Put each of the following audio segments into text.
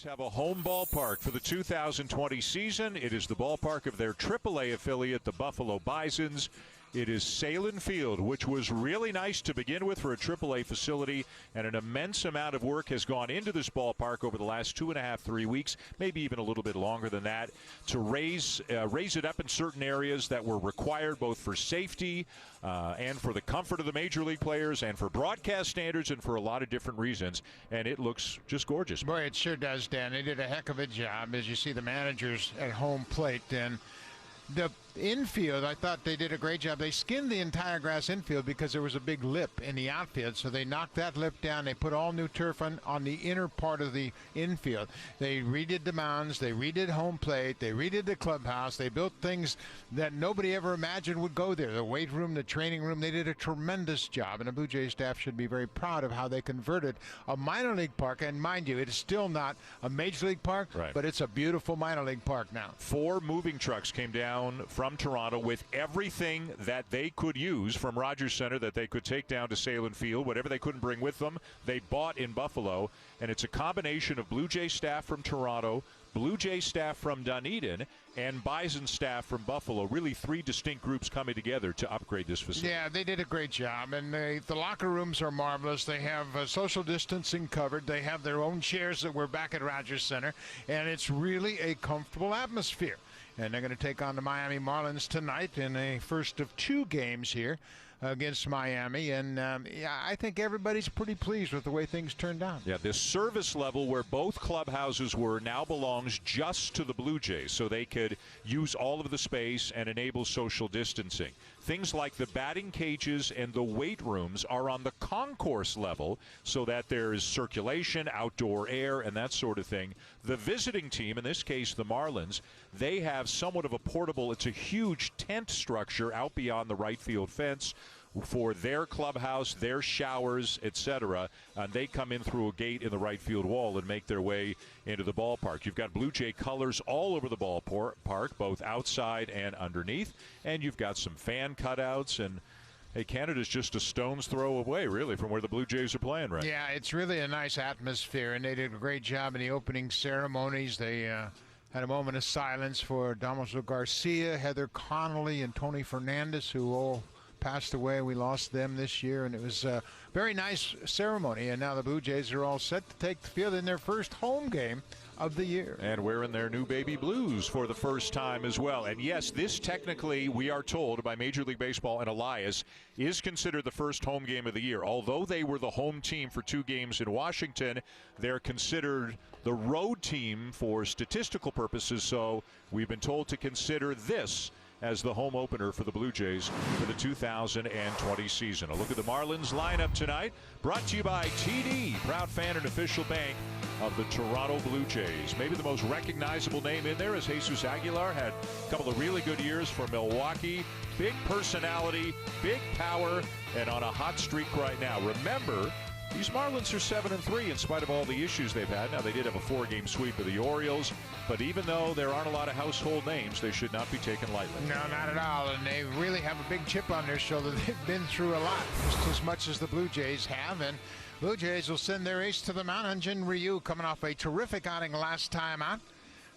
Have a home ballpark for the 2020 season. It is the ballpark of their AAA affiliate, the Buffalo Bisons. It is Sahlen Field, which was really nice to begin with for a AAA facility, and an immense amount of work has gone into this ballpark over the last 2.5, 3 weeks, maybe even a little bit longer than that, to raise it up in certain areas that were required both for safety and for the comfort of the major league players and for broadcast standards and for a lot of different reasons, and it looks just gorgeous. Boy, it sure does, Dan. They did a heck of a job, as you see the managers at home plate, and the infield, I thought they did a great job. They skinned the entire grass infield because there was a big lip in the outfield, so they knocked that lip down. They put all new turf on the inner part of the infield. They redid the mounds. They redid home plate. They redid the clubhouse. They built things that nobody ever imagined would go there. The weight room, the training room, they did a tremendous job, and the Blue Jays staff should be very proud of how they converted a minor league park. And mind you, it is still not a major league park, right, but it's a beautiful minor league park now. 4 moving trucks came down from Toronto with everything that they could use from Rogers Center that they could take down to Sahlen Field. Whatever they couldn't bring with them, they bought in Buffalo. And it's a combination of Blue Jay staff from Toronto, Blue Jay staff from Dunedin, and Bison staff from Buffalo. Really 3 distinct groups coming together to upgrade this facility. Yeah, they did a great job. And the locker rooms are marvelous. They have social distancing covered. They have their own chairs that were back at Rogers Center. And it's really a comfortable atmosphere. And they're going to take on the Miami Marlins tonight in a first of 2 games here against Miami. And, yeah, I think everybody's pretty pleased with the way things turned out. Yeah, this service level where both clubhouses were now belongs just to the Blue Jays, so they could use all of the space and enable social distancing. Things like the batting cages and the weight rooms are on the concourse level so that there's circulation, outdoor air, and that sort of thing. The visiting team, in this case the Marlins, they have somewhat of a portable, it's a huge tent structure out beyond the right field fence for their clubhouse, their showers, etc. And they come in through a gate in the right field wall and make their way into the ballpark. You've got Blue Jay colors all over the ballpark, both outside and underneath. And you've got some fan cutouts. And, hey, Canada's just a stone's throw away, really, from where the Blue Jays are playing right now. Yeah, it's really a nice atmosphere, and they did a great job in the opening ceremonies. They had a moment of silence for Damaso Garcia, Heather Connolly, and Tony Fernandez, who all passed away. We lost them this year, and it was a very nice ceremony. And now the Blue Jays are all set to take the field in their first home game of the year. And wearing their new baby blues for the first time as well. And yes, this technically, we are told by Major League Baseball and Elias, is considered the first home game of the year. Although they were the home team for 2 games in Washington, they're considered the road team for statistical purposes. So we've been told to consider this as the home opener for the Blue Jays for the 2020 season. A look at the Marlins lineup tonight, brought to you by TD, proud fan and official bank of the Toronto Blue Jays. Maybe the most recognizable name in there is Jesus Aguilar. Had a couple of really good years for Milwaukee. Big personality, big power, and on a hot streak right now. Remember, these Marlins are 7-3 in spite of all the issues they've had. Now, they did have a 4-game sweep of the Orioles, but even though there aren't a lot of household names, they should not be taken lightly. No, not at all, and they really have a big chip on their shoulder. They've been through a lot, just as much as the Blue Jays have, and Blue Jays will send their ace to the mound. Hyun-Jin Ryu coming off a terrific outing last time out.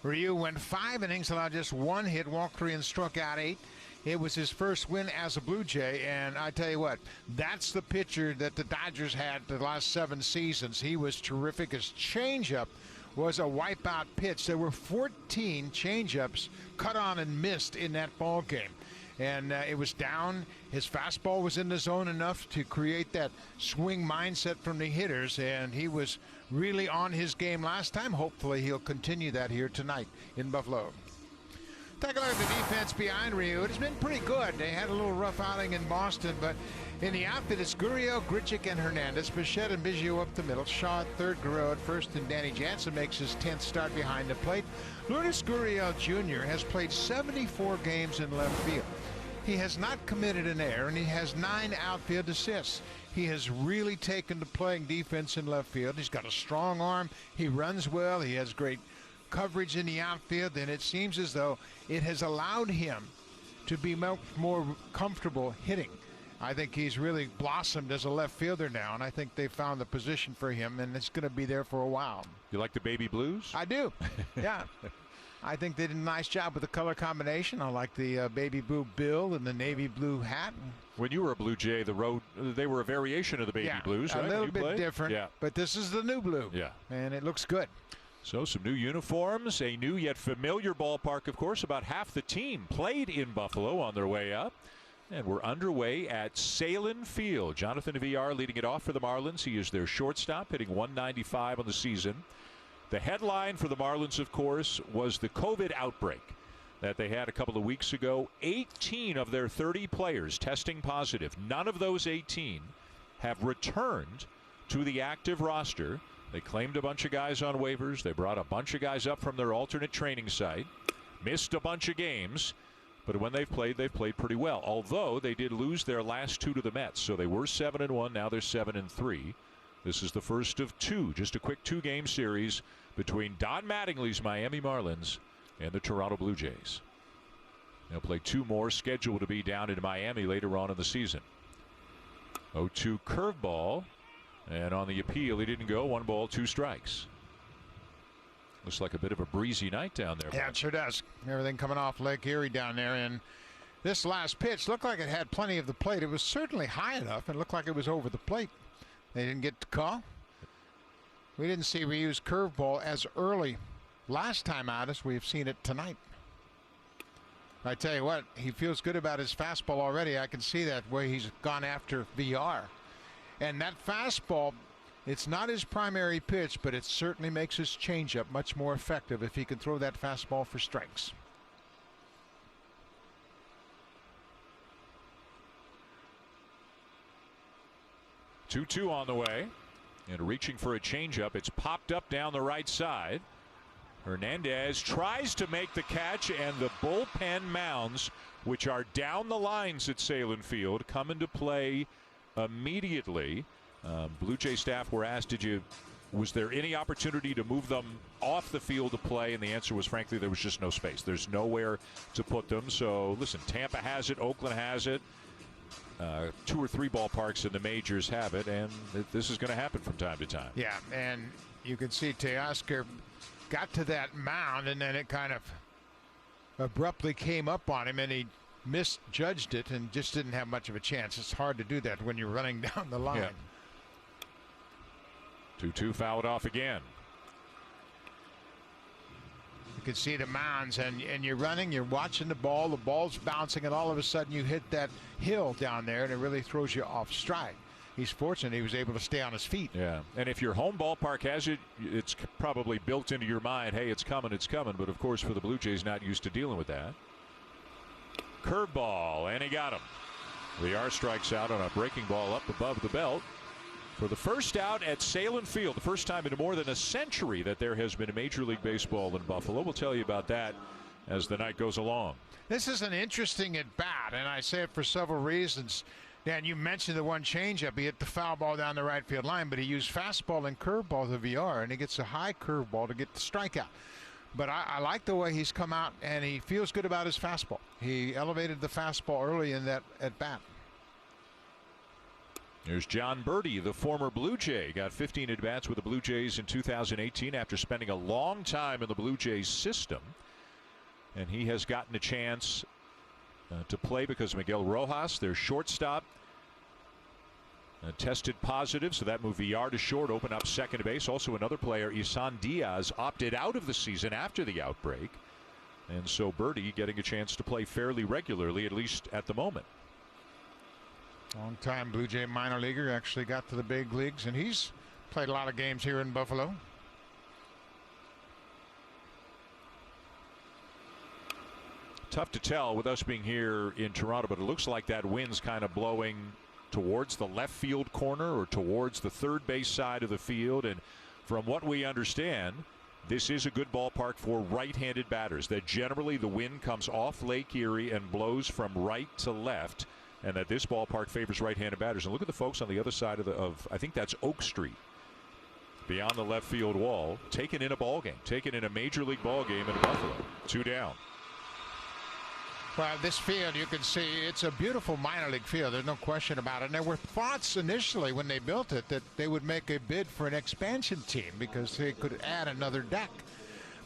Ryu went 5 innings, allowed just 1 hit, walked 3, and struck out 8. It was his first win as a Blue Jay, and I tell you what, that's the pitcher that the Dodgers had the last 7 seasons. He was terrific. His changeup was a wipeout pitch. There were 14 changeups cut on and missed in that ball game. And it was down. His fastball was in the zone enough to create that swing mindset from the hitters, and he was really on his game last time. Hopefully he'll continue that here tonight in Buffalo. Take a look at the defense behind Ryu. It has been pretty good. They had a little rough outing in Boston, but in the outfit, it's Gurriel, Grichuk, and Hernandez. Bichette and Biggio up the middle. Shaw at third, Guerrero at first, and Danny Jansen makes his 10th start behind the plate. Lourdes Gurriel Jr. has played 74 games in left field. He has not committed an error, and he has 9 outfield assists. He has really taken to playing defense in left field. He's got a strong arm. He runs well. He has great coverage in the outfield, and it seems as though it has allowed him to be much more comfortable hitting. I think he's really blossomed as a left fielder now, and I think they found the position for him, and it's going to be there for a while. You like the baby blues? I do. Yeah. I think they did a nice job with the color combination. I like the baby blue bill and the navy blue hat. When you were a Blue Jay, they were a variation of the baby blues, right? A little bit different, but this is the new blue, and it looks good. So some new uniforms, a new yet familiar ballpark, of course. About half the team played in Buffalo on their way up. And we're underway at Sahlen Field. Jonathan VR leading it off for the Marlins. He is their shortstop, hitting .195 on the season. The headline for the Marlins, of course, was the COVID outbreak that they had a couple of weeks ago. 18 of their 30 players testing positive. None of those 18 have returned to the active roster. They claimed a bunch of guys on waivers. They brought a bunch of guys up from their alternate training site. Missed a bunch of games. But when they've played pretty well. Although they did lose their last two to the Mets. So they were 7-1. Now they're 7-3. This is the first of two. Just a quick two-game series between Don Mattingly's Miami Marlins and the Toronto Blue Jays. They'll play two more scheduled to be down in Miami later on in the season. 0-2 curveball. And on the appeal, he didn't go. 1 ball, 2 strikes. Looks like a bit of a breezy night down there. Yeah, it sure does. Everything coming off Lake Erie down there. And this last pitch looked like it had plenty of the plate. It was certainly high enough and looked like it was over the plate. They didn't get the call. We didn't see Ryu's curveball as early last time out as we've seen it tonight. I tell you what, he feels good about his fastball already. I can see that where he's gone after VR. And that fastball, it's not his primary pitch, but it certainly makes his changeup much more effective if he can throw that fastball for strikes. Two on the way, and reaching for a changeup. It's popped up down the right side. Hernandez tries to make the catch, and the bullpen mounds, which are down the lines at Sahlen Field, come into play immediately. Blue Jay staff were asked, was there any opportunity to move them off the field to play? And the answer was, frankly, there was just no space. There's nowhere to put them. So listen, Tampa has it, Oakland has it, 2 or 3 ballparks in the majors have it, and this is going to happen from time to time. Yeah, and you can see Teoscar got to that mound, and then it kind of abruptly came up on him, and he misjudged it and just didn't have much of a chance. It's hard to do that when you're running down the line. 2-2 fouled off again. You can see the mounds, and you're running, you're watching the ball's bouncing, and all of a sudden you hit that hill down there, and it really throws you off stride. He's fortunate he was able to stay on his feet. Yeah, and if your home ballpark has it, it's probably built into your mind, hey, it's coming, it's coming. But of course, for the Blue Jays, not used to dealing with that. Curveball, and he got him. VR strikes out on a breaking ball up above the belt for the first out at Sahlen Field. The first time in more than a century that there has been a Major League Baseball in Buffalo. We'll tell you about that as the night goes along. This is an interesting at bat, and I say it for several reasons. Dan, you mentioned the one changeup. He hit the foul ball down the right field line, but he used fastball and curveball to VR, and he gets a high curveball to get the strikeout. But I like the way he's come out, and he feels good about his fastball. He elevated the fastball early in that at bat. There's John Birdie, the former Blue Jay. Got 15 at-bats with the Blue Jays in 2018 after spending a long time in the Blue Jays system. And he has gotten a chance to play because Miguel Rojas, their shortstop, tested positive, so that moved VR to short, open up second base. Also another player, Isan Diaz, opted out of the season after the outbreak. And so Birdie getting a chance to play fairly regularly, at least at the moment. Long-time Blue Jay minor leaguer, actually got to the big leagues, and he's played a lot of games here in Buffalo. Tough to tell with us being here in Toronto, but it looks like that wind's kind of blowing towards the left field corner or towards the third base side of the field. And from what we understand, this is a good ballpark for right-handed batters, that generally the wind comes off Lake Erie and blows from right to left, and that this ballpark favors right-handed batters. And look at the folks on the other side of I think that's Oak Street, beyond the left field wall, taking in a ball game, taking in a Major League ball game in Buffalo. 2 down. Well, this field, you can see, it's a beautiful minor league field. There's no question about it. And there were thoughts initially when they built it that they would make a bid for an expansion team because they could add another deck.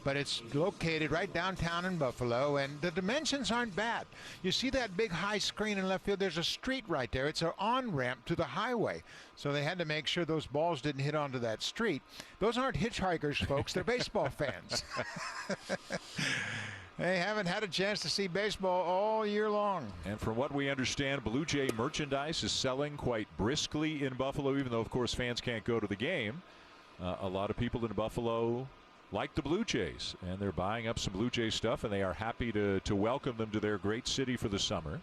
But it's located right downtown in Buffalo, and the dimensions aren't bad. You see that big high screen in left field? There's a street right there. It's an on-ramp to the highway. So they had to make sure those balls didn't hit onto that street. Those aren't hitchhikers, folks. They're baseball fans. They haven't had a chance to see baseball all year long. And from what we understand, Blue Jay merchandise is selling quite briskly in Buffalo, even though, of course, fans can't go to the game. A lot of people in Buffalo like the Blue Jays, and they're buying up some Blue Jay stuff, and they are happy to welcome them to their great city for the summer.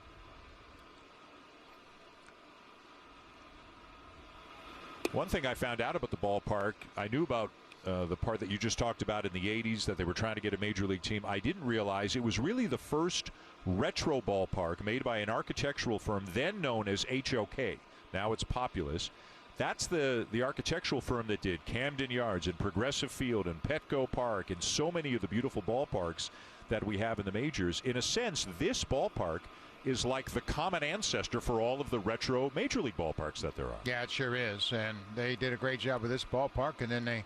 One thing I found out about the ballpark, I knew about the part that you just talked about in the 80s, that they were trying to get a major league team. I didn't realize it was really the first retro ballpark made by an architectural firm then known as HOK. Now it's Populous. That's the architectural firm that did Camden Yards and Progressive Field and Petco Park and so many of the beautiful ballparks that we have in the majors. In a sense, this ballpark is like the common ancestor for all of the retro major league ballparks that there are. Yeah, it sure is. And they did a great job with this ballpark, and then they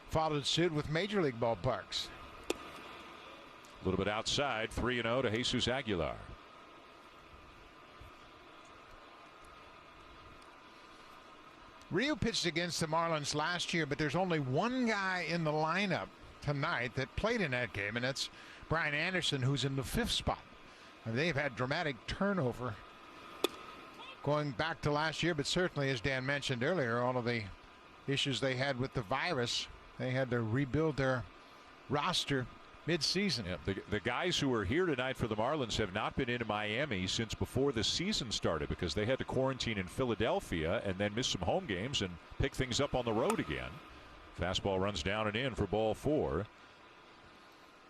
followed suit with major league ballparks. A little bit outside, 3-0 to Jesus Aguilar. Ryu pitched against the Marlins last year, but there's only one guy in the lineup tonight that played in that game, and that's Brian Anderson, who's in the 5th spot. And they've had dramatic turnover going back to last year, but certainly, as Dan mentioned earlier, all of the issues they had with the virus, they had to rebuild their roster mid-season. Yeah, the guys who are here tonight for the Marlins have not been in Miami since before the season started because they had to quarantine in Philadelphia and then miss some home games and pick things up on the road again. Fastball runs down and in for ball 4.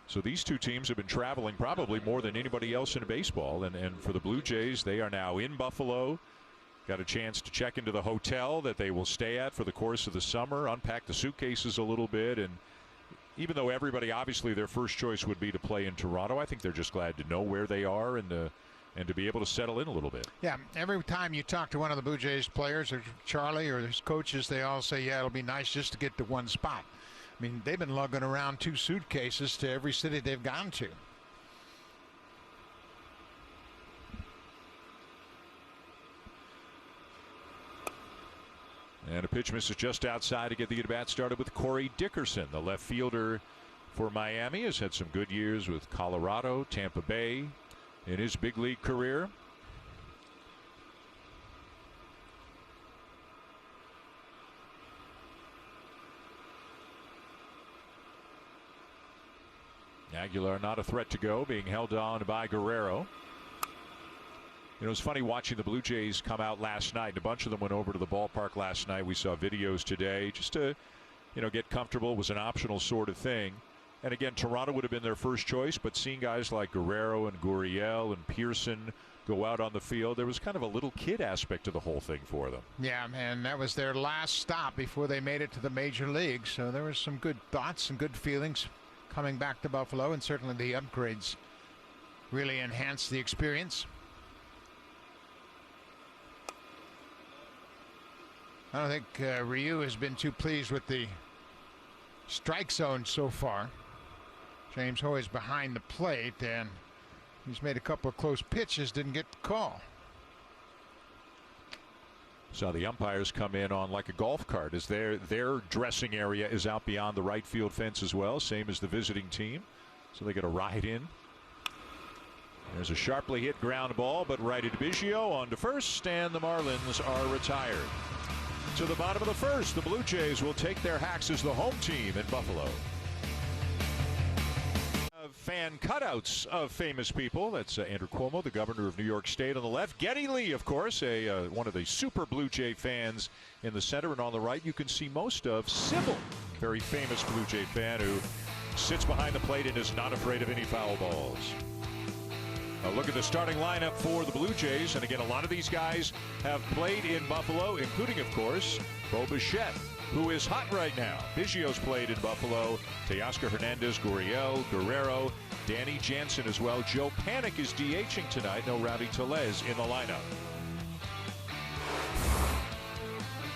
So these two teams have been traveling probably more than anybody else in baseball. And for the Blue Jays, they are now in Buffalo. Got a chance to check into the hotel that they will stay at for the course of the summer, unpack the suitcases a little bit, and even though everybody, obviously, their first choice would be to play in Toronto, I think they're just glad to know where they are and to be able to settle in a little bit. Yeah, every time you talk to one of the Blue Jays players or Charlie or his coaches, they all say, yeah, it'll be nice just to get to one spot. I mean, they've been lugging around 2 suitcases to every city they've gone to. And a pitch misses just outside to get the at-bat started with Corey Dickerson. The left fielder for Miami has had some good years with Colorado, Tampa Bay in his big league career. Aguilar not a threat to go, being held on by Guerrero. You know, it's funny watching the Blue Jays come out last night. A bunch of them went over to the ballpark last night. We saw videos today just to, get comfortable. It was an optional sort of thing. And again, Toronto would have been their first choice, but seeing guys like Guerrero and Gurriel and Pearson go out on the field, there was kind of a little kid aspect to the whole thing for them. Yeah, man, that was their last stop before they made it to the major leagues. So there was some good thoughts and good feelings coming back to Buffalo, and certainly the upgrades really enhanced the experience. I don't think Ryu has been too pleased with the strike zone so far. James Hoy's behind the plate, and he's made a couple of close pitches, didn't get the call. Saw the umpires come in on like a golf cart as their dressing area is out beyond the right field fence as well, same as the visiting team. So they get a ride in. There's a sharply hit ground ball, but righted Biggio on to first, and the Marlins are retired. To the bottom of the first, the Blue Jays will take their hacks as the home team in Buffalo. Fan cutouts of famous people. That's Andrew Cuomo, the governor of New York State, on the left. Geddy Lee, of course, one of the super Blue Jay fans in the center. And on the right, you can see most of Sybil, very famous Blue Jay fan who sits behind the plate and is not afraid of any foul balls. A look at the starting lineup for the Blue Jays. And again, a lot of these guys have played in Buffalo, including, of course, Bo Bichette. who is hot right now. Biggio's played in Buffalo. Teoscar Hernandez, Gurriel, Guerrero, Danny Jansen as well. Joe Panik is DHing tonight. No Rowdy Tellez in the lineup.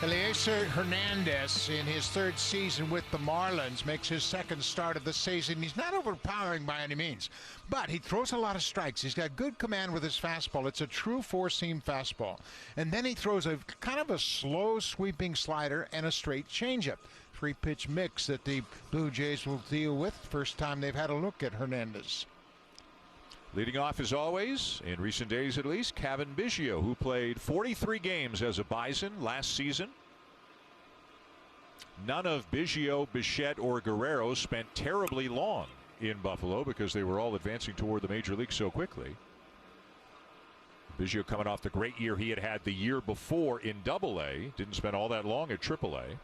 Eliezer Hernandez, in his third season with the Marlins, makes his second start of the season. He's not overpowering by any means, but he throws a lot of strikes. He's got good command with his fastball. It's a true four-seam fastball. And then he throws a kind of a slow sweeping slider and a straight changeup. Three-pitch mix that the Blue Jays will deal with. First time they've had a look at Hernandez. Leading off, as always, in recent days at least, Cavan Biggio, who played 43 games as a Bison last season. None of Biggio, Bichette, or Guerrero spent terribly long in Buffalo because they were all advancing toward the major league so quickly. Biggio coming off the great year he had the year before in Double-A. Didn't spend all that long at Triple-A.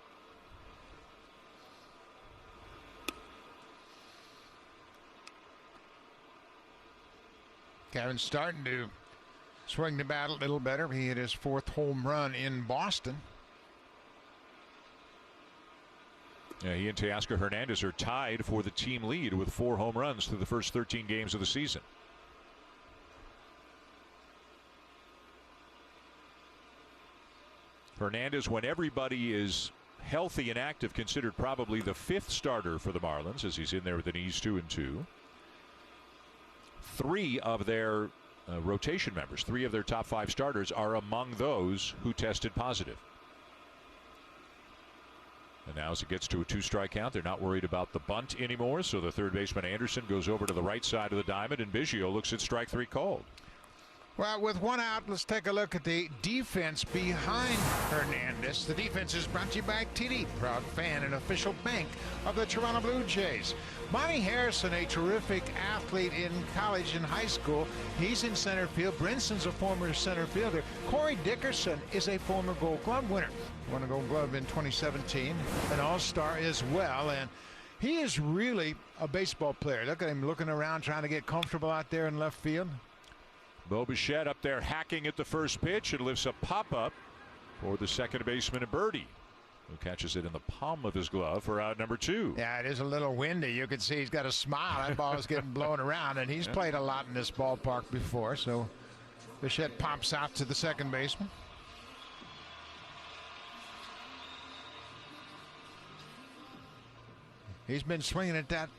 Cavan's starting to swing the bat a little better. He hit his fourth home run in Boston. Yeah, he and Teoscar Hernandez are tied for the team lead with 4 home runs through the first 13 games of the season. Hernandez, when everybody is healthy and active, considered probably the 5th starter for the Marlins, as he's in there with the knees 2-2. 3 of their rotation members, 3 of their top 5 starters, are among those who tested positive. And now as it gets to a 2-strike count, they're not worried about the bunt anymore, so the third baseman Anderson goes over to the right side of the diamond, and Biggio looks at strike 3 called. Well, with one out, let's take a look at the defense behind Hernandez. The defense is brought to you by TD, proud fan and official bank of the Toronto Blue Jays. Monty Harrison, a terrific athlete in college and high school. He's in center field. Brinson's a former center fielder. Corey Dickerson is a former Gold Glove winner. Won a Gold Glove in 2017, an all-star as well. And he is really a baseball player. Look at him looking around, trying to get comfortable out there in left field. Bo Bichette up there hacking at the first pitch and lifts a pop-up for the second baseman, Birdie, who catches it in the palm of his glove for out number 2. Yeah, it is a little windy. You can see he's got a smile. That ball is getting blown around, and he's played a lot in this ballpark before. So Bichette pops out to the second baseman. He's been swinging at that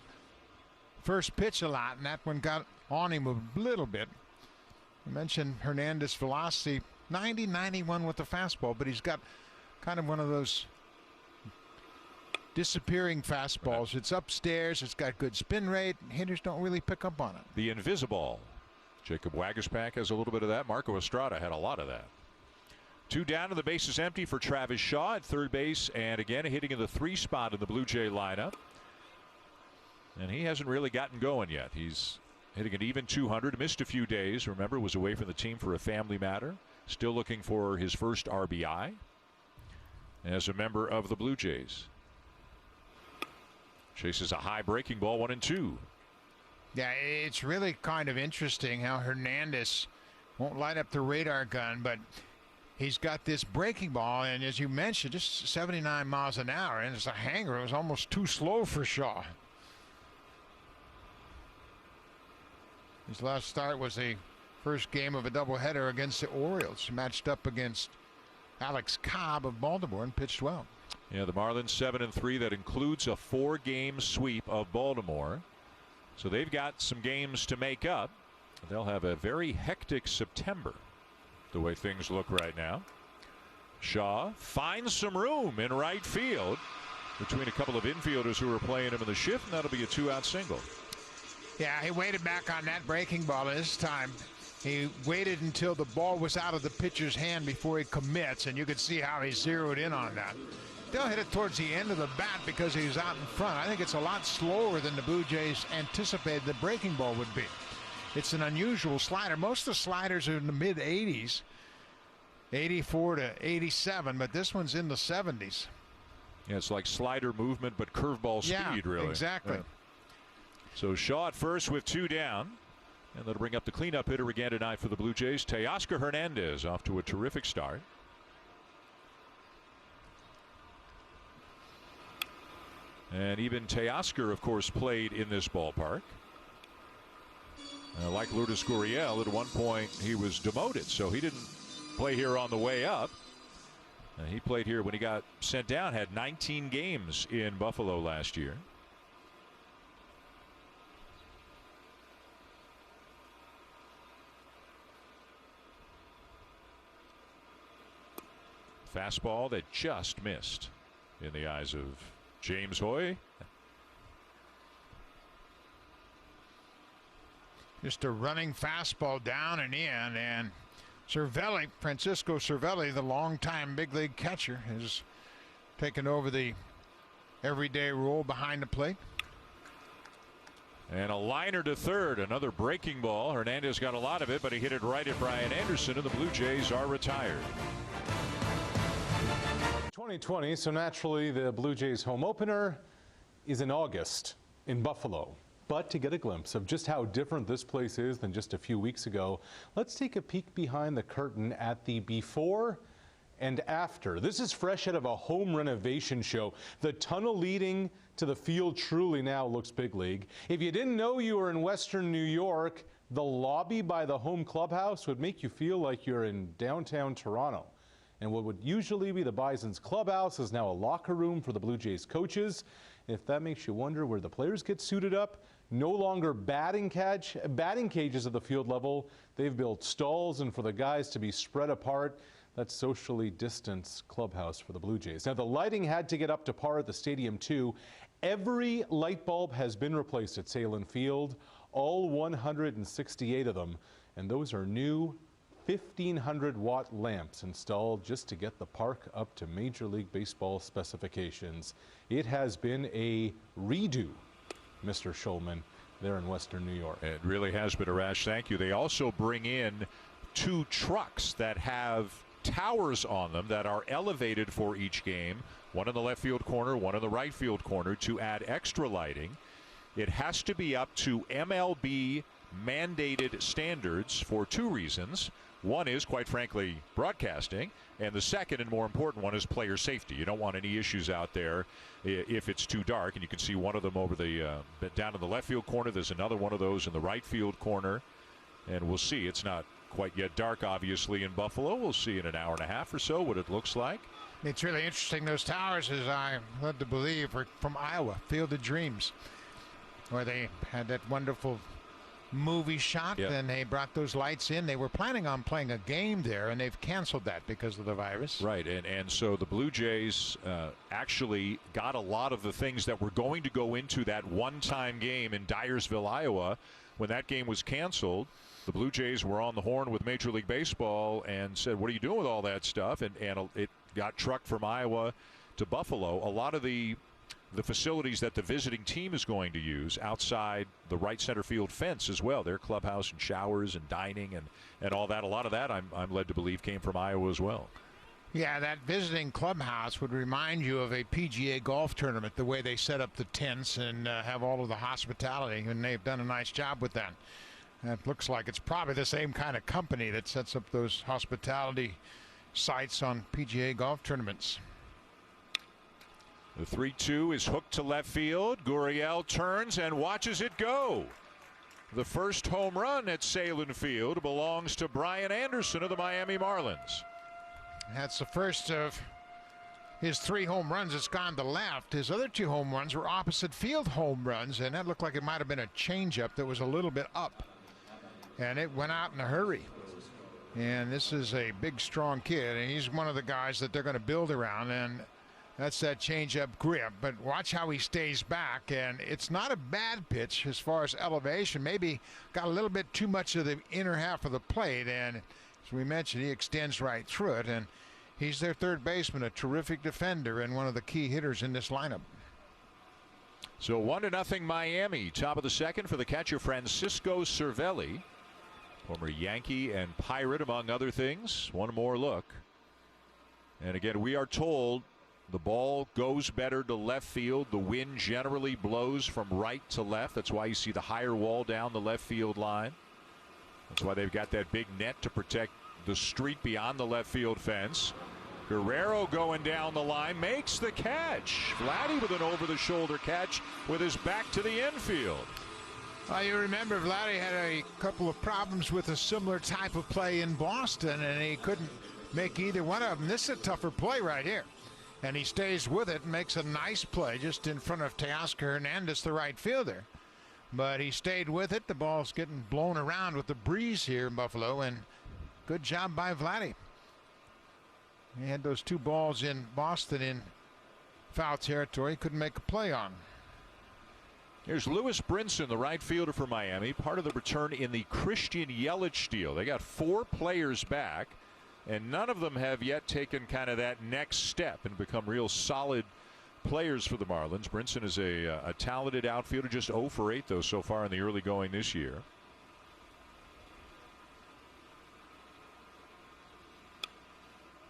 first pitch a lot, and that one got on him a little bit. I mentioned Hernandez velocity, 90-91 with the fastball, but he's got kind of one of those disappearing fastballs. It's upstairs, it's got good spin rate, hitters don't really pick up on it. The invisible. Jacob Waguespack has a little bit of that. Marco Estrada had a lot of that. 2 down and the base is empty for Travis Shaw at third base, and again hitting in the 3 spot in the Blue Jay lineup. And he hasn't really gotten going yet. He's hitting an even 200, missed a few days. Remember, was away from the team for a family matter. Still looking for his first RBI as a member of the Blue Jays. Chases a high breaking ball, 1-2. Yeah, it's really kind of interesting how Hernandez won't light up the radar gun, but he's got this breaking ball, and as you mentioned, just 79 miles an hour, and it's a hanger. It was almost too slow for Shaw. His last start was the first game of a doubleheader against the Orioles. Matched up against Alex Cobb of Baltimore and pitched well. Yeah, the Marlins 7-3. That includes a 4-game sweep of Baltimore. So they've got some games to make up. They'll have a very hectic September, the way things look right now. Shaw finds some room in right field between a couple of infielders who are playing him in the shift, and that'll be a 2-out single. Yeah, he waited back on that breaking ball this time. He waited until the ball was out of the pitcher's hand before he commits, and you could see how he zeroed in on that. They'll hit it towards the end of the bat because he was out in front. I think it's a lot slower than the Blue Jays anticipated the breaking ball would be. It's an unusual slider. Most of the sliders are in the mid-80s, 84 to 87, but this one's in the 70s. Yeah, it's like slider movement, but curveball speed, really. Exactly. Yeah. So Shaw at first with 2 down. And that'll bring up the cleanup hitter again tonight for the Blue Jays. Teoscar Hernandez off to a terrific start. And even Teoscar, of course, played in this ballpark. Like Lourdes Gurriel, at one point he was demoted, so he didn't play here on the way up. He played here when he got sent down, had 19 games in Buffalo last year. Fastball that just missed in the eyes of James Hoy. Just a running fastball down and in, and Cervelli, Francisco Cervelli, the longtime big league catcher, has taken over the everyday role behind the plate. And a liner to third, another breaking ball. Hernandez got a lot of it, but he hit it right at Brian Anderson, and the Blue Jays are retired. 2020, so naturally the Blue Jays home opener is in August in Buffalo. But to get a glimpse of just how different this place is than just a few weeks ago, let's take a peek behind the curtain at the before and after. This is fresh out of a home renovation show. The tunnel leading to the field truly now looks big league. If you didn't know you were in Western New York, the lobby by the home clubhouse would make you feel like you're in downtown Toronto. And what would usually be the Bison's clubhouse is now a locker room for the Blue Jays coaches. If that makes you wonder where the players get suited up, no longer batting cages at the field level. They've built stalls, and for the guys to be spread apart, that's socially distanced clubhouse for the Blue Jays. Now, the lighting had to get up to par at the stadium, too. Every light bulb has been replaced at Sahlen Field, all 168 of them, and those are new 1,500-watt lamps installed just to get the park up to Major League Baseball specifications. It has been a redo, Mr. Schulman, there in Western New York. It really has been a rash. Thank you. They also bring in 2 trucks that have towers on them that are elevated for each game, one in the left field corner, one in the right field corner, to add extra lighting. It has to be up to MLB mandated standards for 2 reasons. One is, quite frankly, broadcasting, and the second and more important one is player safety. You don't want any issues out there if it's too dark, and you can see one of them over the down in the left field corner. There's another one of those in the right field corner, and we'll see. It's not quite yet dark, obviously, in Buffalo. We'll see in an hour and a half or so what it looks like. It's really interesting. Those towers, as I'm led to believe, are from Iowa, Field of Dreams, where they had that wonderful movie shot. Yep. And they brought those lights in. They were planning on playing a game there, and they've canceled that because of the virus. Right, and so the Blue Jays actually got a lot of the things that were going to go into that one-time game in Dyersville, Iowa. When that game was canceled, the Blue Jays were on the horn with Major League Baseball and said, what are you doing with all that stuff? And it got trucked from Iowa to Buffalo. A lot of the facilities that the visiting team is going to use outside the right center field fence as well, their clubhouse and showers and dining and all that, a lot of that I'm led to believe came from Iowa as well. Yeah, that visiting clubhouse would remind you of a PGA golf tournament, the way they set up the tents and have all of the hospitality, and they've done a nice job with that. It looks like it's probably the same kind of company that sets up those hospitality sites on PGA golf tournaments. The 3-2 is hooked to left field. Gurriel turns and watches it go. The first home run at Sahlen Field belongs to Brian Anderson of the Miami Marlins. That's the first of his 3 home runs that's gone to left. His other 2 home runs were opposite field home runs, and that looked like it might have been a changeup that was a little bit up. And it went out in a hurry. And this is a big, strong kid, and he's one of the guys that they're going to build around, and that's that changeup grip. But watch how he stays back, and it's not a bad pitch as far as elevation. Maybe got a little bit too much of the inner half of the plate, and as we mentioned, he extends right through it, and he's their third baseman, a terrific defender and one of the key hitters in this lineup. So 1-0 Miami. Top of the second for the catcher Francisco Cervelli, former Yankee and Pirate among other things. One more look, and again we are told the ball goes better to left field. The wind generally blows from right to left. That's why you see the higher wall down the left field line. That's why they've got that big net to protect the street beyond the left field fence. Guerrero going down the line, makes the catch. Vladdy with an over-the-shoulder catch with his back to the infield. You remember Vladdy had a couple of problems with a similar type of play in Boston, and he couldn't make either one of them. This is a tougher play right here. And he stays with it and makes a nice play just in front of Teoscar Hernandez, the right fielder. But he stayed with it. The ball's getting blown around with the breeze here in Buffalo, and good job by Vladdy. He had those two balls in Boston in foul territory. Couldn't make a play on. Here's Lewis Brinson, the right fielder for Miami, part of the return in the Christian Yelich deal. They got 4 players back, and none of them have yet taken kind of that next step and become real solid players for the Marlins. Brinson is a talented outfielder, just 0 for 8 though so far in the early going this year.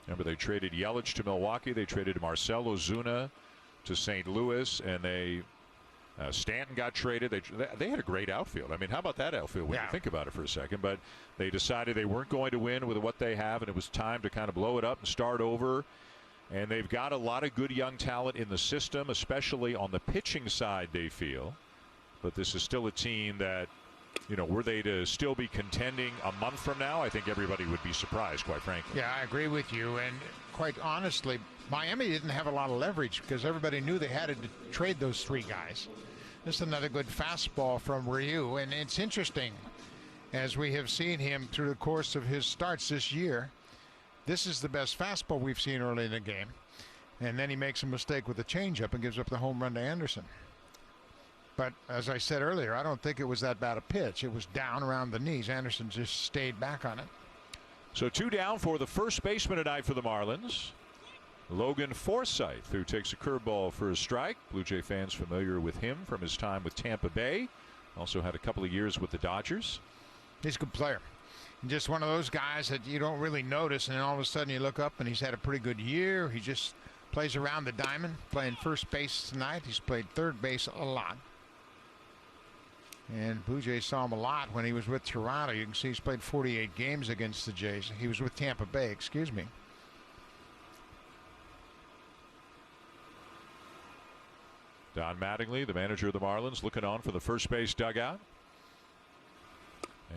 Remember, they traded Yelich to Milwaukee. They traded Marcell Ozuna to St. Louis, and Stanton got traded. They had a great outfield. I mean, how about that outfield when you think about it for a second? But they decided they weren't going to win with what they have, and it was time to kind of blow it up and start over. And they've got a lot of good young talent in the system, especially on the pitching side, they feel. But this is still a team that, you know, were they to still be contending a month from now, I think everybody would be surprised, quite frankly. Yeah, I agree with you. And quite honestly, Miami didn't have a lot of leverage because everybody knew they had to trade those 3 guys. This is another good fastball from Ryu. And it's interesting, as we have seen him through the course of his starts this year, this is the best fastball we've seen early in the game. And then he makes a mistake with the changeup and gives up the home run to Anderson. But as I said earlier, I don't think it was that bad a pitch. It was down around the knees. Anderson just stayed back on it. So 2 down for the first baseman tonight for the Marlins. Logan Forsythe, who takes a curveball for a strike. Blue Jay fans familiar with him from his time with Tampa Bay. Also had a couple of years with the Dodgers. He's a good player. Just one of those guys that you don't really notice, and then all of a sudden you look up and he's had a pretty good year. He just plays around the diamond, playing first base tonight. He's played third base a lot. And Blue Jays saw him a lot when he was with Toronto. You can see he's played 48 games against the Jays. He was with Tampa Bay, excuse me. Don Mattingly, the manager of the Marlins, looking on for the first base dugout.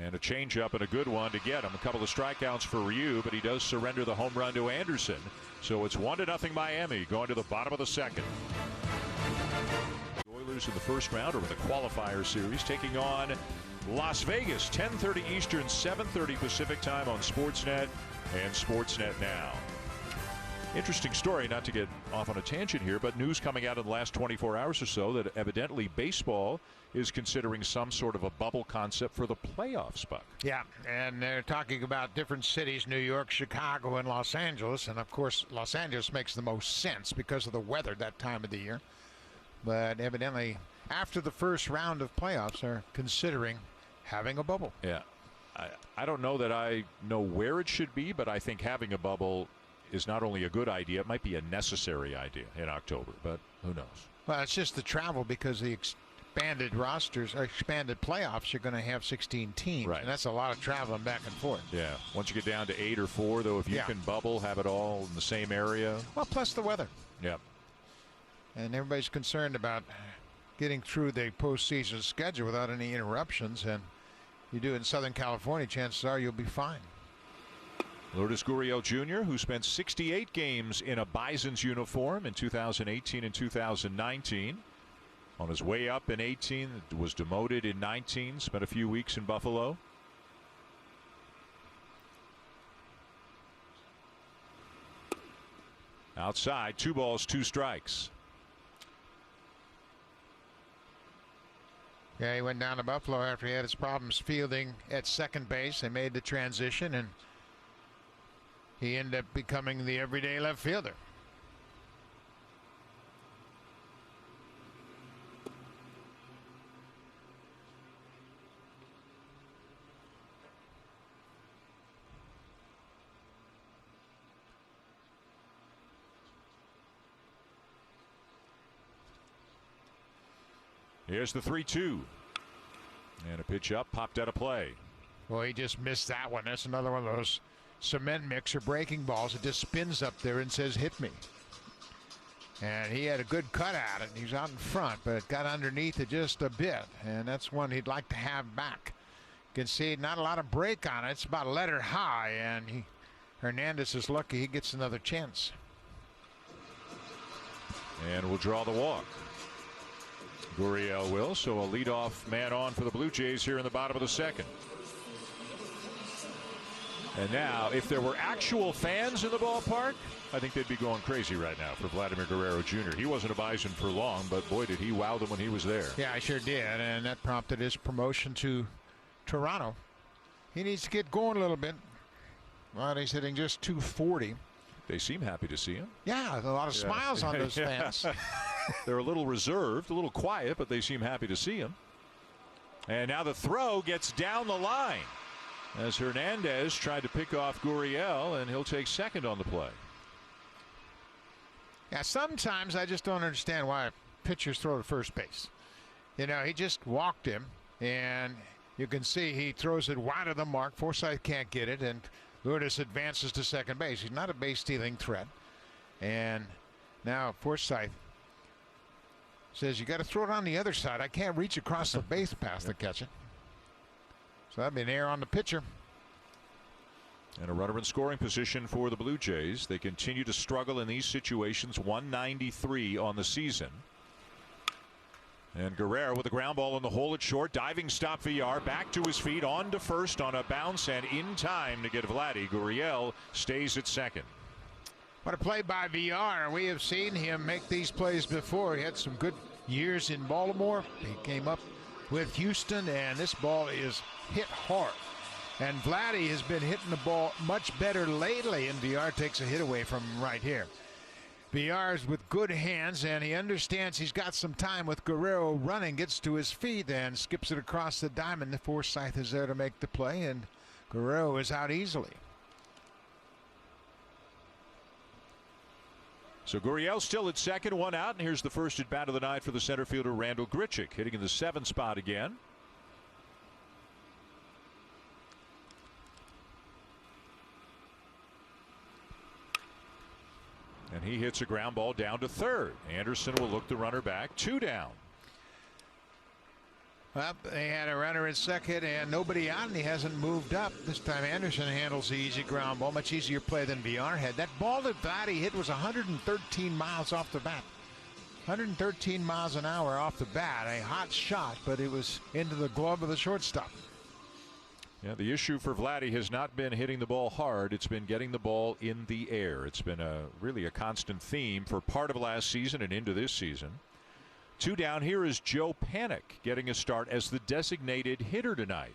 And a changeup and a good one to get him. A couple of strikeouts for Ryu, but he does surrender the home run to Anderson. So it's 1-0 Miami going to the bottom of the second. The Oilers in the first round over the qualifier series taking on Las Vegas, 10:30 Eastern, 7:30 Pacific time on Sportsnet and Sportsnet Now. Interesting story, not to get off on a tangent here, but news coming out in the last 24 hours or so that evidently baseball is considering some sort of a bubble concept for the playoffs, Buck. Yeah, and they're talking about different cities, New York, Chicago, and Los Angeles. And, of course, Los Angeles makes the most sense because of the weather that time of the year. But evidently, after the first round of playoffs, they're considering having a bubble. Yeah. I don't know that I know where it should be, but I think having a bubble is not only a good idea, it might be a necessary idea in October, but who knows? Well, it's just the travel because the expanded rosters or expanded playoffs, you're going to have 16 teams. Right. And that's a lot of traveling back and forth. Yeah. Once you get down to 8 or 4, though, if you can bubble, have it all in the same area. Well, plus the weather. Yeah. And everybody's concerned about getting through the postseason schedule without any interruptions. And you do it in Southern California, chances are you'll be fine. Lourdes Gurriel Jr., who spent 68 games in a Bison's uniform in 2018 and 2019. On his way up in 18, was demoted in 19, spent a few weeks in Buffalo. Outside, 2 balls, 2 strikes. Yeah, he went down to Buffalo after he had his problems fielding at second base. They made the transition, and he ended up becoming the everyday left fielder. Here's the 3-2. And a pitch up, popped out of play. Well, he just missed that one. That's another one of those cement mix or breaking balls. It just spins up there and says, hit me. And he had a good cut at it. He's out in front, but it got underneath it just a bit. And that's one he'd like to have back. You can see not a lot of break on it. It's about a letter high, and Hernandez is lucky he gets another chance. And we'll draw the walk. Gurriel will, so a leadoff man on for the Blue Jays here in the bottom of the second. And now, if there were actual fans in the ballpark, I think they'd be going crazy right now for Vladimir Guerrero Jr. He wasn't a Bison for long, but boy, did he wow them when he was there. Yeah, I sure did, and that prompted his promotion to Toronto. He needs to get going a little bit. Well, he's hitting just .240. They seem happy to see him. Yeah, a lot of smiles on those fans. They're a little reserved, a little quiet, but they seem happy to see him. And now the throw gets down the line as Hernandez tried to pick off Gurriel, and he'll take second on the play. Yeah, sometimes I just don't understand why pitchers throw to first base. You know, he just walked him, and you can see he throws it wide of the mark. Forsythe can't get it, and Lourdes advances to second base. He's not a base-stealing threat. And now Forsythe says, you got to throw it on the other side. I can't reach across the base path to catch it. So that'd be an error on the pitcher. And a runner in scoring position for the Blue Jays. They continue to struggle in these situations. 193 on the season. And Guerrero with a ground ball in the hole at short. Diving stop Villar. Back to his feet. On to first on a bounce and in time to get Vladdy. Gurriel stays at second. What a play by Villar. We have seen him make these plays before. He had some good years in Baltimore. He came up with Houston, and this ball is hit hard. And Vladdy has been hitting the ball much better lately, and Villar takes a hit away from him right here. Villar's with good hands, and he understands he's got some time with Guerrero running, gets to his feet and skips it across the diamond. The Forsythe is there to make the play, and Guerrero is out easily. So Gurriel still at second, one out, and here's the first at bat of the night for the center fielder Randal Grichuk, hitting in the 7th spot again. And he hits a ground ball down to third. Anderson will look the runner back. 2 down. Well, they had a runner at second and nobody out, and he hasn't moved up. This time Anderson handles the easy ground ball. Much easier play than Villar had. That ball that Vladdy hit was 113 miles off the bat. 113 miles an hour off the bat. A hot shot, but it was into the glove of the shortstop. Yeah, the issue for Vladdy has not been hitting the ball hard. It's been getting the ball in the air. It's been really a constant theme for part of last season and into this season. 2 down. Here is Joe Panik getting a start as the designated hitter tonight.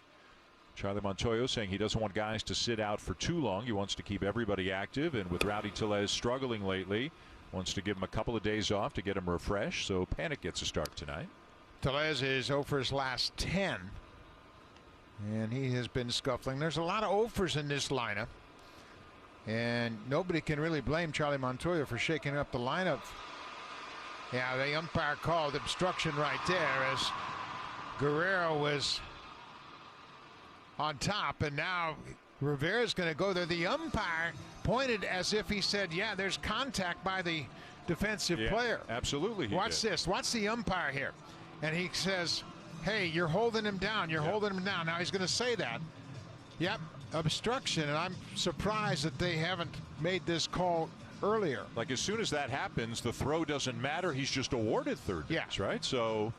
Charlie Montoyo saying he doesn't want guys to sit out for too long. He wants to keep everybody active, and with Rowdy Tellez struggling lately, wants to give him a couple of days off to get him refreshed. So Panik gets a start tonight. Tellez is 0 for his last 10. And he has been scuffling. There's a lot of offers in this lineup. And nobody can really blame Charlie Montoyo for shaking up the lineup. Yeah, the umpire called obstruction right there as Guerrero was on top. And now Rivera's going to go there. The umpire pointed as if he said, yeah, there's contact by the defensive player. Absolutely. Watch this. Watch the umpire here. And he says, hey, you're holding him down. You're holding him down. Now he's going to say that. Yep, obstruction. And I'm surprised that they haven't made this call earlier. Like as soon as that happens, the throw doesn't matter. He's just awarded third base, right? So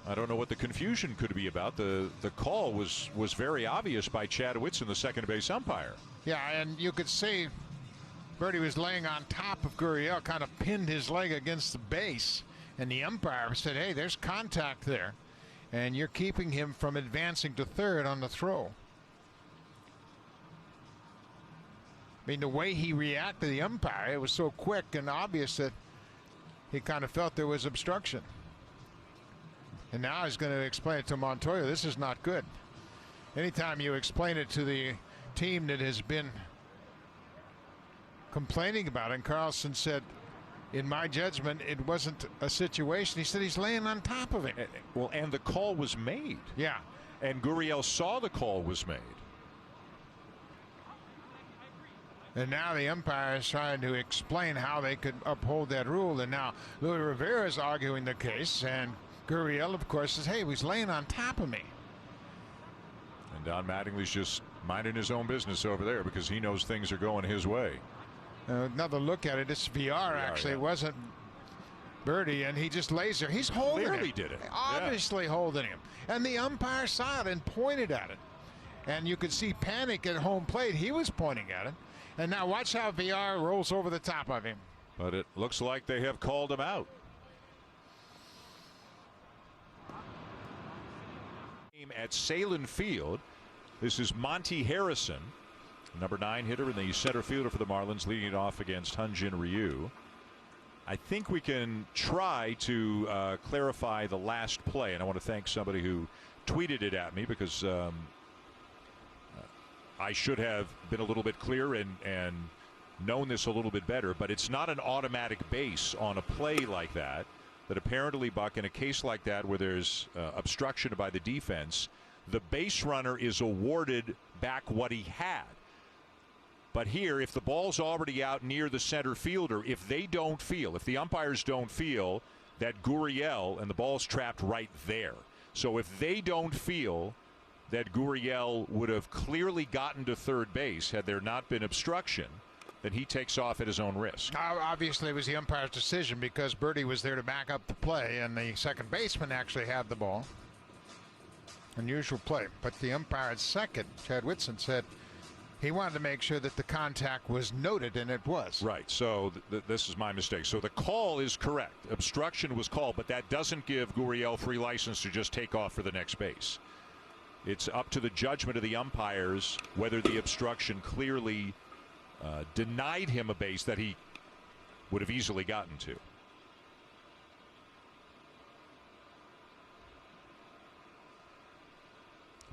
I don't know what the confusion could be about. The call was very obvious by Chad Whitson, the second base umpire. Yeah, and you could see Birdie was laying on top of Gurriel, kind of pinned his leg against the base. And the umpire said, hey, there's contact there. And you're keeping him from advancing to third on the throw. I mean, the way he reacted to the umpire, it was so quick and obvious that he kind of felt there was obstruction. And now he's going to explain it to Montoyo. This is not good. Anytime you explain it to the team that has been complaining about it, and Carlson said, in my judgment, it wasn't a situation. He said he's laying on top of him. Well, and the call was made. Yeah. And Gurriel saw the call was made. And now the umpire is trying to explain how they could uphold that rule. And now Louis Rivera is arguing the case. And Gurriel, of course, says, hey, he was laying on top of me. And Don Mattingly's just minding his own business over there because he knows things are going his way. Another look at it. This VR actually. It wasn't Birdie, and he just lays there. He's holding Clearly it. did it. Obviously holding him. And the umpire saw it and pointed at it. And you could see panic at home plate. He was pointing at it. And now watch how VR rolls over the top of him. But it looks like they have called him out. At Sahlen Field, this is Monty Harrison, number 9 hitter and the center fielder for the Marlins, leading it off against Hyun-Jin Ryu. I think we can try to clarify the last play, and I want to thank somebody who tweeted it at me because I should have been a little bit clearer and known this a little bit better, but it's not an automatic base on a play like that. That apparently, Buck, in a case like that where there's obstruction by the defense, the base runner is awarded back what he had. But here, if the ball's already out near the center fielder, if the umpires don't feel that Gurriel, and the ball's trapped right there. So if they don't feel that Gurriel would have clearly gotten to third base had there not been obstruction, then he takes off at his own risk. Obviously, it was the umpire's decision because Birdie was there to back up the play, and the second baseman actually had the ball. Unusual play. But the umpire at second, Chad Whitson, said he wanted to make sure that the contact was noted, and it was. Right. So this is my mistake. So the call is correct. Obstruction was called, but that doesn't give Gurriel free license to just take off for the next base. It's up to the judgment of the umpires whether the obstruction clearly denied him a base that he would have easily gotten to.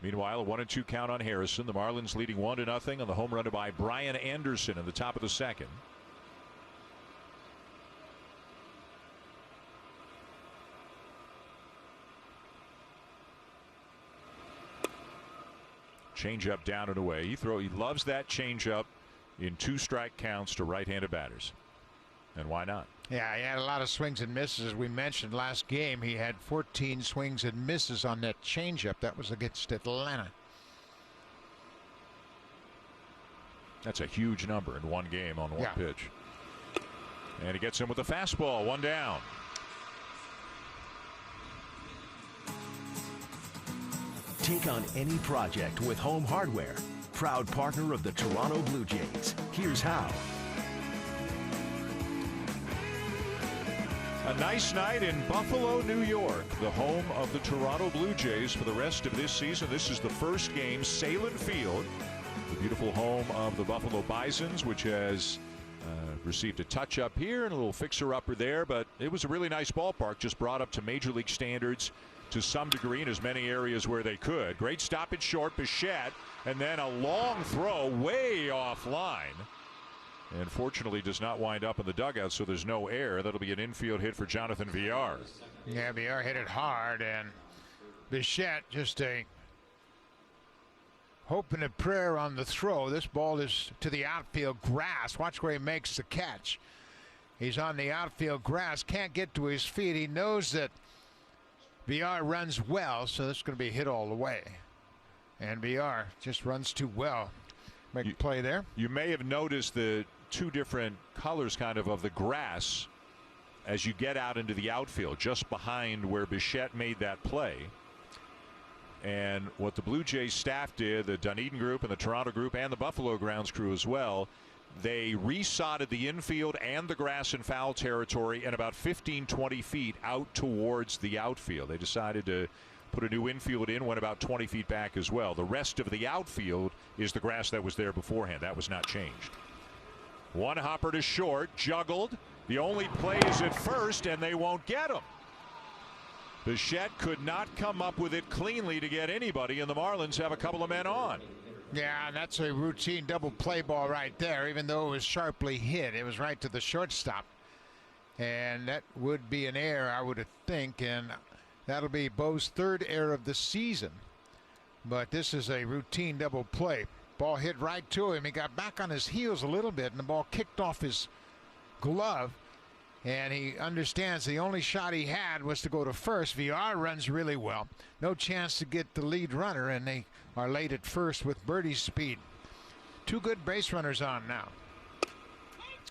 Meanwhile, a 1-2 count on Harrison. The Marlins leading 1-0 on the home run by Brian Anderson in the top of the second. Changeup down and away. He loves that changeup in 2-strike counts to right-handed batters. And why not? Yeah, he had a lot of swings and misses. As we mentioned last game, he had 14 swings and misses on that changeup. That was against Atlanta. That's a huge number in one game on one pitch. And he gets him with a fastball, 1 down. Take on any project with Home Hardware. Proud partner of the Toronto Blue Jays. Here's how. A nice night in Buffalo, New York, the home of the Toronto Blue Jays for the rest of this season. This is the first game, Sahlen Field, the beautiful home of the Buffalo Bisons, which has received a touch-up here and a little fixer-upper there, but it was a really nice ballpark, just brought up to Major League standards to some degree in as many areas where they could. Great stop at short, Bichette, and then a long throw way offline. And fortunately does not wind up in the dugout, so there's no air. That'll be an infield hit for Jonathan Villar. Yeah, Villar hit it hard, and Bichette just a hope and a prayer on the throw. This ball is to the outfield grass. Watch where he makes the catch. He's on the outfield grass, can't get to his feet. He knows that Villar runs well, so this is going to be hit all the way. And Villar just runs too well. Make a play there. You may have noticed the two different colors kind of the grass as you get out into the outfield, just behind where Bichette made that play. And what the Blue Jays staff did, the Dunedin group and the Toronto group and the Buffalo grounds crew as well, they resodded the infield and the grass in foul territory and about 15-20 feet out towards the outfield. They decided to put a new infield in, went about 20 feet back as well. The rest of the outfield is the grass that was there beforehand. That was not changed. One hopper to short, juggled. The only play is at first, and they won't get him. Bichette could not come up with it cleanly to get anybody, and the Marlins have a couple of men on. Yeah, and that's a routine double play ball right there. Even though it was sharply hit, it was right to the shortstop. And that would be an error, I would think, and that'll be Bo's third error of the season. But this is a routine double play. Ball hit right to him. He got back on his heels a little bit, and the ball kicked off his glove. And he understands the only shot he had was to go to first. VR runs really well. No chance to get the lead runner, and they are late at first with Birdie's speed. 2 good base runners on now.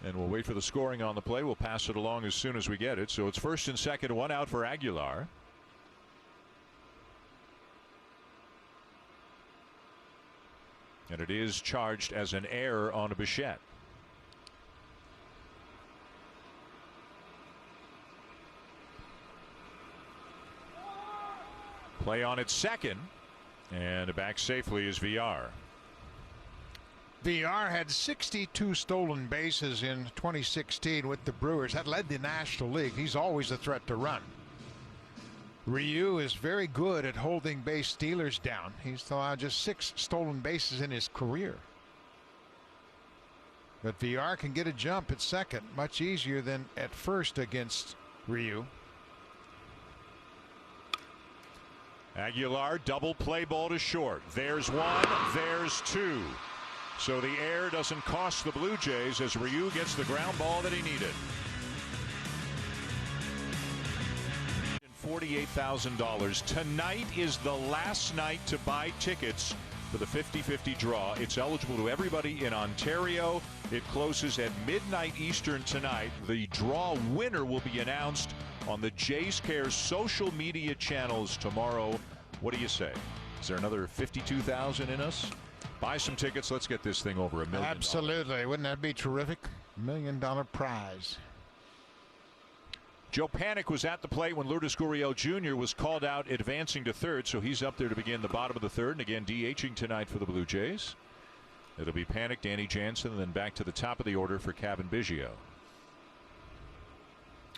And we'll wait for the scoring on the play. We'll pass it along as soon as we get it. So it's first and second, 1 out for Aguilar. And it is charged as an error on a Bichette. Play on its second, and back safely is VR. VR had 62 stolen bases in 2016 with the Brewers. That led the National League. He's always a threat to run. Ryu is very good at holding base stealers down. He's allowed just 6 stolen bases in his career. But VR can get a jump at second, much easier than at first against Ryu. Aguilar, double play ball to short. There's 1, there's 2. So the error doesn't cost the Blue Jays as Ryu gets the ground ball that he needed. $48,000. Tonight is the last night to buy tickets for the 50-50 draw. It's eligible to everybody in Ontario. It closes at midnight Eastern tonight. The draw winner will be announced on the Jays Care social media channels tomorrow. What do you say? Is there another 52,000 in us? Buy some tickets. Let's get this thing over $1 million. Absolutely. Wouldn't that be terrific? $1 million prize. Joe Panik was at the plate when Lourdes Gurriel Jr. was called out advancing to third, so he's up there to begin the bottom of the third, and again DHing tonight for the Blue Jays. It'll be Panik, Danny Jansen, and then back to the top of the order for Cavan Biggio.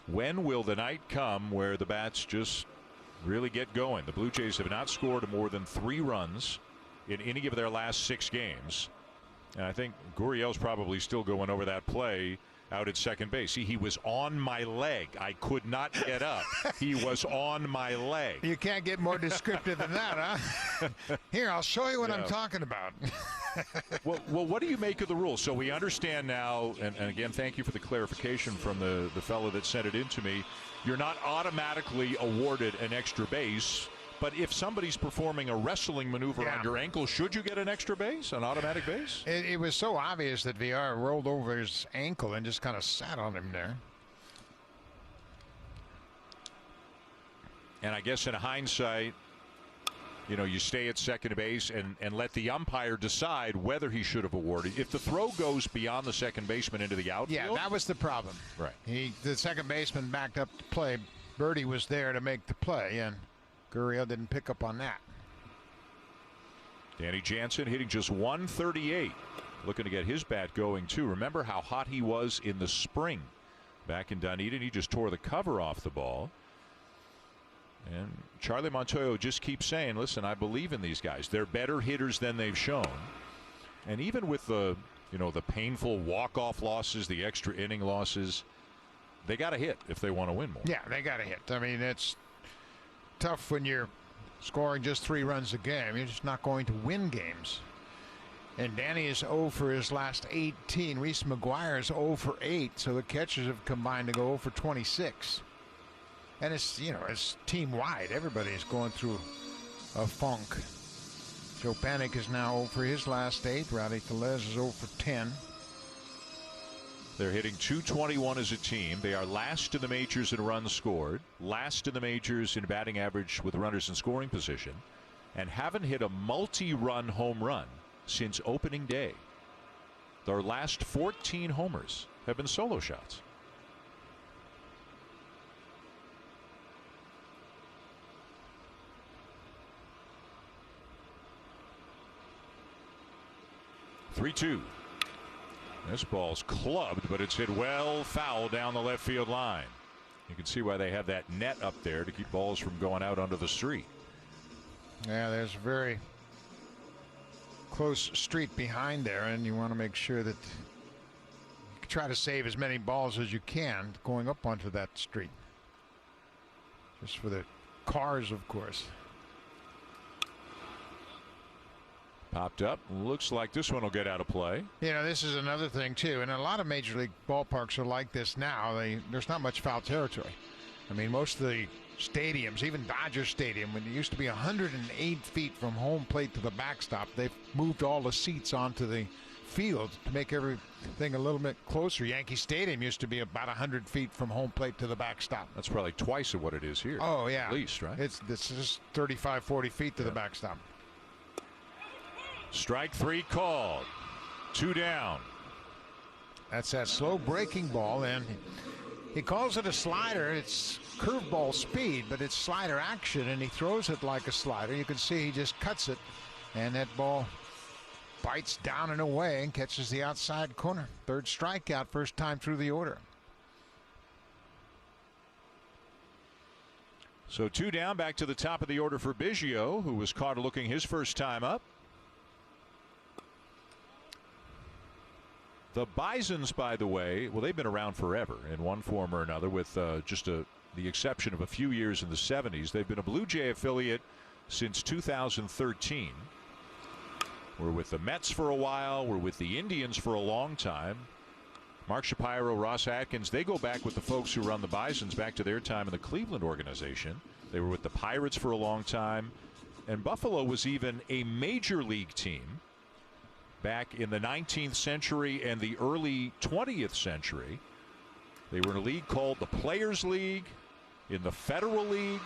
When will the night come where the bats just really get going? The Blue Jays have not scored more than 3 runs in any of their last 6 games. And I think Gurriel's probably still going over that play out at second base. See, he was on my leg. I could not get up. He was on my leg. You can't get more descriptive than that, huh? Here, I'll show you what I'm talking about. Well, what do you make of the rule? So we understand now, and again, thank you for the clarification from the fellow that sent it in to me. You're not automatically awarded an extra base, but if somebody's performing a wrestling maneuver on your ankle, should you get an extra base, an automatic base? It was so obvious that VR rolled over his ankle and just kind of sat on him there. And I guess in hindsight, you know, you stay at second base and let the umpire decide whether he should have awarded. If the throw goes beyond the second baseman into the outfield. Yeah, that was the problem. Right. The second baseman backed up to play. Birdie was there to make the play, and Gurriel didn't pick up on that. Danny Jansen hitting just 138. Looking to get his bat going, too. Remember how hot he was in the spring back in Dunedin? He just tore the cover off the ball. And Charlie Montoyo just keeps saying, listen, I believe in these guys. They're better hitters than they've shown. And even with the, you know, the painful walk-off losses, the extra inning losses, they got to hit if they want to win more. Yeah, they got to hit. I mean, it's tough when you're scoring just 3 runs a game. You're just not going to win games. And Danny is 0 for his last 18. Reese McGuire is 0 for 8. So the catchers have combined to go 0 for 26. And it's, you know, it's team wide. Everybody is going through a funk. Joe Panik is now 0 for his last 8. Rowdy Tellez is 0 for 10. They're hitting .221 as a team. They are last in the majors in runs scored, last in the majors in batting average with runners in scoring position, and haven't hit a multi-run home run since opening day. Their last 14 homers have been solo shots. (3-2). This ball's clubbed, but it's hit well foul down the left field line. You can see why they have that net up there to keep balls from going out onto the street. Yeah, there's a very close street behind there, and you want to make sure that you try to save as many balls as you can going up onto that street. Just for the cars, of course. Popped up. Looks like this one will get out of play. You know, this is another thing, too. And a lot of Major League ballparks are like this now. There's not much foul territory. I mean, most of the stadiums, even Dodger Stadium, when it used to be 108 feet from home plate to the backstop, they've moved all the seats onto the field to make everything a little bit closer. Yankee Stadium used to be about 100 feet from home plate to the backstop. That's probably twice of what it is here. Oh, yeah. At least, right? This is 35, 40 feet to the backstop. Strike 3 called. 2 down. That's that slow breaking ball, and he calls it a slider. It's curveball speed, but it's slider action, and he throws it like a slider. You can see he just cuts it, and that ball bites down and away and catches the outside corner. Third strikeout, first time through the order. So 2 down, back to the top of the order for Biggio, who was caught looking his first time up. The Bisons, by the way, well, they've been around forever in one form or another, with just the exception of a few years in the 70s. They've been a Blue Jay affiliate since 2013. We're with the Mets for a while. We're with the Indians for a long time. Mark Shapiro, Ross Atkins, they go back with the folks who run the Bisons back to their time in the Cleveland organization. They were with the Pirates for a long time. And Buffalo was even a major league team back in the 19th century and the early 20th century. They were in a league called the Players League, in the Federal League.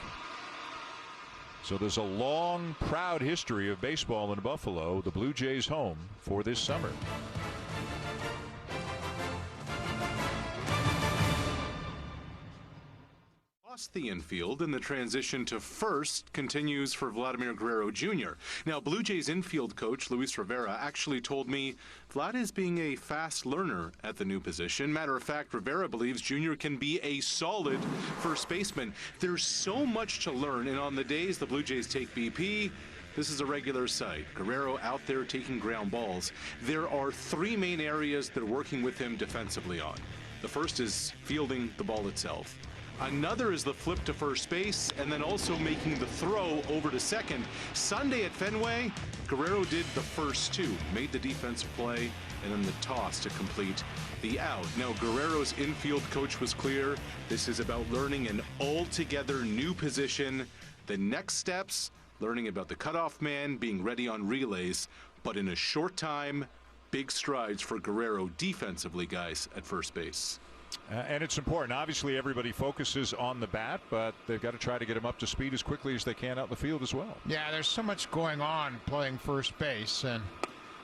So there's a long, proud history of baseball in Buffalo, the Blue Jays' home for this summer. The infield, and the transition to first continues for Vladimir Guerrero Jr. Now, Blue Jays infield coach Luis Rivera actually told me Vlad is being a fast learner at the new position. Matter of fact, Rivera believes Jr. can be a solid first baseman. There's so much to learn, and on the days the Blue Jays take BP, this is a regular sight. Guerrero out there taking ground balls. There are 3 main areas that are working with him defensively on. The first is fielding the ball itself. Another is the flip to first base, and then also making the throw over to second. Sunday at Fenway, Guerrero did the first 2, made the defensive play, and then the toss to complete the out. Now, Guerrero's infield coach was clear. This is about learning an altogether new position. The next steps, learning about the cutoff man, being ready on relays, but in a short time, big strides for Guerrero defensively, guys, at first base. And it's important. Obviously, everybody focuses on the bat, but they've got to try to get him up to speed as quickly as they can out in the field as well. Yeah, there's so much going on playing first base, and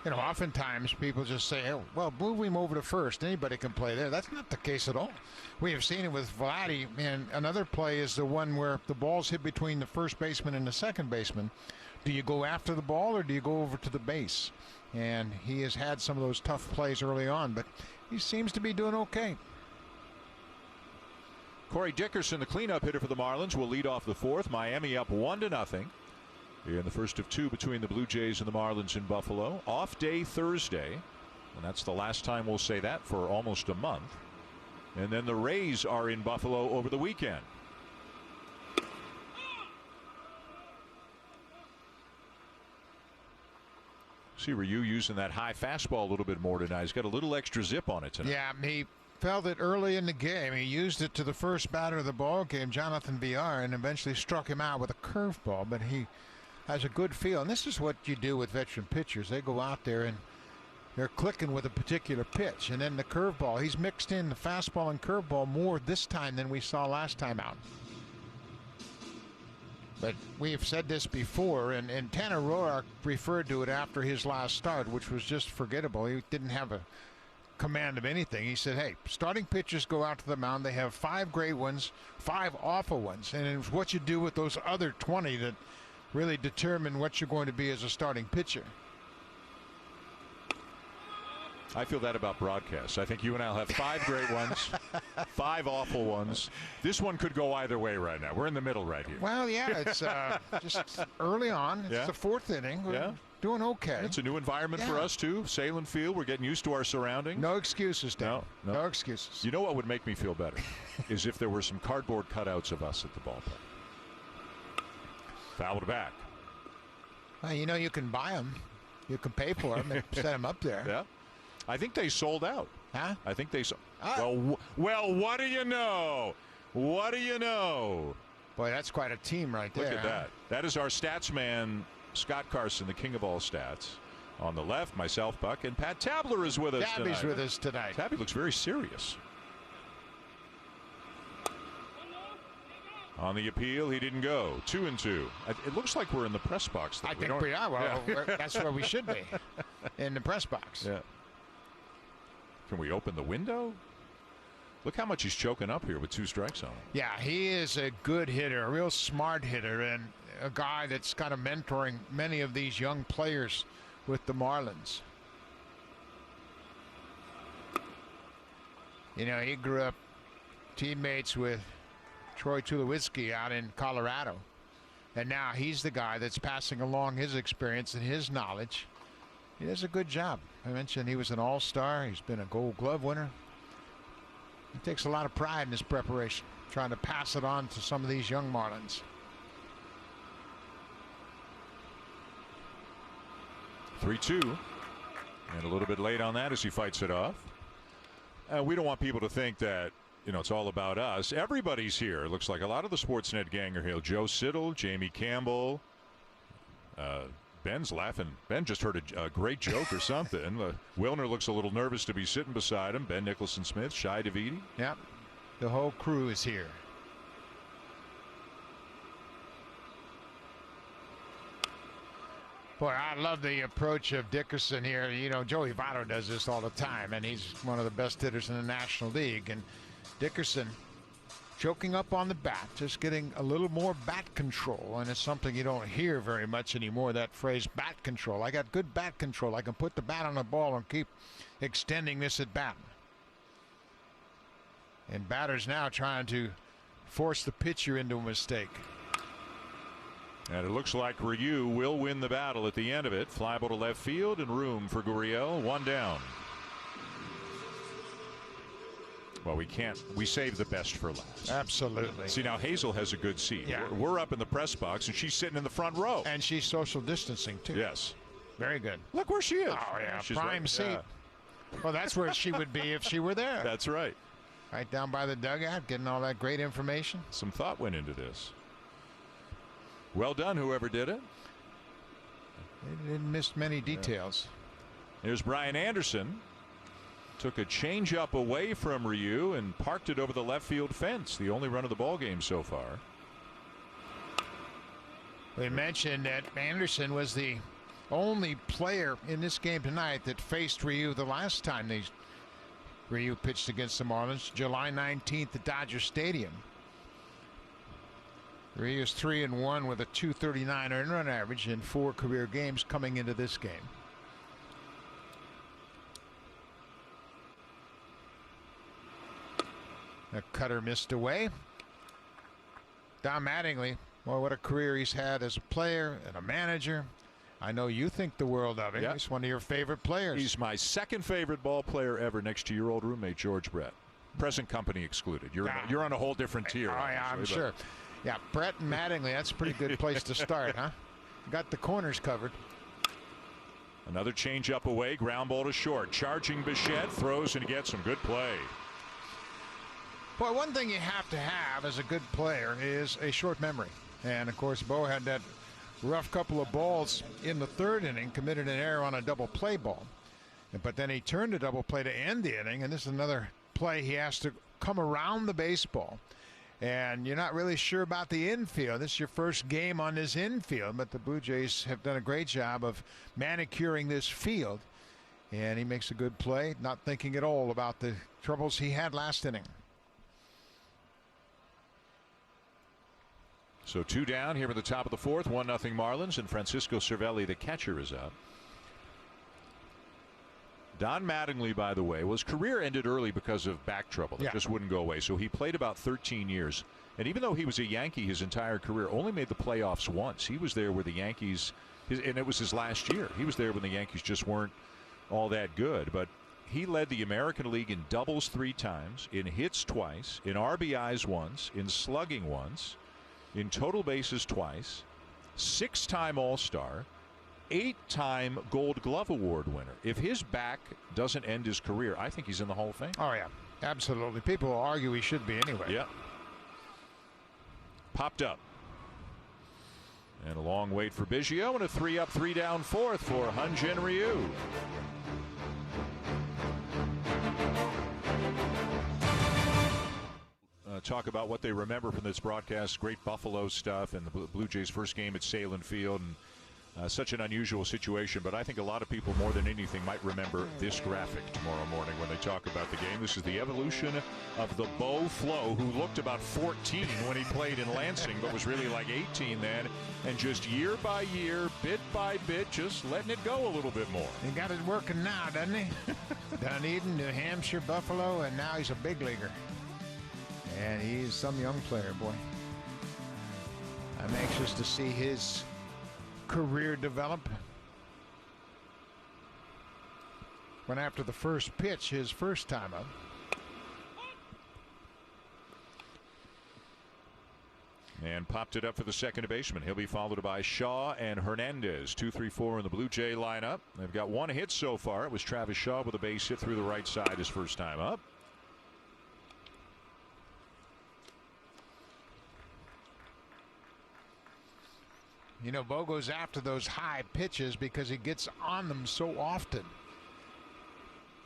you know, oftentimes people just say, oh, well, move him over to first. Anybody can play there. That's not the case at all. We have seen it with Vladdy, and another play is the one where the ball's hit between the first baseman and the second baseman. Do you go after the ball, or do you go over to the base? And he has had some of those tough plays early on, but he seems to be doing okay. Corey Dickerson, the cleanup hitter for the Marlins, will lead off the 4th. Miami up 1-0 in the first of 2 between the Blue Jays and the Marlins in Buffalo. Off day Thursday, and that's the last time we'll say that for almost a month. And then the Rays are in Buffalo over the weekend. See Ryu using that high fastball a little bit more tonight. He's got a little extra zip on it tonight. Yeah, he felt it early in the game. He used it to the first batter of the ball game, Jonathan Villar, and eventually struck him out with a curveball. But he has a good feel, and this is what you do with veteran pitchers. They go out there and they're clicking with a particular pitch, and then the curveball. He's mixed in the fastball and curveball more this time than we saw last time out. But we have said this before, and Tanner Roark referred to it after his last start, which was just forgettable. He didn't have a command of anything. He said, hey, starting pitchers go out to the mound. They have 5 great ones, 5 awful ones. And it's what you do with those other 20 that really determine what you're going to be as a starting pitcher. I feel that about broadcasts. I think you and I will have 5 great ones, 5 awful ones. This one could go either way right now. We're in the middle right here. Well, yeah, it's just early on. It's the 4th inning. We're doing okay. It's a new environment for us, too. Sahlen Field. We're getting used to our surroundings. No excuses, Dan. No excuses. You know what would make me feel better is if there were some cardboard cutouts of us at the ballpark. Fouled back. Well, you know, you can buy them. You can pay for them and set them up there. Yeah. I think they sold out. Huh? I think they sold. Well, what do you know? What do you know? Boy, that's quite a team right there. Look at that. That is our stats man, Scott Carson, the king of all stats. On the left, myself, Buck, and Pat Tabler is with us tonight. Tabby's with us tonight. Tabby looks very serious. On the appeal, he didn't go. 2-2. It looks like we're in the press box. I think we are. Well, that's where we should be, in the press box. Yeah. Can we open the window? Look how much he's choking up here with 2 strikes on him. Yeah, he is a good hitter, a real smart hitter, and a guy that's kind of mentoring many of these young players with the Marlins. You know, he grew up teammates with Troy Tulowitzki out in Colorado, and now he's the guy that's passing along his experience and his knowledge. He does a good job. I mentioned he was an all-star. He's been a Gold Glove winner. He takes a lot of pride in his preparation, trying to pass it on to some of these young Marlins. 3-2, and a little bit late on that as he fights it off. We don't want people to think that, you know, it's all about us. Everybody's here. It looks like a lot of the Sportsnet gang are here. Joe Siddle, Jamie Campbell. Ben's laughing. Ben just heard a great joke or something. Wilner looks a little nervous to be sitting beside him. Ben Nicholson-Smith, Shai Davidi. Yep. The whole crew is here. Boy, I love the approach of Dickerson here. You know, Joey Votto does this all the time, and he's one of the best hitters in the National League. And Dickerson choking up on the bat, just getting a little more bat control, and it's something you don't hear very much anymore, that phrase, bat control. I got good bat control. I can put the bat on the ball and keep extending this at bat. And batters now trying to force the pitcher into a mistake. And it looks like Ryu will win the battle at the end of it. Fly ball to left field and room for Gurriel. 1 down. Well, we save the best for last. Absolutely. See, now Hazel has a good seat. Yeah. We're up in the press box, and she's sitting in the front row. And she's social distancing, too. Yes. Very good. Look where she is. Oh, yeah. She's Prime right, seat. yeah. Well, that's where she would be if she were there. That's right. Right down by the dugout, getting all that great information. Some thought went into this. Well done, whoever did it. They didn't miss many details. Here's Brian Anderson. Took a changeup away from Ryu and parked it over the left field fence. The only run of the ball game so far. We mentioned that Anderson was the only player in this game tonight that faced Ryu the last time Ryu pitched against the Marlins, July 19th at Dodger Stadium. Ryu's 3-1 with a .239 earned run average in 4 career games coming into this game. A cutter missed away. Don Mattingly, well, what a career he's had as a player and a manager. I know you think the world of him. Yep. He's one of your favorite players. He's my second favorite ball player ever, next to your old roommate George Brett. Present company excluded. You're on a whole different tier. Oh, yeah, I'm sure. Yeah, Brett and Mattingly, that's a pretty good place to start, huh? Got the corners covered. Another changeup away, ground ball to short. Charging Bichette, throws and gets some good play. Boy, one thing you have to have as a good player is a short memory. And, of course, Bo had that rough couple of balls in the 3rd inning, committed an error on a double play ball. But then he turned a double play to end the inning, and this is another play he has to come around the baseball. And you're not really sure about the infield. This is your first game on this infield, but the Blue Jays have done a great job of manicuring this field. And he makes a good play, not thinking at all about the troubles he had last inning. So 2 down here at the top of the 4th, 1-0 Marlins, and Francisco Cervelli, the catcher, is up. Don Mattingly, by the way, his career ended early because of back trouble. It just wouldn't go away. So he played about 13 years. And even though he was a Yankee his entire career, only made the playoffs once. He was there with the Yankees, and it was his last year. He was there when the Yankees just weren't all that good. But he led the American League in doubles 3 times, in hits twice, in RBIs once, in slugging once, in total bases twice, 6-time All-Star, 8-time Gold Glove Award winner. If his back doesn't end his career, I think he's in the Hall of Fame. Oh, yeah. Absolutely. People will argue he should be anyway. Yeah. Popped up. And a long wait for Biggio, and a 3-up, 3-down fourth for Hyun-Jin Ryu. Talk about what they remember from this broadcast. Great Buffalo stuff, and the Blue Jays' first game at Sahlen Field, and such an unusual situation. But I think a lot of people, more than anything, might remember this graphic tomorrow morning when they talk about the game. This is the evolution of the Bo Flo, who looked about 14 when he played in Lansing, but was really like 18 then. And just year by year, bit by bit, just letting it go a little bit more. He got it working now, doesn't he? Dunedin, New Hampshire, Buffalo, and now he's a big leaguer. And he's some young player, boy. I'm anxious to see his career develop. Went after the first pitch his first time up. And popped it up for the second baseman. He'll be followed by Shaw and Hernandez. 2-3-4 in the Blue Jay lineup. They've got one hit so far. It was Travis Shaw with a base hit through the right side his first time up. You know, Bo goes after those high pitches because he gets on them so often.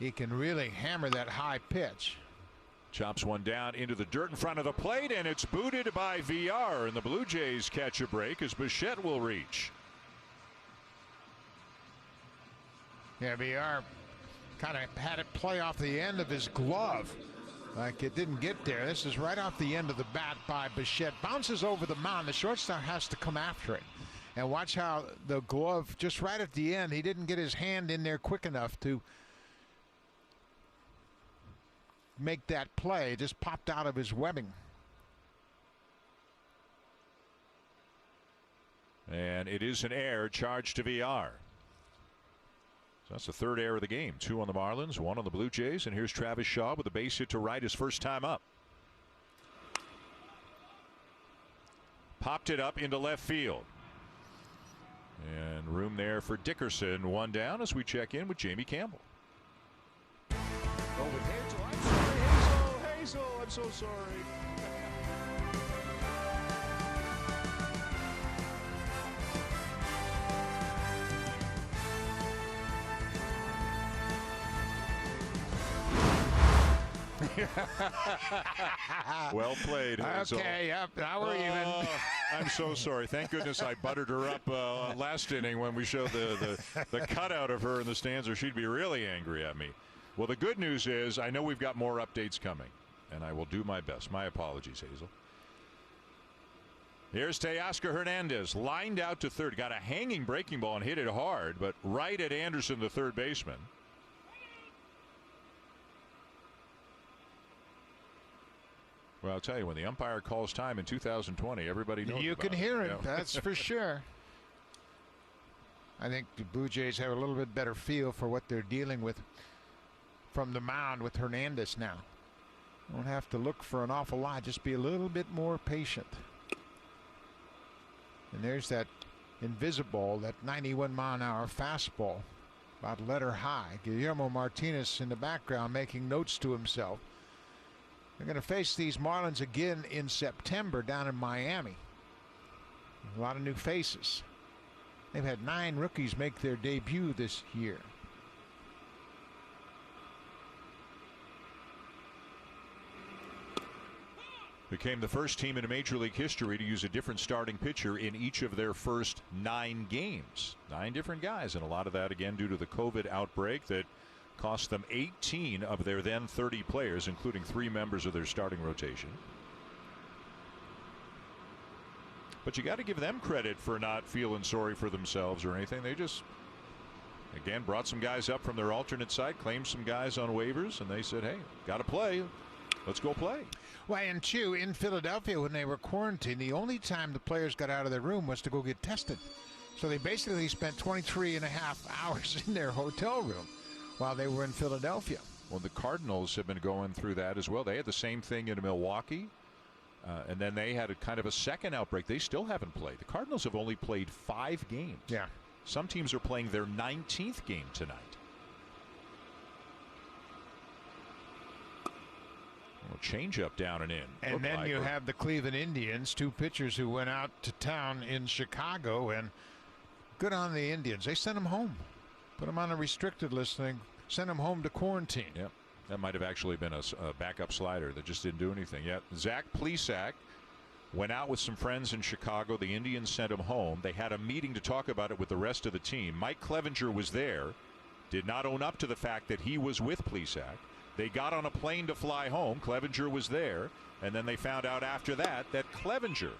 He can really hammer that high pitch. Chops one down into the dirt in front of the plate, and it's booted by VR, and the Blue Jays catch a break as Bichette will reach. Yeah, VR kind of had it play off the end of his glove. Like it didn't get there. This is right off the end of the bat by Bichette. Bounces over the mound. The shortstop has to come after it. And watch how the glove, just right at the end, he didn't get his hand in there quick enough to make that play. It just popped out of his webbing. And it is an error charged to VR. So that's the third error of the game. 2 on the Marlins, 1 on the Blue Jays. And here's Travis Shaw with a base hit to right his first time up. Popped it up into left field. And room there for Dickerson. One down as we check in with Jamie Campbell. Over Hazel. I'm sorry, Hazel. I'm so sorry. Well played, Hazel. Okay, yep, now we're even. I'm so sorry. Thank goodness I buttered her up last inning when we showed the cutout of her in the stands, or she'd be really angry at me. Well, the good news is I know we've got more updates coming, and I will do my best. My apologies, Hazel. Here's Teoscar Hernandez, lined out to third. Got a hanging breaking ball and hit it hard, but right at Anderson, the third baseman. Well, I'll tell you, when the umpire calls time in 2020, everybody knows. You can about hear it. Yeah. That's for sure. I think the Blue Jays have a little bit better feel for what they're dealing with from the mound with Hernandez now. Don't have to look for an awful lot. Just be a little bit more patient. And there's that invisible, that 91-mile-an-hour fastball, about letter high. Guillermo Martinez in the background making notes to himself. They're going to face these Marlins again in September down in Miami. A lot of new faces. They've had 9 rookies make their debut this year. Became the first team in Major League history to use a different starting pitcher in each of their first 9 games. 9 different guys, and a lot of that again due to the COVID outbreak that cost them 18 of their then 30 players, including 3 members of their starting rotation. But you got to give them credit for not feeling sorry for themselves or anything. They just, again, brought some guys up from their alternate site, claimed some guys on waivers, and they said, hey, got to play. Let's go play. Well, and too, in Philadelphia, when they were quarantined, the only time the players got out of their room was to go get tested. So they basically spent 23 and a half hours in their hotel room while they were in Philadelphia. Well, the Cardinals have been going through that as well. They had the same thing in Milwaukee, and then they had a kind of a second outbreak. They still haven't played. The Cardinals have only played 5 games. Yeah. Some teams are playing their 19th game tonight. Change up down and in. And then you have the Cleveland Indians, 2 pitchers who went out to town in Chicago, and good on the Indians. They sent them home, put them on a restricted list thing, sent them home to quarantine. Yep, that might have actually been a backup slider that just didn't do anything. Yet Zach Plesac went out with some friends in Chicago. The Indians sent him home. They had a meeting to talk about it with the rest of the team. Mike Clevenger was there, did not own up to the fact that he was with Plesac. They got on a plane to fly home. Clevenger was there, and then they found out after that Clevenger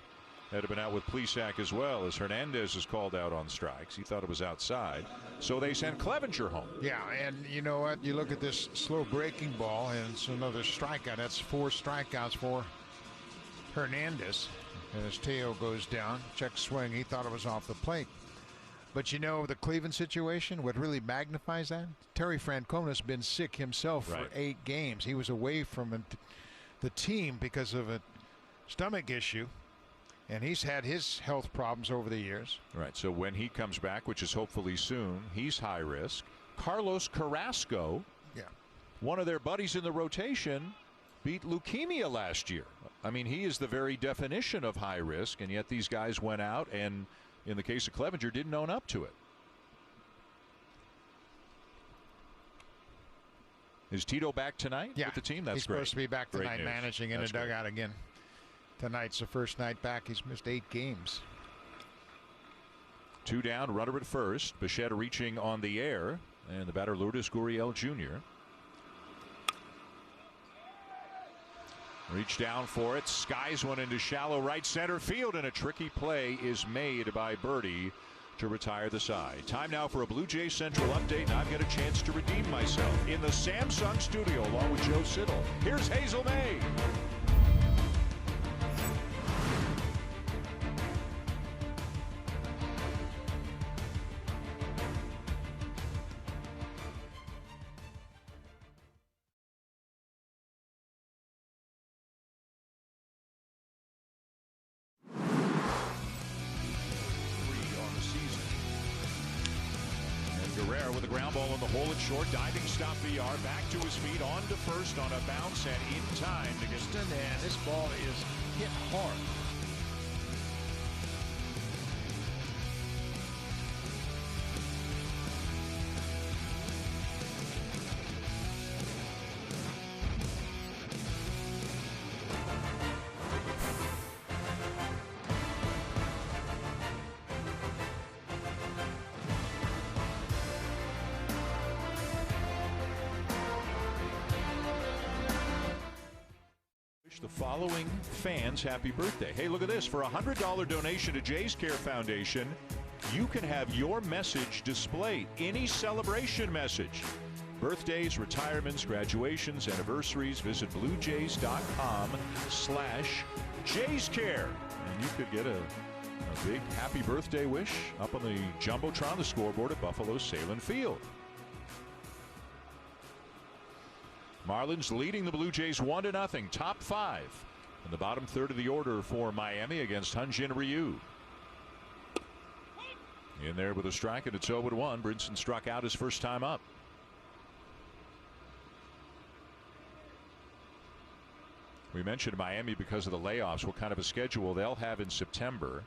had been out with Plesac as well, as Hernandez is called out on strikes. He thought it was outside, so they sent Clevenger home. Yeah, and you know what? You look at this slow breaking ball, and it's another strikeout. That's 4 strikeouts for Hernandez, and his tail goes down. Check swing. He thought it was off the plate. But you know, the Cleveland situation, what really magnifies that? Terry Francona's been sick himself for 8 games. He was away from the team because of a stomach issue, and he's had his health problems over the years. Right, so when he comes back, which is hopefully soon, he's high risk. Carlos Carrasco, one of their buddies in the rotation, beat leukemia last year. I mean, he is the very definition of high risk, and yet these guys went out and, in the case of Clevenger, didn't own up to it. Is Tito back tonight with the team? That's he's great. Supposed to be back Great tonight, news. managing in a dugout again. Tonight's the first night back. He's missed 8 games. 2 down, runner at first. Bichette reaching on the air, and the batter Lourdes Gurriel Jr. Reach down for it, skies one into shallow right center field, and a tricky play is made by Birdie to retire the side. Time now for a Blue Jays Central update, and I've got a chance to redeem myself in the Samsung studio along with Joe Siddall. Here's Hazel May. With a ground ball in the hole at short, diving stop VR, back to his feet, on to first on a bounce and in time to get and this ball is hit hard. the following fans happy birthday. Hey, look at this. For a $100 donation to Jays Care Foundation, you can have your message displayed. Any celebration message. Birthdays, retirements, graduations, anniversaries. Visit bluejays.com/JaysCare. And you could get a big happy birthday wish up on the Jumbotron, the scoreboard at Buffalo's Sahlen Field. Marlins leading the Blue Jays 1-0, top 5 in the bottom third of the order for Miami against Hyun-Jin Ryu. In there with a strike, and it's 0-1. Brinson struck out his first time up. We mentioned Miami because of the layoffs, what kind of a schedule they'll have in September.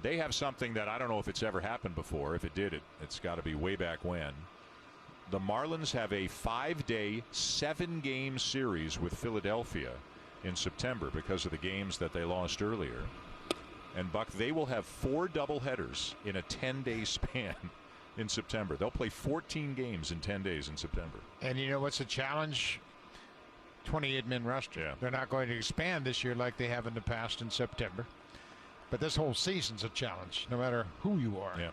They have something that I don't know if it's ever happened before. If it did, it's got to be way back when. The Marlins have a 5-day, 7-game series with Philadelphia in September because of the games that they lost earlier. And Buck, they will have 4 doubleheaders in a 10-day span in September. They'll play 14 games in 10 days in September. And you know what's a challenge? 28-man roster. Yeah. They're not going to expand this year like they have in the past in September. But this whole season's a challenge, no matter who you are. Yeah.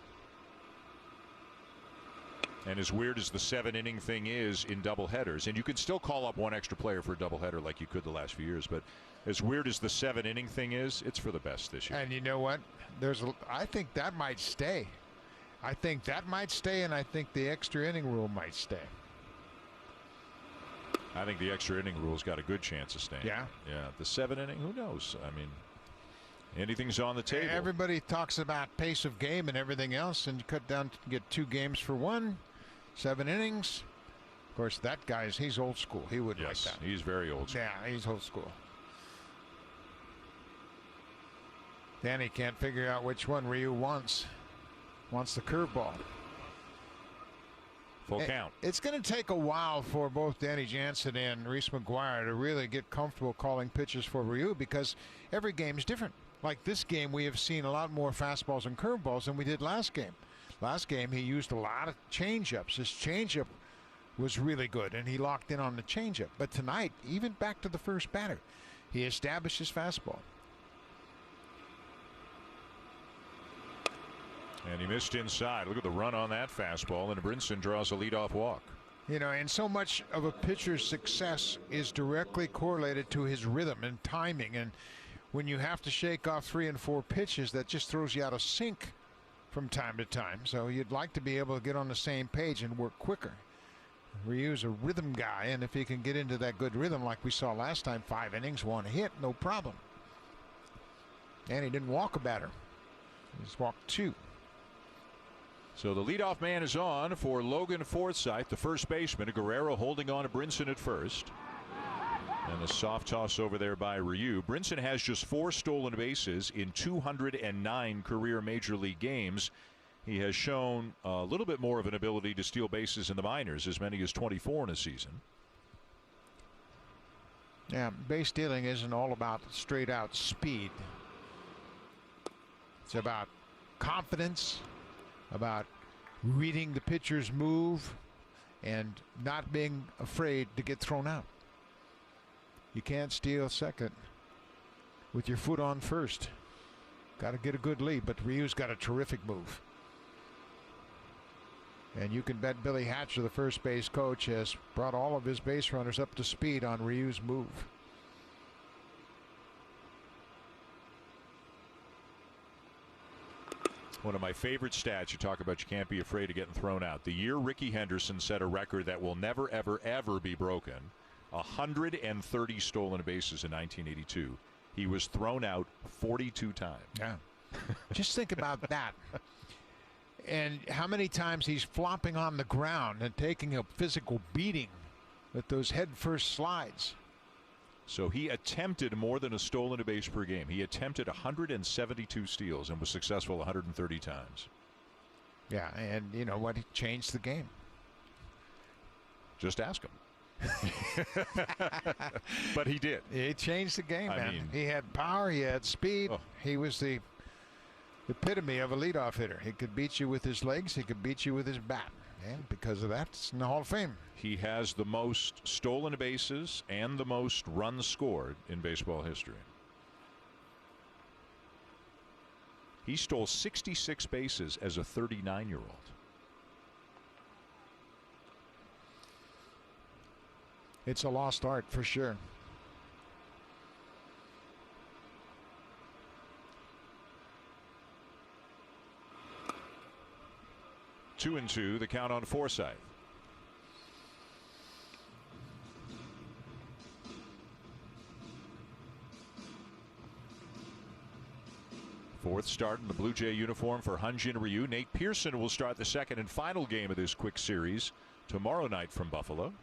And as weird as the 7-inning thing is in doubleheaders, and you can still call up one extra player for a doubleheader like you could the last few years, but as weird as the 7-inning thing is, it's for the best this year. And you know what? I think that might stay. I think that might stay, and I think the extra inning rule might stay. I think the extra inning rule's got a good chance of staying. Yeah. Yeah. The 7-inning, who knows? I mean, Anything's on the table. Everybody talks about pace of game and everything else, and you cut down to get 2 games for 1, 7 innings. Of course, that he's old school. He wouldn't like that. He's very old school. Yeah, he's old school. Danny can't figure out which one Ryu wants. Wants the curveball. Full count. It's going to take a while for both Danny Jansen and Reese McGuire to really get comfortable calling pitches for Ryu, because every game is different. Like this game, we have seen a lot more fastballs and curveballs than we did last game. Last game, he used a lot of changeups. His changeup was really good, and he locked in on the changeup. But tonight, even back to the first batter, he established his fastball. And he missed inside. Look at the run on that fastball, and Brinson draws a leadoff walk. You know, and so much of a pitcher's success is directly correlated to his rhythm and timing. And when you have to shake off 3 and 4 pitches, that just throws you out of sync from time to time. So you'd like to be able to get on the same page and work quicker. Ryu's a rhythm guy, and if he can get into that good rhythm like we saw last time, 5 innings, 1 hit, no problem. And he didn't walk a batter. He just walked 2. So the leadoff man is on for Logan Forsythe, the first baseman. Guerrero holding on to Brinson at first. And a soft toss over there by Ryu. Brinson has just 4 stolen bases in 209 career major league games. He has shown a little bit more of an ability to steal bases in the minors, as many as 24 in a season. Yeah, base stealing isn't all about straight out speed. It's about confidence, about reading the pitcher's move, and not being afraid to get thrown out. You can't steal second with your foot on first. Got to get a good lead, but Ryu's got a terrific move. And you can bet Billy Hatcher, the first base coach, has brought all of his base runners up to speed on Ryu's move. One of my favorite stats, you talk about you can't be afraid of getting thrown out. The year Ricky Henderson set a record that will never, ever, ever be broken, 130 stolen bases in 1982. He was thrown out 42 times. Yeah. Just think about that. And how many times he's flopping on the ground and taking a physical beating with those head first slides. So he attempted more than a stolen base per game. He attempted 172 steals and was successful 130 times. Yeah, and you know what? He changed the game. Just ask him. But he did. He changed the game, man. I mean, he had power, he had speed. He was the epitome of a leadoff hitter. He could beat you with his legs, he could beat you with his bat. And because of that, it's in the Hall of Fame. He has the most stolen bases and the most runs scored in baseball history. He stole 66 bases as a 39-year-old. It's a lost art for sure. Two and two, the count on Forsythe. Fourth start in the Blue Jay uniform for Hyun-Jin Ryu. Nate Pearson will start the second and final game of this quick series tomorrow night from Buffalo.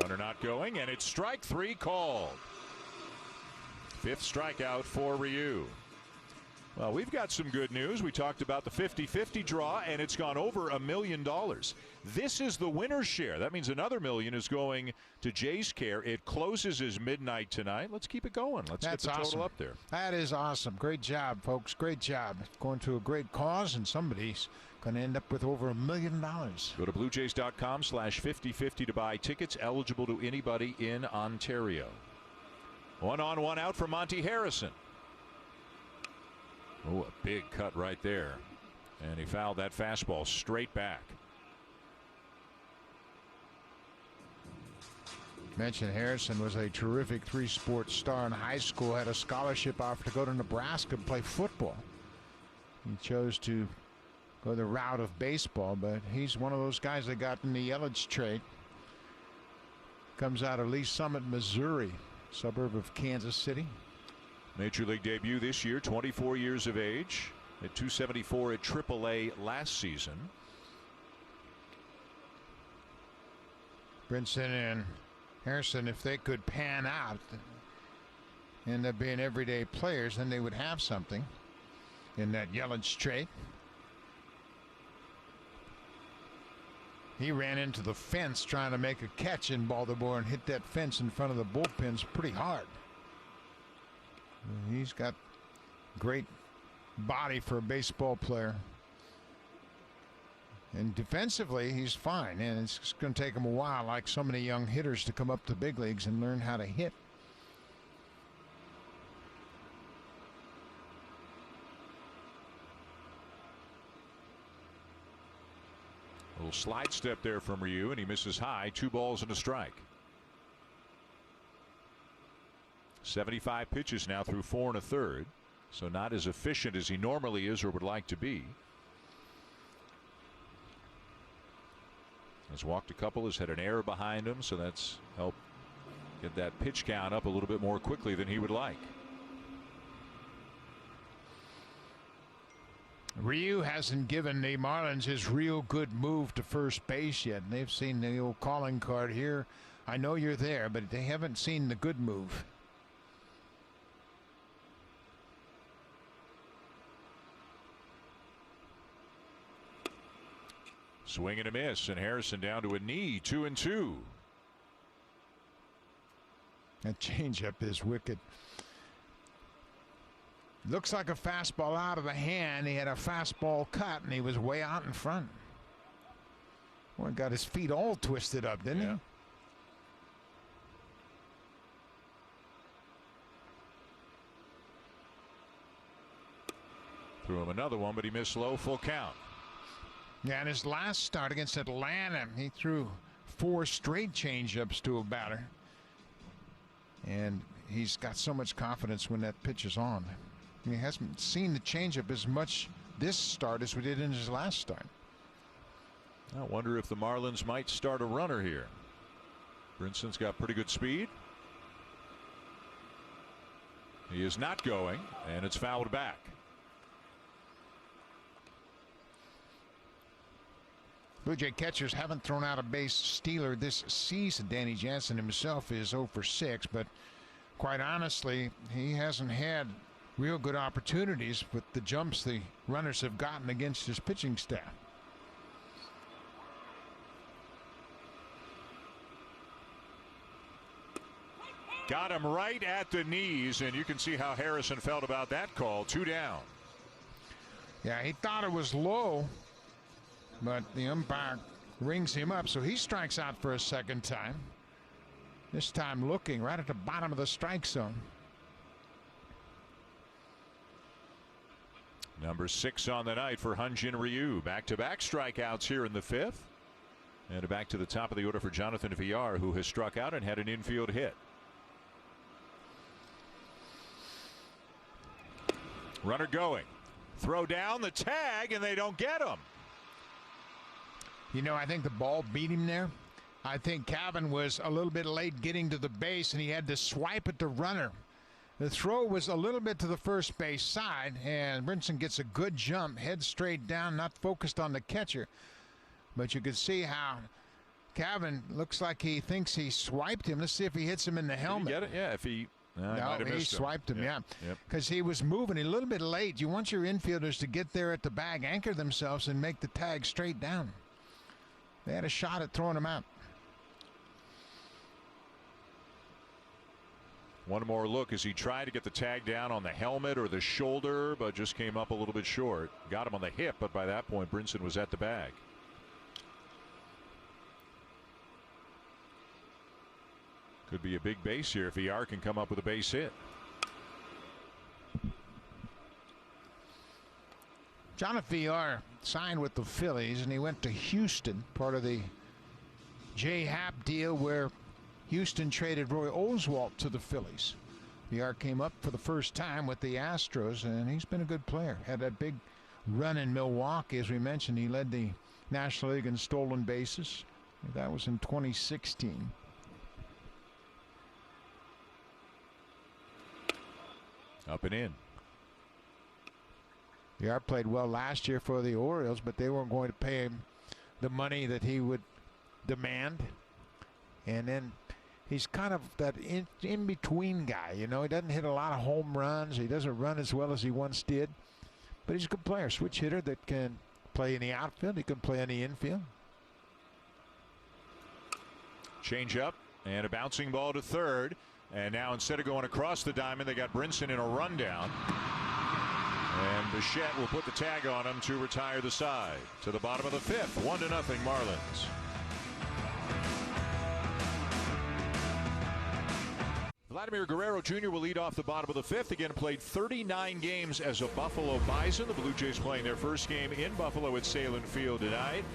Runner not going, and it's strike 3 called. 5th strikeout for Ryu. Well, we've got some good news. We talked about the 50-50 draw, and it's gone over $1 million. This is the winner's share. That means another $1 million is going to Jay's care. It closes as midnight tonight. Let's keep it going. Let's get the total up there. That is awesome. Great job, folks. Great job. Going to a great cause, and somebody's going to end up with over $1 million. Go to BlueJays.com/5050 to buy tickets eligible to anybody in Ontario. 1 on, 1 out for Monty Harrison. Oh, a big cut right there. And he fouled that fastball straight back. Mentioned Harrison was a terrific 3-sport star in high school, had a scholarship offer to go to Nebraska and play football. He chose to go the route of baseball, but he's one of those guys that got in the Yelich trade. Comes out of Lee Summit, Missouri, suburb of Kansas City. Major League debut this year, 24 years of age, at 274 at AAA last season. Brinson and Harrison, if they could pan out, end up being everyday players, then they would have something in that Yelich trade. He ran into the fence trying to make a catch in Baltimore and hit that fence in front of the bullpens pretty hard. He's got great body for a baseball player. And defensively, he's fine. And it's going to take him a while, like so many young hitters, to come up to the big leagues and learn how to hit. A little slide step there from Ryu, and he misses high. 2 balls and a strike. 75 pitches now through 4 1/3, so not as efficient as he normally is or would like to be. Has walked a couple, has had an error behind him, so that's helped get that pitch count up a little bit more quickly than he would like. Ryu hasn't given the Marlins his real good move to first base yet. And they've seen the old calling card here. I know you're there, but they haven't seen the good move. Swing and a miss, and Harrison down to a knee. 2-2. That changeup is wicked. Looks like a fastball out of the hand. He had a fastball cut, and he was way out in front. Boy, got his feet all twisted up, didn't he? Threw him another one, but he missed low. Full count. Yeah, in his last start against Atlanta, he threw 4 straight changeups to a batter. And he's got so much confidence when that pitch is on. He hasn't seen the changeup as much this start as we did in his last start. I wonder if the Marlins might start a runner here. Brinson's got pretty good speed. He is not going, and it's fouled back. Blue Jay catchers haven't thrown out a base stealer this season. Danny Jansen himself is 0 for 6, but quite honestly, he hasn't had real good opportunities with the jumps the runners have gotten against his pitching staff. Got him right at the knees, and you can see how Harrison felt about that call. 2 down. Yeah, he thought it was low, but the umpire rings him up, so he strikes out for a second time. This time looking right at the bottom of the strike zone. Number 6 on the night for Hyun-Jin Ryu. Back-to-back strikeouts here in the 5th. And back to the top of the order for Jonathan Villar, who has struck out and had an infield hit. Runner going. Throw down the tag, and they don't get him. You know, I think the ball beat him there. I think Cavan was a little bit late getting to the base, and he had to swipe at the runner. The throw was a little bit to the first base side, and Brinson gets a good jump, head straight down, not focused on the catcher. But you could see how Cavan looks like he thinks he swiped him. Let's see if he hits him in the helmet. Did he get it? Yeah, if he... No, he swiped him, yeah. Yep. Because he was moving a little bit late. You want your infielders to get there at the bag, anchor themselves, and make the tag straight down. They had a shot at throwing him out. One more look as he tried to get the tag down on the helmet or the shoulder, but just came up a little bit short. Got him on the hip, but by that point, Brinson was at the bag. Could be a big base here if ER can come up with a base hit. Jonathan VR signed with the Phillies, and he went to Houston, part of the J. Happ deal where Houston traded Roy Oswalt to the Phillies. VR came up for the first time with the Astros, and he's been a good player. Had that big run in Milwaukee. As we mentioned, he led the National League in stolen bases. That was in 2016. Up and in. Yard played well last year for the Orioles, but they weren't going to pay him the money that he would demand. And then he's kind of that in-between guy. You know, he doesn't hit a lot of home runs. He doesn't run as well as he once did. But he's a good player, switch hitter that can play in the outfield. He can play in the infield. Change up and a bouncing ball to third. And now instead of going across the diamond, they got Brinson in a rundown. And Bichette will put the tag on him to retire the side. To the bottom of the fifth, 1-0 Marlins. Vladimir Guerrero Jr. will lead off the bottom of the fifth. Again, played 39 games as a Buffalo Bison. The Blue Jays playing their first game in Buffalo at Sahlen Field tonight.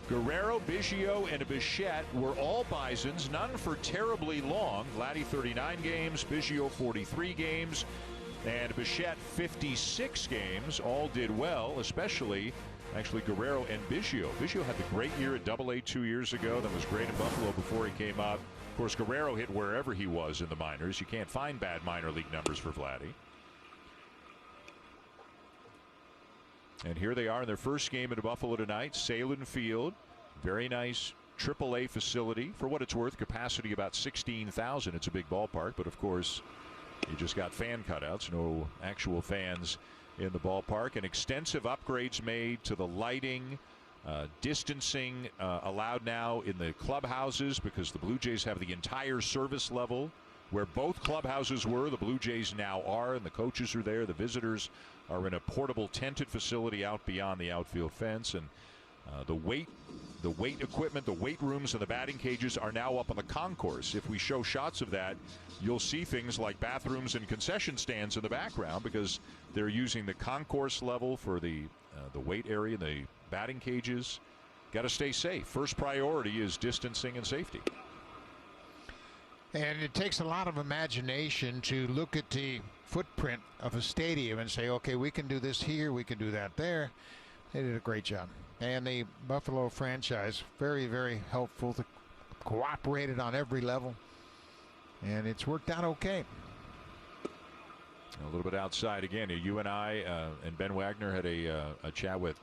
Guerrero, Biggio, and Bichette were all Bisons, none for terribly long. Vladdy 39 games, Biggio 43 games, and Bichette 56 games. All did well, especially actually Guerrero and Biggio. Biggio had the great year at Double-A 2 years ago. That was great in Buffalo before he came up. Of course, Guerrero hit wherever he was in the minors. You can't find bad minor league numbers for Vladdy. And here they are in their first game in Buffalo tonight. Sahlen Field, very nice AAA facility. For what it's worth, capacity about 16,000. It's a big ballpark, but of course, you just got fan cutouts, no actual fans in the ballpark. And extensive upgrades made to the lighting, distancing allowed now in the clubhouses, because the Blue Jays have the entire service level where both clubhouses were. The Blue Jays now are, and the coaches are there. The visitors are in a portable tented facility out beyond the outfield fence. And the weight equipment, the weight rooms, and the batting cages are now up on the concourse. If we show shots of that, you'll see things like bathrooms and concession stands in the background, because they're using the concourse level for the weight area and the batting cages. Got to stay safe. First priority is distancing and safety. And it takes a lot of imagination to look at the footprint of a stadium and say, okay, we can do this here, we can do that there. They did a great job. And the Buffalo franchise, very, very helpful. They cooperated on every level. And it's worked out okay. A little bit outside again. You and I and Ben Wagner had a chat with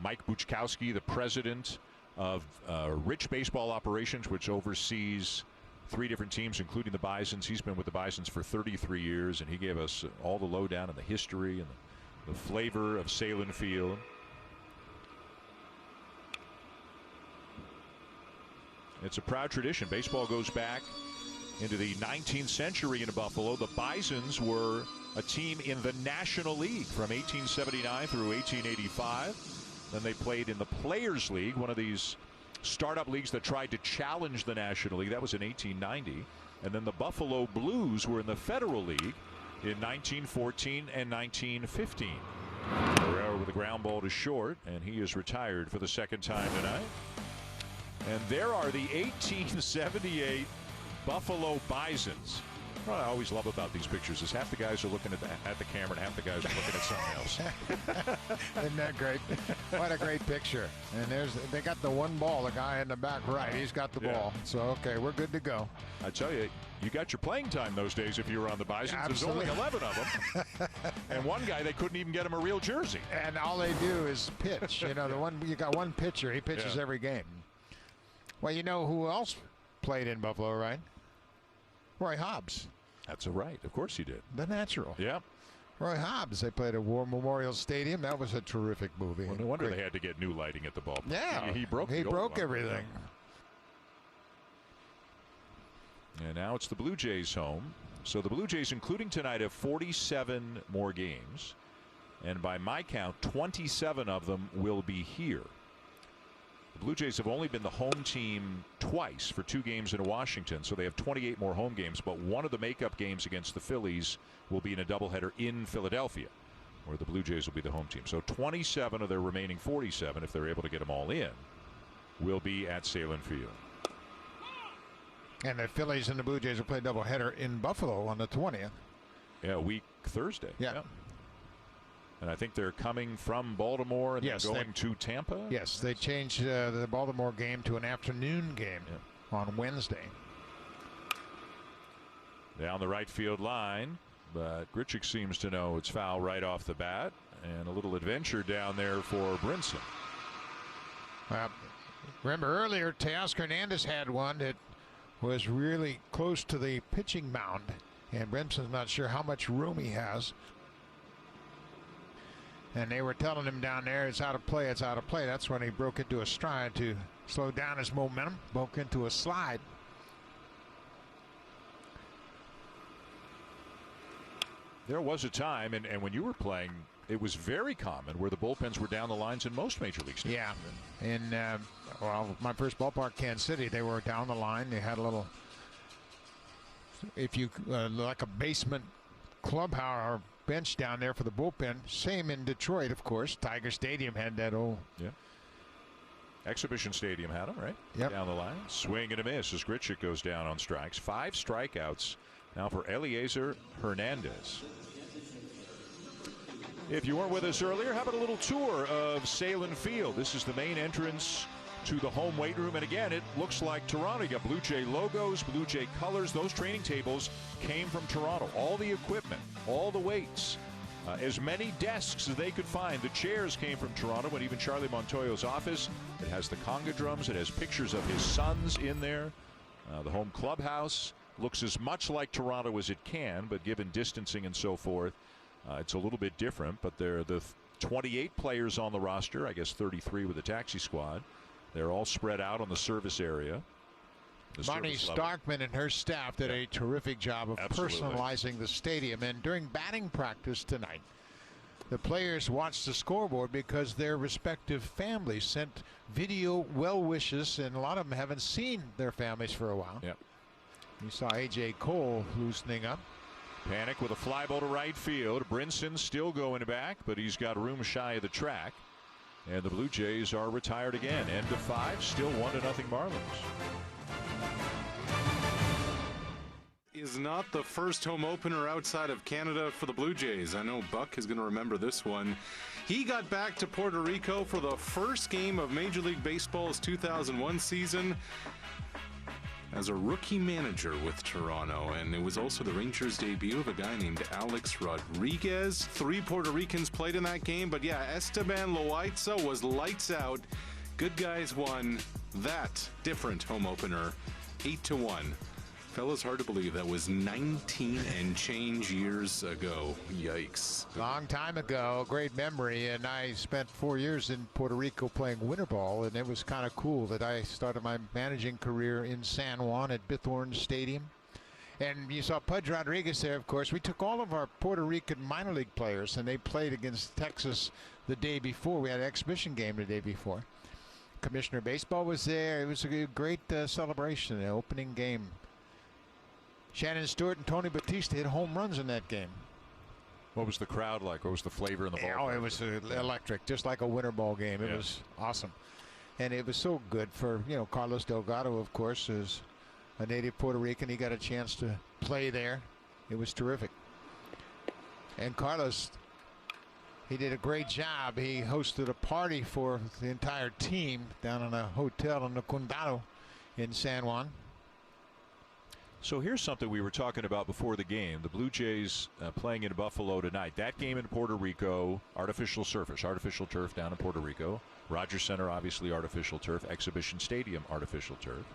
Mike Buchkowski, the president of Rich Baseball Operations, which oversees 3 different teams, including the Bisons. He's been with the Bisons for 33 years, and he gave us all the lowdown on the history and the flavor of Sahlen Field. It's a proud tradition. Baseball goes back into the 19th century in Buffalo. The Bisons were a team in the National League from 1879 through 1885. Then they played in the Players League, one of these startup leagues that tried to challenge the National League. That was in 1890. And then the Buffalo Blues were in the Federal League in 1914 and 1915. Guerrero with a ground ball to short, and he is retired for the second time tonight. And there are the 1878 Buffalo Bisons. What I always love about these pictures is half the guys are looking at the camera and half the guys are looking at something else. Isn't that great? What a great picture. And they got the one ball, the guy in the back right. He's got the ball. So, okay, we're good to go. I tell you, you got your playing time those days if you were on the Bisons. Yeah, there's only 11 of them. And one guy, they couldn't even get him a real jersey. And all they do is pitch. You know, you got one pitcher. He pitches every game. Well, you know who else played in Buffalo, right? Roy Hobbs. That's right. Of course he did. The natural. Yeah. Roy Hobbs. They played at War Memorial Stadium. That was a terrific movie. Well, no wonder they had to get new lighting at the ballpark. Yeah. He broke everything. And now it's the Blue Jays home. So the Blue Jays, including tonight, have 47 more games. And by my count, 27 of them will be here. The Blue Jays have only been the home team twice for 2 games in Washington, so they have 28 more home games, but one of the makeup games against the Phillies will be in a doubleheader in Philadelphia, where the Blue Jays will be the home team. So 27 of their remaining 47, if they're able to get them all in, will be at Sahlen Field. And the Phillies and the Blue Jays will play doubleheader in Buffalo on the 20th. Yeah, a week Thursday. Yeah. And I think they're coming from Baltimore and yes, going to Tampa. Yes, they changed the Baltimore game to an afternoon game on Wednesday. Down the right field line, but Grichuk seems to know it's foul right off the bat, and a little adventure down there for Brinson. Remember earlier, Teoscar Hernandez had one that was really close to the pitching mound, and Brinson's not sure how much room he has. And they were telling him down there, it's out of play, it's out of play. That's when he broke into a stride to slow down his momentum, broke into a slide. There was a time, and when you were playing, it was very common where the bullpens were down the lines in most major league stadiums. Yeah, in well, my first ballpark, Kansas City, they were down the line. They had a little, if you like a basement clubhouse or bench down there for the bullpen. Same in Detroit, of course. Tiger Stadium had that old. Yeah. Exhibition Stadium had them, right? Yep. Down the line. Swing and a miss as Grichuk goes down on strikes. 5 strikeouts now for Eliezer Hernandez. If you weren't with us earlier, how about a little tour of Sahlen Field? This is the main entrance to the home weight room. And again, it looks like Toronto. You got Blue Jay logos, Blue Jay colors. Those training tables came from Toronto. All the equipment, all the weights, as many desks as they could find. The chairs came from Toronto, and even Charlie Montoyo's office. It has the conga drums. It has pictures of his sons in there. The home clubhouse looks as much like Toronto as it can, but given distancing and so forth, it's a little bit different. But there are the 28 players on the roster, I guess 33 with the taxi squad. They're all spread out on the service area. Bonnie Starkman and her staff did a terrific job of personalizing the stadium. And during batting practice tonight, the players watched the scoreboard because their respective families sent video well wishes, and a lot of them haven't seen their families for a while. Yep. You saw A.J. Cole loosening up. Panic with a fly ball to right field. Brinson still going back, but he's got room shy of the track. And the Blue Jays are retired again. End of 5, still 1-0 Marlins. Is not the first home opener outside of Canada for the Blue Jays. I know Buck is going to remember this one. He got back to Puerto Rico for the first game of Major League Baseball's 2001 season as a rookie manager with Toronto, and it was also the Rangers' debut of a guy named Alex Rodriguez. 3 Puerto Ricans played in that game, but yeah, Esteban Loaiza was lights out. Good guys won that different home opener, 8-1. Fellas, hard to believe that was 19 and change years ago. Yikes. Long time ago, great memory. And I spent 4 years in Puerto Rico playing winter ball, and it was kind of cool that I started my managing career in San Juan at Bithorn Stadium. And you saw Pudge Rodriguez there, of course. We took all of our Puerto Rican minor league players, and they played against Texas the day before. We had an exhibition game the day before. Commissioner Baseball was there. It was a great celebration, the opening game. Shannon Stewart and Tony Batista hit home runs in that game. What was the crowd like? What was the flavor in the ball? Oh, it was electric, just like a winter ball game. It was awesome. And it was so good for, Carlos Delgado, of course, is a native Puerto Rican. He got a chance to play there. It was terrific. And Carlos, he did a great job. He hosted a party for the entire team down in a hotel in the Condado in San Juan. So here's something we were talking about before the game. The Blue Jays playing in Buffalo tonight. That game in Puerto Rico, artificial surface, artificial turf down in Puerto Rico. Rogers Center, obviously artificial turf. Exhibition Stadium, artificial turf.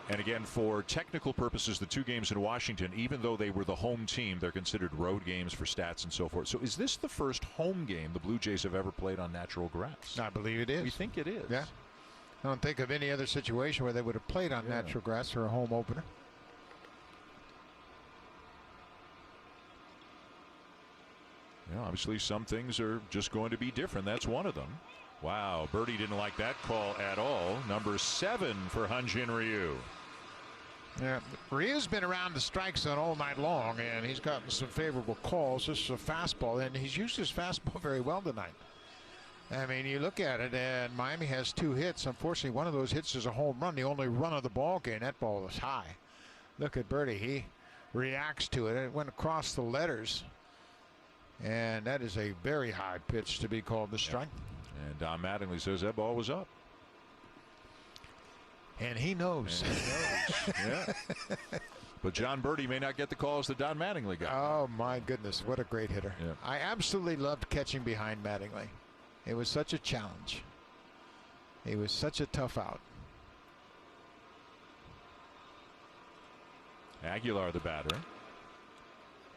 And again, for technical purposes, the 2 games in Washington, even though they were the home team, they're considered road games for stats and so forth. So is this the first home game the Blue Jays have ever played on natural grass? I believe it is. We think it is. Yeah. I don't think of any other situation where they would have played on natural grass for a home opener. Yeah, obviously some things are just going to be different. That's one of them. Wow, Birdie didn't like that call at all. Number 7 for Hyun-Jin Ryu. Yeah, Ryu's been around the strike zone all night long, and he's gotten some favorable calls. This is a fastball, and he's used his fastball very well tonight. I mean, you look at it, and Miami has 2 hits. Unfortunately, one of those hits is a home run, the only run of the ball game. That ball was high. Look at Birdie. He reacts to it. It went across the letters. And that is a very high pitch to be called the strike. And Don Mattingly says that ball was up. And he knows. Yeah. But John Birdie may not get the calls that Don Mattingly got. Oh, my goodness. What a great hitter. Yeah. I absolutely loved catching behind Mattingly. It was such a challenge. He was such a tough out. Aguilar, the batter.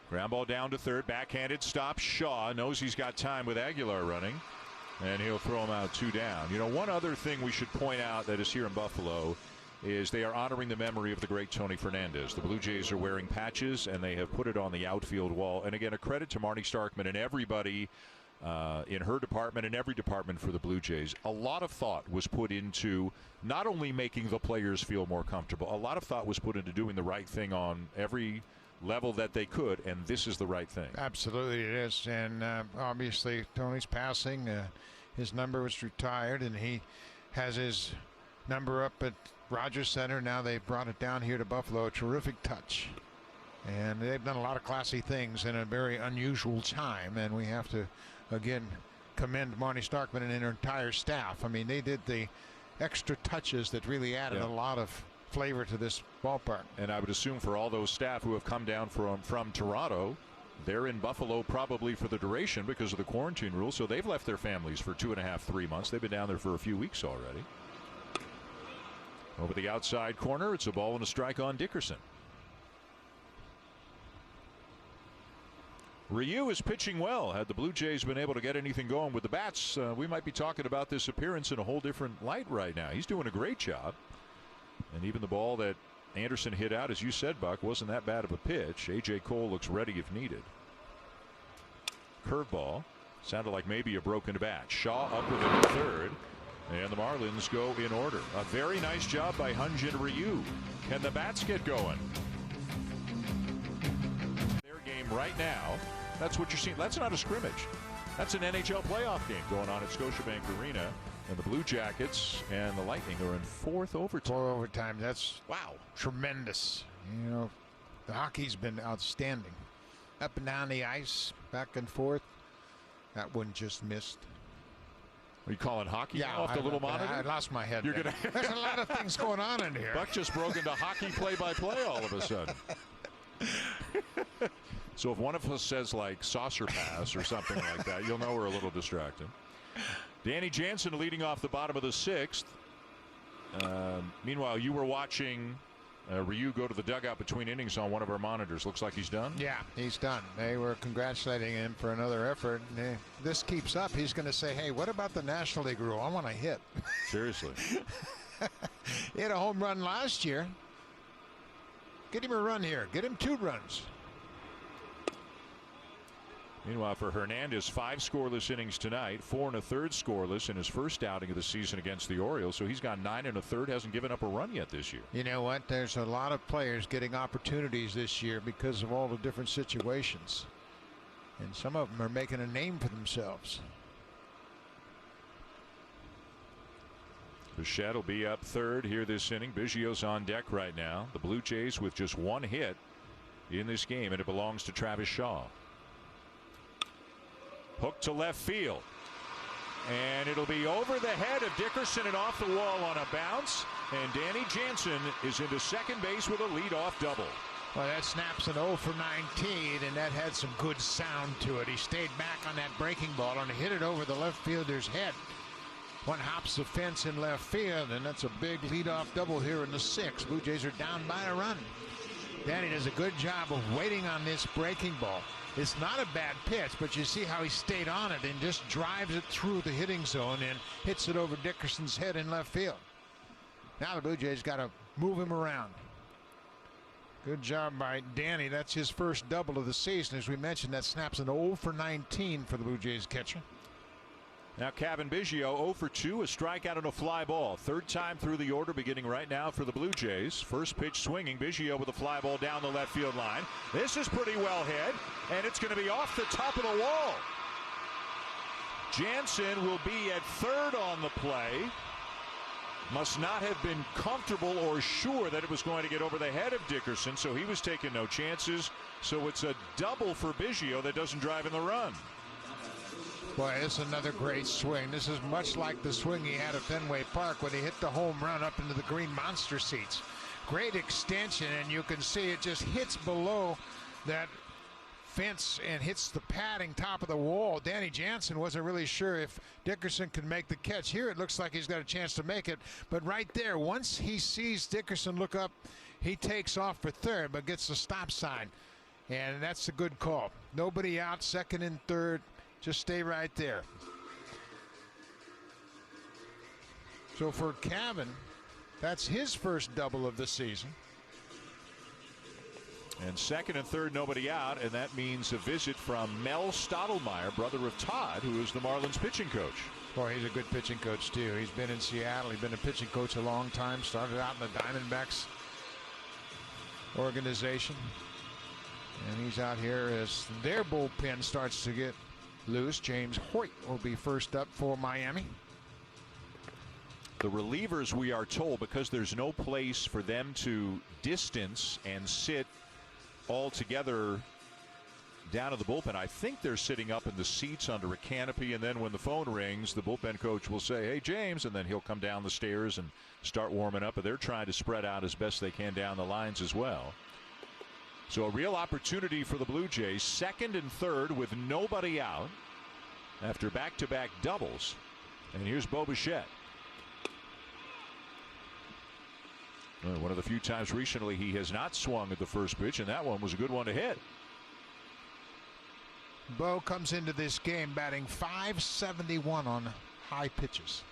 Ground ball down to third. Backhanded stop. Shaw knows he's got time with Aguilar running. And he'll throw him out 2 down. You know, one other thing we should point out that is here in Buffalo is they are honoring the memory of the great Tony Fernandez. The Blue Jays are wearing patches, and they have put it on the outfield wall. And again, a credit to Marnie Starkman and everybody in her department and every department for the Blue Jays. A lot of thought was put into not only making the players feel more comfortable, a lot of thought was put into doing the right thing on every level that they could, and this is the right thing. Absolutely it is. And obviously Tony's passing. His number was retired, and he has his number up at Rogers Center. Now they've brought it down here to Buffalo. A terrific touch. And they've done a lot of classy things in a very unusual time, and we have to again commend Marnie Starkman and her entire staff. I mean, they did the extra touches that really added a lot of flavor to this ballpark. And I would assume for all those staff who have come down from Toronto, they're in Buffalo probably for the duration because of the quarantine rules. So they've left their families for 2.5, 3 months. They've been down there for a few weeks already. Over the outside corner, it's a ball and a strike on Dickerson. Ryu is pitching well. Had the Blue Jays been able to get anything going with the bats, we might be talking about this appearance in a whole different light right now. He's doing a great job. And even the ball that Anderson hit out, as you said, Buck, wasn't that bad of a pitch. A.J. Cole looks ready if needed. Curveball. Sounded like maybe a broken bat. Shaw up with it at third. And the Marlins go in order. A very nice job by Hyun-Jin Ryu. Can the bats get going? Their game right now. That's what you're seeing. That's not a scrimmage. That's an NHL playoff game going on at Scotiabank Arena. And the Blue Jackets and the Lightning are in fourth overtime. 4 overtime. That's tremendous. You know, the hockey's been outstanding. Up and down the ice, back and forth. That one just missed. Are you calling hockey off the little monitor? I lost my head. You're gonna There's a lot of things going on in here. Buck just broke into hockey play-by-play all of a sudden. So if one of us says like saucer pass or something like that, you'll know we're a little distracted. Danny Jansen leading off the bottom of the 6th. Meanwhile, you were watching Ryu go to the dugout between innings on one of our monitors. Looks like he's done. Yeah, he's done. They were congratulating him for another effort. And if this keeps up, he's going to say, hey, what about the National League rule? I want to hit. Seriously. He had a home run last year. Get him a run here. Get him 2 runs. Meanwhile, for Hernandez, 5 scoreless innings tonight, 4 1/3 scoreless in his first outing of the season against the Orioles. So he's gone 9 1/3, hasn't given up a run yet this year. You know what? There's a lot of players getting opportunities this year because of all the different situations. And some of them are making a name for themselves. Bichette will be up third here this inning. Biggio's on deck right now. The Blue Jays with just 1 hit in this game, and it belongs to Travis Shaw. Hook to left field. And it'll be over the head of Dickerson and off the wall on a bounce. And Danny Jansen is into second base with a leadoff double. Well, that snaps an 0 for 19, and that had some good sound to it. He stayed back on that breaking ball and hit it over the left fielder's head. One hops the fence in left field, and that's a big leadoff double here in the 6th. Blue Jays are down by a run. Danny does a good job of waiting on this breaking ball. It's not a bad pitch, but you see how he stayed on it and just drives it through the hitting zone and hits it over Dickerson's head in left field. Now the Blue Jays got to move him around. Good job by Danny. That's his first double of the season. As we mentioned, that snaps an 0 for 19 for the Blue Jays catcher. Now Kevin Biggio 0 for 2, a strikeout and a fly ball. Third time through the order beginning right now for the Blue Jays. First pitch swinging. Biggio with a fly ball down the left field line. This is pretty well hit, and it's going to be off the top of the wall. Jansen will be at third on the play. must not have been comfortable or sure that it was going to get over the head of Dickerson, so he was taking no chances. So it's a double for Biggio that doesn't drive in the run. Boy, this is another great swing. This is much like the swing he had at Fenway Park when he hit the home run up into the green monster seats. Great extension, and you can see it just hits below that fence and hits the padding top of the wall. Danny Jansen wasn't really sure if Dickerson could make the catch. Here it looks like he's got a chance to make it, but right there, once he sees Dickerson look up, he takes off for third but gets the stop sign, and that's a good call. Nobody out, second and third. Just stay right there. So for Cavan, that's his first double of the season. And second and third, nobody out, and that means a visit from Mel Stottlemyre, brother of Todd, who is the Marlins pitching coach. Boy, he's a good pitching coach, too. He's been in Seattle. He's been a pitching coach a long time. Started out in the Diamondbacks organization. And he's out here as their bullpen starts to get loose. James Hoyt will be first up for Miami. The relievers, we are told, because there's no place for them to distance and sit all together down in the bullpen, I think they're sitting up in the seats under a canopy, and then when the phone rings, the bullpen coach will say, "Hey, James," and then he'll come down the stairs and start warming up, but they're trying to spread out as best they can down the lines as well. So a real opportunity for the Blue Jays, second and third with nobody out after back-to-back doubles. And here's Bo Bichette. One of the few times recently he has not swung at the first pitch, and that one was a good one to hit. Bo comes into this game batting .571 on high pitches.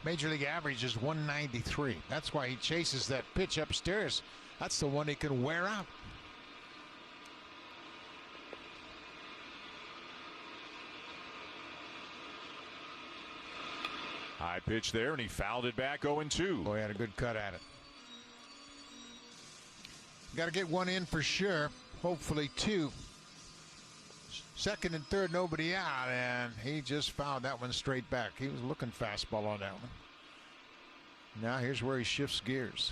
Major league average is .193. That's why he chases that pitch upstairs. That's the one he can wear out. High pitch there, and he fouled it back 0-2. Boy, had a good cut at it. Got to get one in for sure. Hopefully two. Second and third, nobody out, and he just fouled that one straight back. He was looking fastball on that one. Now here's where he shifts gears.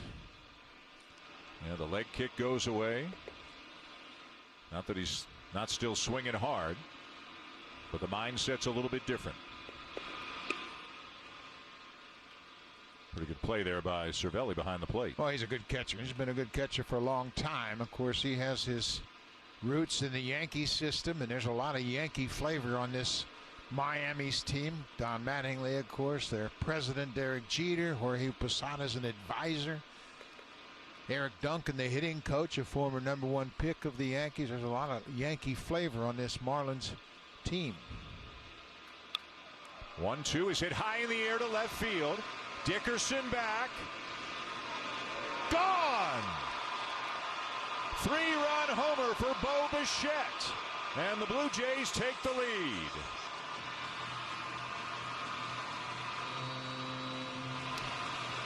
Yeah, the leg kick goes away. Not that he's not still swinging hard, but the mindset's a little bit different. Pretty good play there by Cervelli behind the plate. Well, he's a good catcher. He's been a good catcher for a long time. Of course, he has his roots in the Yankee system, and there's a lot of Yankee flavor on this Miami's team. Don Mattingly, of course, their president, Derek Jeter, Jorge Posada's an advisor. Eric Duncan, the hitting coach, a former #1 pick of the Yankees. There's a lot of Yankee flavor on this Marlins team. 1-2 is hit high in the air to left field. Dickerson back. Gone! 3-run homer for Bo Bichette. And the Blue Jays take the lead.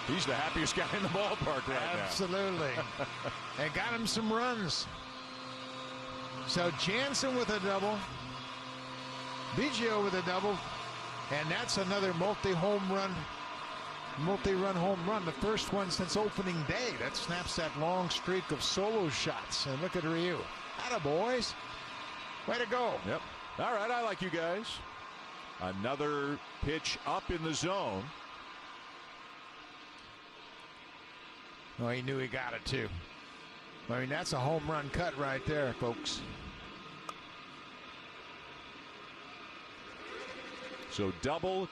He's the happiest guy in the ballpark right now. Absolutely. And got him some runs. So Jansen with a double. Biggio with a double. And that's another multi-run home run. The first one since opening day. That snaps that long streak of solo shots. And look at Ryu. Atta boys. Way to go. Yep. All right, I like you guys. Another pitch up in the zone. Oh, he knew he got it too. I mean, that's a home run cut right there, folks. So double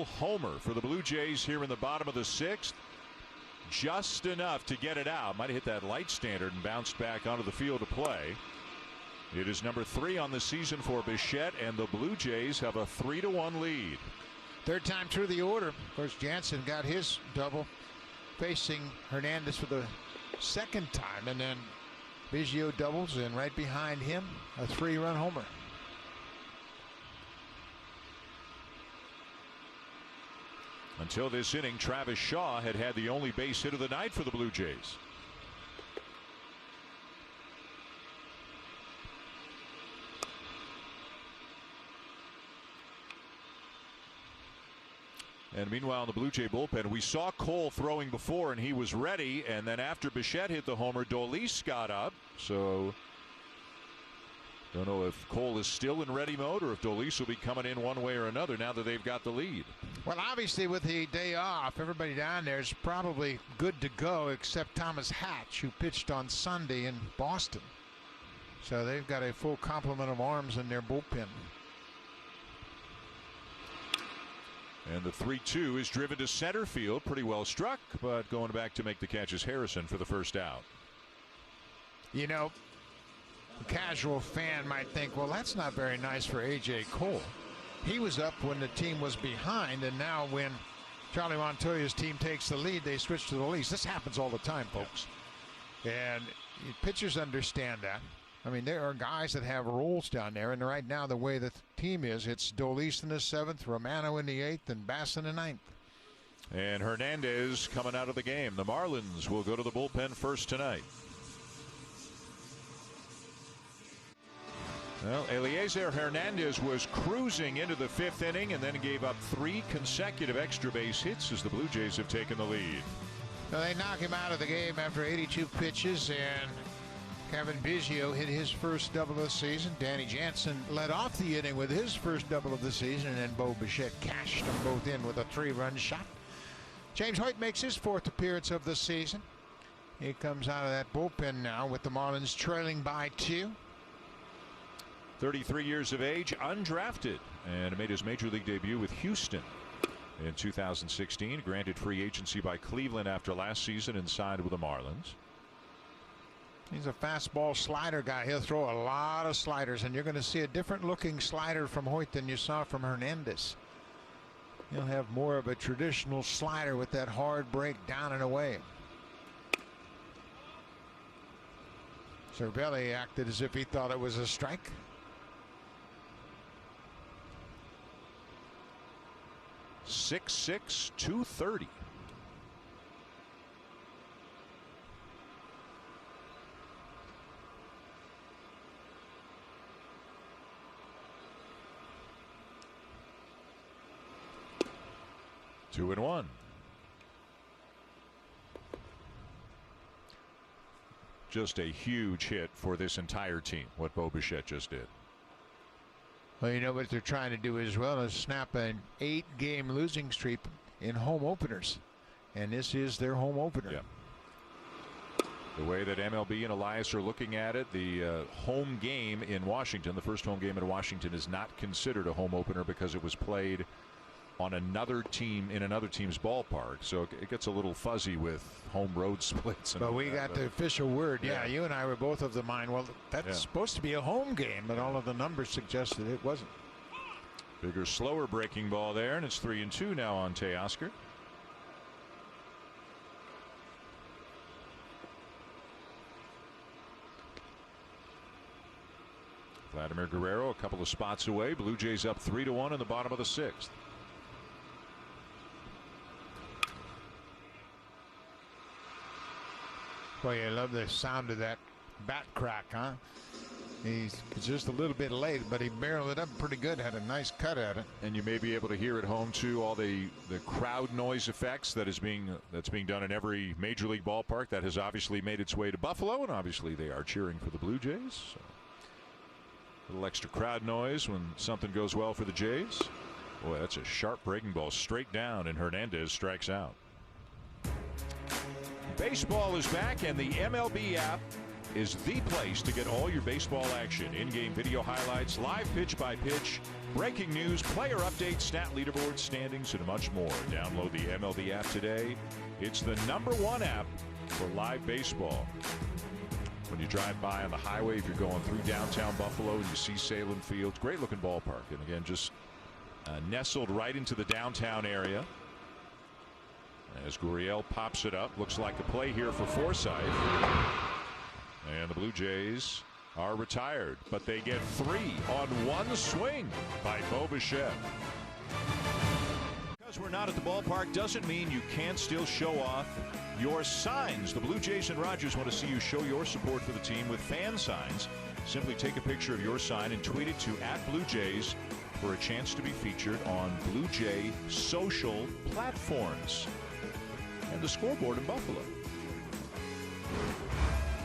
homer for the Blue Jays here in the bottom of the 6th. Just enough to get it out. Might have hit that light standard and bounced back onto the field to play. It is number 3 on the season for Bichette, and the Blue Jays have a 3-1 lead. Third time through the order. Of course, Jansen got his double, facing Hernandez for the second time, and then Biggio doubles, and right behind him, a 3-run homer. Until this inning, Travis Shaw had the only base hit of the night for the Blue Jays. And meanwhile, in the Blue Jay bullpen, we saw Cole throwing before, and he was ready. And then after Bichette hit the homer, Dolis got up. So don't know if Cole is still in ready mode or if Dolis will be coming in one way or another now that they've got the lead. Well, obviously, with the day off, everybody down there is probably good to go except Thomas Hatch, who pitched on Sunday in Boston. So they've got a full complement of arms in their bullpen. And the 3-2 is driven to center field. Pretty well struck, but going back to make the catch is Harrison for the first out. You know, a casual fan might think, well, that's not very nice for A.J. Cole. He was up when the team was behind, and now when Charlie Montoya's team takes the lead, they switch to the lead. This happens all the time, folks. And pitchers understand that. I mean, there are guys that have roles down there, and right now the way the team is, it's Dolis in the 7th, Romano in the 8th, and Bass in the 9th. And Hernandez coming out of the game. The Marlins will go to the bullpen first tonight. Well, Eliezer Hernandez was cruising into the 5th inning and then gave up 3 consecutive extra base hits as the Blue Jays have taken the lead. So they knock him out of the game after 82 pitches, and Kevin Biggio hit his first double of the season. Danny Jansen led off the inning with his first double of the season, and then Bo Bichette cashed them both in with a 3-run shot. James Hoyt makes his 4th appearance of the season. He comes out of that bullpen now with the Marlins trailing by 2. 33 years of age, undrafted, and made his major league debut with Houston in 2016. Granted free agency by Cleveland after last season and signed with the Marlins. He's a fastball slider guy. He'll throw a lot of sliders, and you're going to see a different looking slider from Hoyt than you saw from Hernandez. He'll have more of a traditional slider with that hard break down and away. Cervelli acted as if he thought it was a strike. .6'6", 230. Two and one. Just a huge hit for this entire team, what Bo Bichette just did. Well, you know what they're trying to do as well is snap an 8-game losing streak in home openers. And this is their home opener. Yeah. The way that MLB and Elias are looking at it, the home game in Washington, the first home game in Washington, is not considered a home opener because it was played on another team in another team's ballpark, so it gets a little fuzzy with home road splits. But we got the official word. Yeah, you and I were both of the mind, well, that's supposed to be a home game, but all of the numbers suggested it wasn't. Bigger, slower breaking ball there, and it's 3-2 now on Teoscar. Vladimir Guerrero a couple of spots away. Blue Jays up 3-1 in the bottom of the 6th. Boy, I love the sound of that bat crack, huh? He's just a little bit late, but he barreled it up pretty good, had a nice cut at it. And you may be able to hear at home too all the crowd noise effects that's being done in every major league ballpark. That has obviously made its way to Buffalo, and obviously they are cheering for the Blue Jays. So a little extra crowd noise when something goes well for the Jays. Boy, that's a sharp breaking ball straight down, and Hernandez strikes out. Baseball is back, and the MLB app is the place to get all your baseball action. In-game video highlights, live pitch-by-pitch, breaking news, player updates, stat leaderboards, standings, and much more. Download the MLB app today. It's the #1 app for live baseball. When you drive by on the highway, if you're going through downtown Buffalo and you see Sahlen Field, great-looking ballpark. And again, just nestled right into the downtown area. As Gurriel pops it up, looks like a play here for Forsythe. And the Blue Jays are retired, but they get 3 on one swing by Bo Bichette. Because we're not at the ballpark doesn't mean you can't still show off your signs. The Blue Jays and Rogers want to see you show your support for the team with fan signs. Simply take a picture of your sign and tweet it to @BlueJays for a chance to be featured on Blue Jay social platforms and the scoreboard in Buffalo.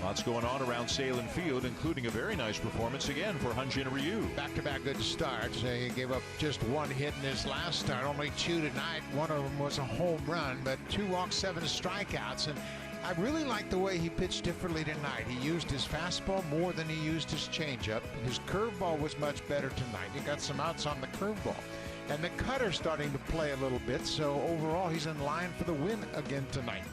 Lots going on around Sahlen Field, including a very nice performance again for Hyun-Jin Ryu. Back-to-back good starts. He gave up just one hit in his last start, only 2 tonight. One of them was a home run, but 2 walks, 7 strikeouts. And I really like the way he pitched differently tonight. He used his fastball more than he used his changeup. His curveball was much better tonight. He got some outs on the curveball. And the cutter's starting to play a little bit, so overall he's in line for the win again tonight.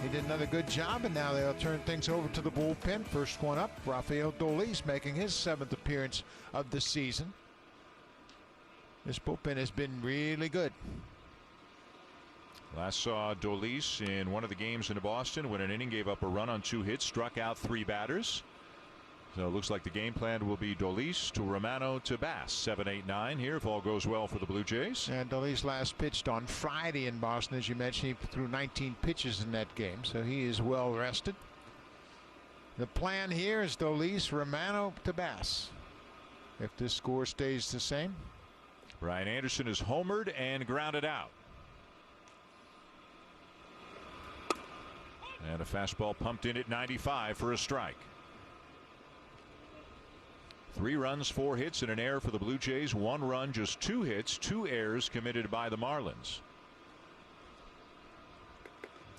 He did another good job, and now they'll turn things over to the bullpen. First one up, Rafael Dolis making his 7th appearance of the season. This bullpen has been really good. Last saw Dolis in one of the games in Boston when an inning, gave up a run on 2 hits, struck out 3 batters. So it looks like the game plan will be Dolis to Romano to Bass. 7, 8, 9 here if all goes well for the Blue Jays. And Dolis last pitched on Friday in Boston. As you mentioned, he threw 19 pitches in that game, so he is well rested. The plan here is Dolis, Romano to Bass. If this score stays the same. Brian Anderson is homered and grounded out. And a fastball pumped in at 95 for a strike. 3 runs, 4 hits, and an error for the Blue Jays. 1 run, just 2 hits, 2 errors committed by the Marlins.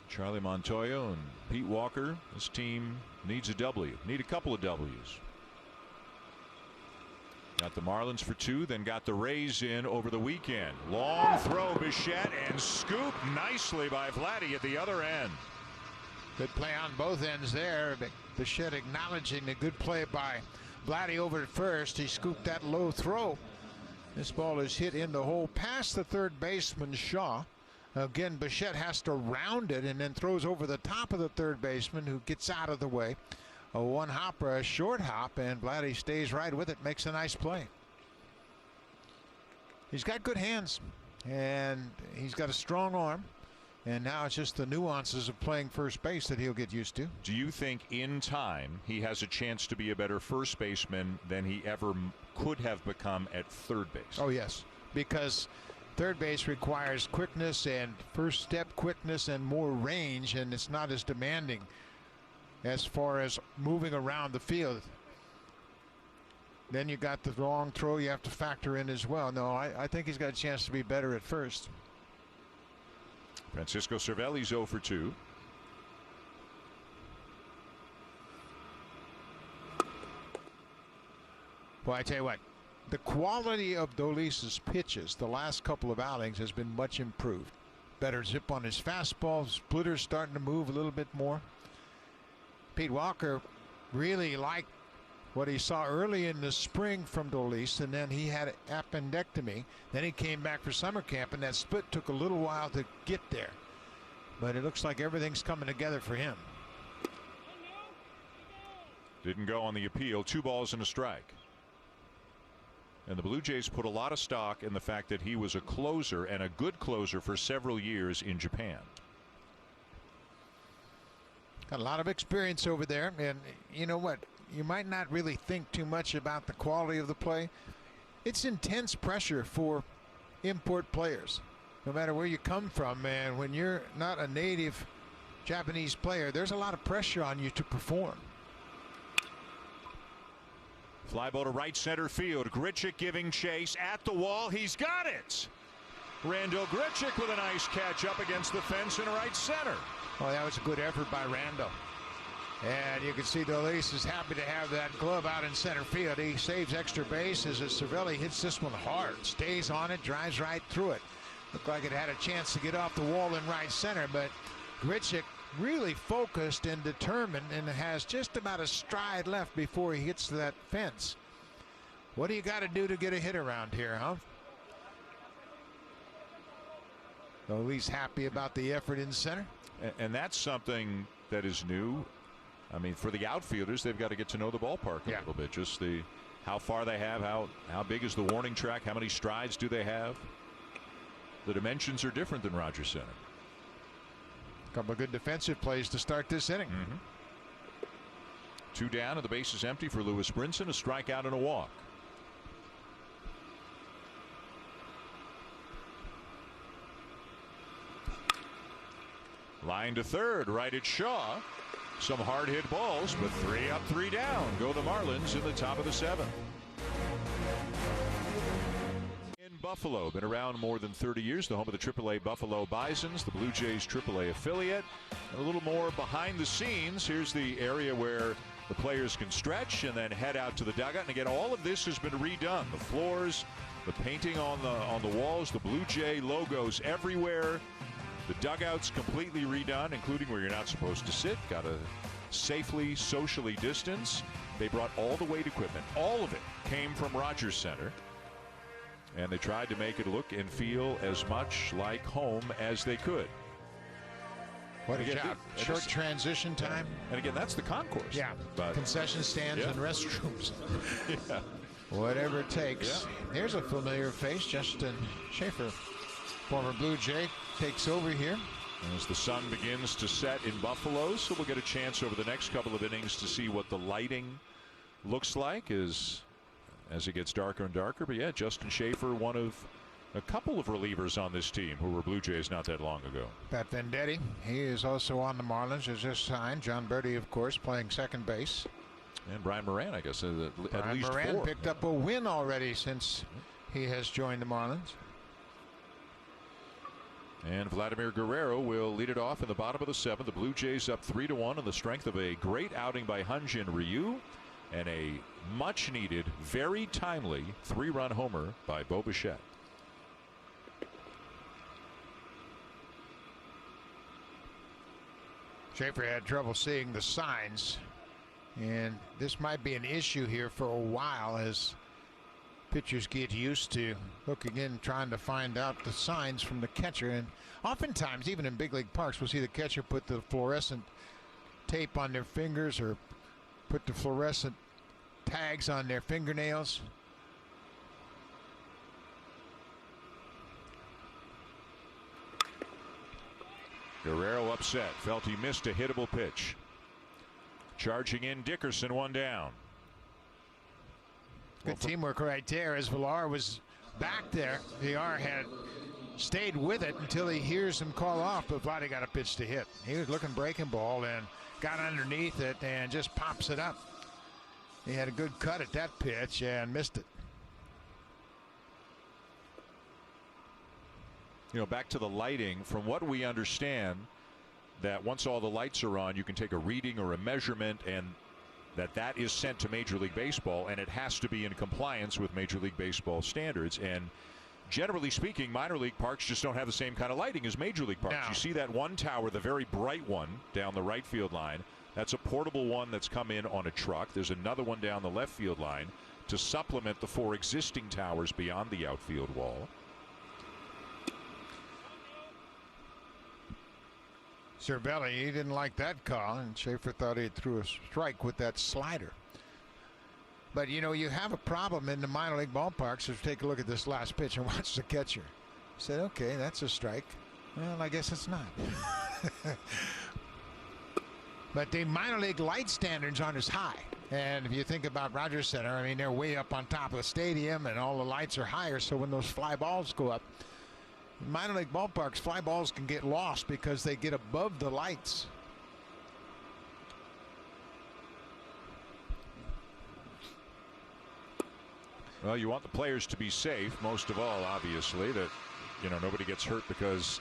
Charlie Montoyo and Pete Walker. This team needs a W. Need a couple of W's. Got the Marlins for 2, then got the Rays in over the weekend. Long throw, Bichette, and scooped nicely by Vladdy at the other end. Good play on both ends there. Bichette acknowledging the good play by Vladdy over at first. He scooped that low throw. This ball is hit in the hole past the third baseman Shaw. Again, Bichette has to round it and then throws over the top of the third baseman, who gets out of the way. A 1-hop or a short hop, and Vladdy stays right with it, makes a nice play. He's got good hands, and he's got a strong arm. And now it's just the nuances of playing first base that he'll get used to. Do you think in time he has a chance to be a better first baseman than he ever could have become at third base? Oh, yes, because third base requires quickness and first step quickness and more range, and it's not as demanding as far as moving around the field. Then you got the long throw you have to factor in as well. No, I think he's got a chance to be better at first. Francisco Cervelli's 0 for 2. Well, I tell you what, the quality of Dolis's pitches the last couple of outings has been much improved. Better zip on his fastball, splitters starting to move a little bit more. Pete Walker really liked what he saw early in the spring from Dolis, and then he had an appendectomy. Then he came back for summer camp, and that split took a little while to get there. But it looks like everything's coming together for him. Didn't go on the appeal. 2 balls and a strike. And the Blue Jays put a lot of stock in the fact that he was a closer, and a good closer, for several years in Japan. Got a lot of experience over there, and you know what? You might not really think too much about the quality of the play. It's intense pressure for import players, no matter where you come from. And when you're not a native Japanese player, there's a lot of pressure on you to perform. Fly ball to right center field. Grichuk giving chase at the wall. He's got it. Randall Grichuk with a nice catch up against the fence in right center. Oh, that was a good effort by Randall. And you can see Dolis is happy to have that glove out in center field. He saves extra bases as Cervelli hits this one hard. Stays on it, drives right through it. Looked like it had a chance to get off the wall in right center, but Grichuk really focused and determined, and has just about a stride left before he hits that fence. What do you got to do to get a hit around here, huh? Dolis happy about the effort in center. And that's something that is new. I mean, for the outfielders, they've got to get to know the ballpark a little bit. Just how far they have, how big is the warning track, how many strides do they have. The dimensions are different than Rogers Center. A couple of good defensive plays to start this inning. 2 down and the base is empty for Lewis Brinson. A strikeout and a walk. Line to third, right at Shaw. Some hard hit balls, but 3 up, 3 down. Go the Marlins in the top of the 7th. In Buffalo, been around more than 30 years, the home of the AAA Buffalo Bisons, the Blue Jays AAA affiliate. And a little more behind the scenes. Here's the area where the players can stretch and then head out to the dugout. And again, all of this has been redone. The floors, the painting on the walls, the Blue Jay logos everywhere. The dugout's completely redone, including where you're not supposed to sit. Got to safely, socially distance. They brought all the weight equipment. All of it came from Rogers Center. And they tried to make it look and feel as much like home as they could. What a job. Short transition time. And again, that's the concourse. Yeah. But concession stands and restrooms. Yeah. Whatever it takes. Yeah. Here's a familiar face, Justin Schaefer. Former Blue Jay takes over here. As the sun begins to set in Buffalo, so we'll get a chance over the next couple of innings to see what the lighting looks like as it gets darker and darker. But yeah, Justin Schaefer, one of a couple of relievers on this team who were Blue Jays not that long ago. Pat Venditti, he is also on the Marlins, is just signed. John Birdie, of course, playing second base. And Brian Moran, I guess, at least Moran 4. picked up a win already since he has joined the Marlins. And Vladimir Guerrero will lead it off in the bottom of the 7th. The Blue Jays up 3-1 on the strength of a great outing by Hyun-Jin Ryu and a much-needed, very timely 3-run homer by Bo Bichette. Schaefer had trouble seeing the signs, and this might be an issue here for a while as pitchers get used to looking in, trying to find out the signs from the catcher. And oftentimes, even in big league parks, we'll see the catcher put the fluorescent tape on their fingers or put the fluorescent tags on their fingernails. Guerrero upset, felt he missed a hittable pitch. Charging in Dickerson, 1 down. Good teamwork right there as Villar was back there. Villar had stayed with it until he hears him call off, but Vladdy got a pitch to hit. He was looking breaking ball and got underneath it and just pops it up. He had a good cut at that pitch and missed it. You know, back to the lighting, from what we understand, that once all the lights are on, you can take a reading or a measurement, and that is sent to Major League Baseball, and it has to be in compliance with Major League Baseball standards. And generally speaking, minor league parks just don't have the same kind of lighting as Major League parks. No. You see that one tower, the very bright one down the right field line. That's a portable one that's come in on a truck. There's another one down the left field line to supplement the 4 existing towers beyond the outfield wall. Cervelli, he didn't like that call, and Schaefer thought he threw a strike with that slider. But, you know, you have a problem in the minor league ballparks. So take a look at this last pitch and watch the catcher. He said, okay, that's a strike. Well, I guess it's not. But the minor league light standards aren't as high. And if you think about Rogers Center, I mean, they're way up on top of the stadium, and all the lights are higher. So when those fly balls go up, in minor league ballparks, fly balls can get lost because they get above the lights. Well, you want the players to be safe, most of all, obviously, that, you know, nobody gets hurt because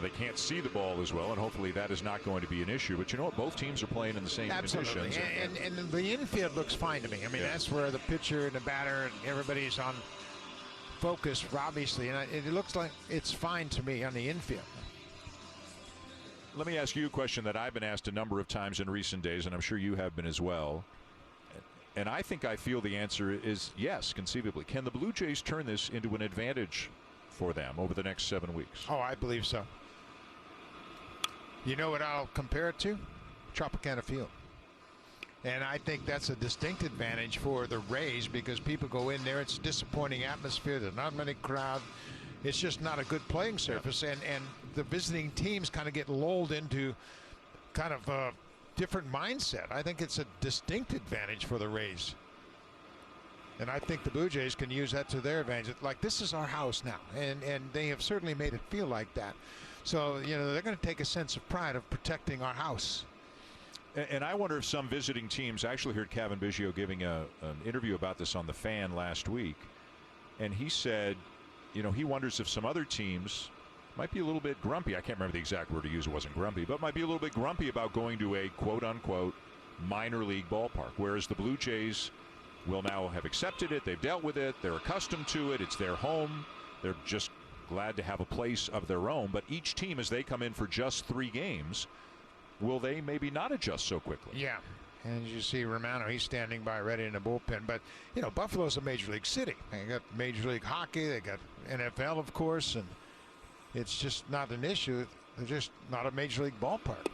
they can't see the ball as well, and hopefully that is not going to be an issue. But you know what? Both teams are playing in the same conditions. And the infield looks fine to me. I mean, that's where the pitcher and the batter and everybody's on focus, obviously, and it looks like it's fine to me on the infield. Let me ask you a question that I've been asked a number of times in recent days, and I'm sure you have been as well. And I think I feel the answer is yes, conceivably. Can the Blue Jays turn this into an advantage for them over the next 7 weeks? Oh, I believe so. You know what I'll compare it to? Tropicana Field. And I think that's a distinct advantage for the Rays because people go in there. It's a disappointing atmosphere. There's not many crowd. It's just not a good playing surface. And the visiting teams kind of get lulled into kind of a different mindset. I think it's a distinct advantage for the Rays. And I think the Blue Jays can use that to their advantage. Like, this is our house now. And they have certainly made it feel like that. So, they're going to take a sense of pride of protecting our house. And I wonder if some visiting teams, I actually heard Kevin Biggio giving an interview about this on The Fan last week, and he said, he wonders if some other teams might be a little bit grumpy. I can't remember the exact word he used. It wasn't grumpy, but might be a little bit grumpy about going to a quote-unquote minor league ballpark, whereas the Blue Jays will now have accepted it. They've dealt with it. They're accustomed to it. It's their home. They're just glad to have a place of their own. But each team, as they come in for just 3 games, will they maybe not adjust so quickly? Yeah. And as you see Romano, he's standing by ready in the bullpen. But, Buffalo's a major league city. They got Major League Hockey. They got NFL, of course. And it's just not an issue. They're just not a major league ballpark.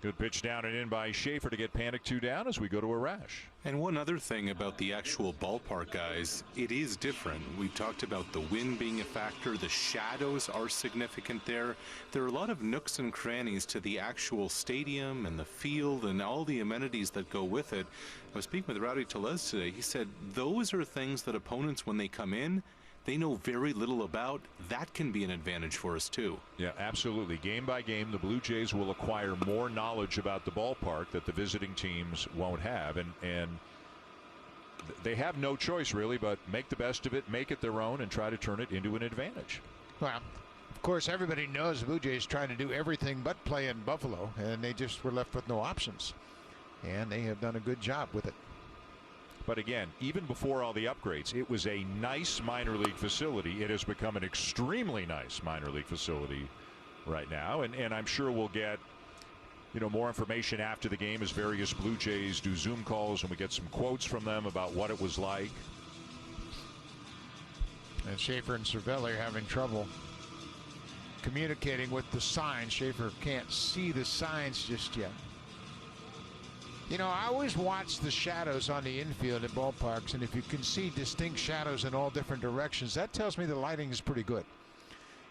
Good pitch down and in by Schaefer to get Panic 2 down as we go to Arash. And one other thing about the actual ballpark, guys, it is different. We've talked about the wind being a factor. The shadows are significant there. There are a lot of nooks and crannies to the actual stadium and the field and all the amenities that go with it. I was speaking with Rowdy Tellez today. He said those are things that opponents, when they come in, they know very little about. That can be an advantage for us too. Yeah, absolutely. Game by game, the Blue Jays will acquire more knowledge about the ballpark that the visiting teams won't have, and they have no choice really but make the best of it, make it their own, and try to turn it into an advantage. Well, of course, everybody knows the Blue Jays trying to do everything but play in Buffalo, and they just were left with no options, and they have done a good job with it. But again, even before all the upgrades, it was a nice minor league facility. It has become an extremely nice minor league facility right now. And I'm sure we'll get, more information after the game as various Blue Jays do Zoom calls and we get some quotes from them about what it was like. And Schaefer and Cervelli are having trouble communicating with the signs. Schaefer can't see the signs just yet. I always watch the shadows on the infield at ballparks, and if you can see distinct shadows in all different directions, that tells me the lighting is pretty good.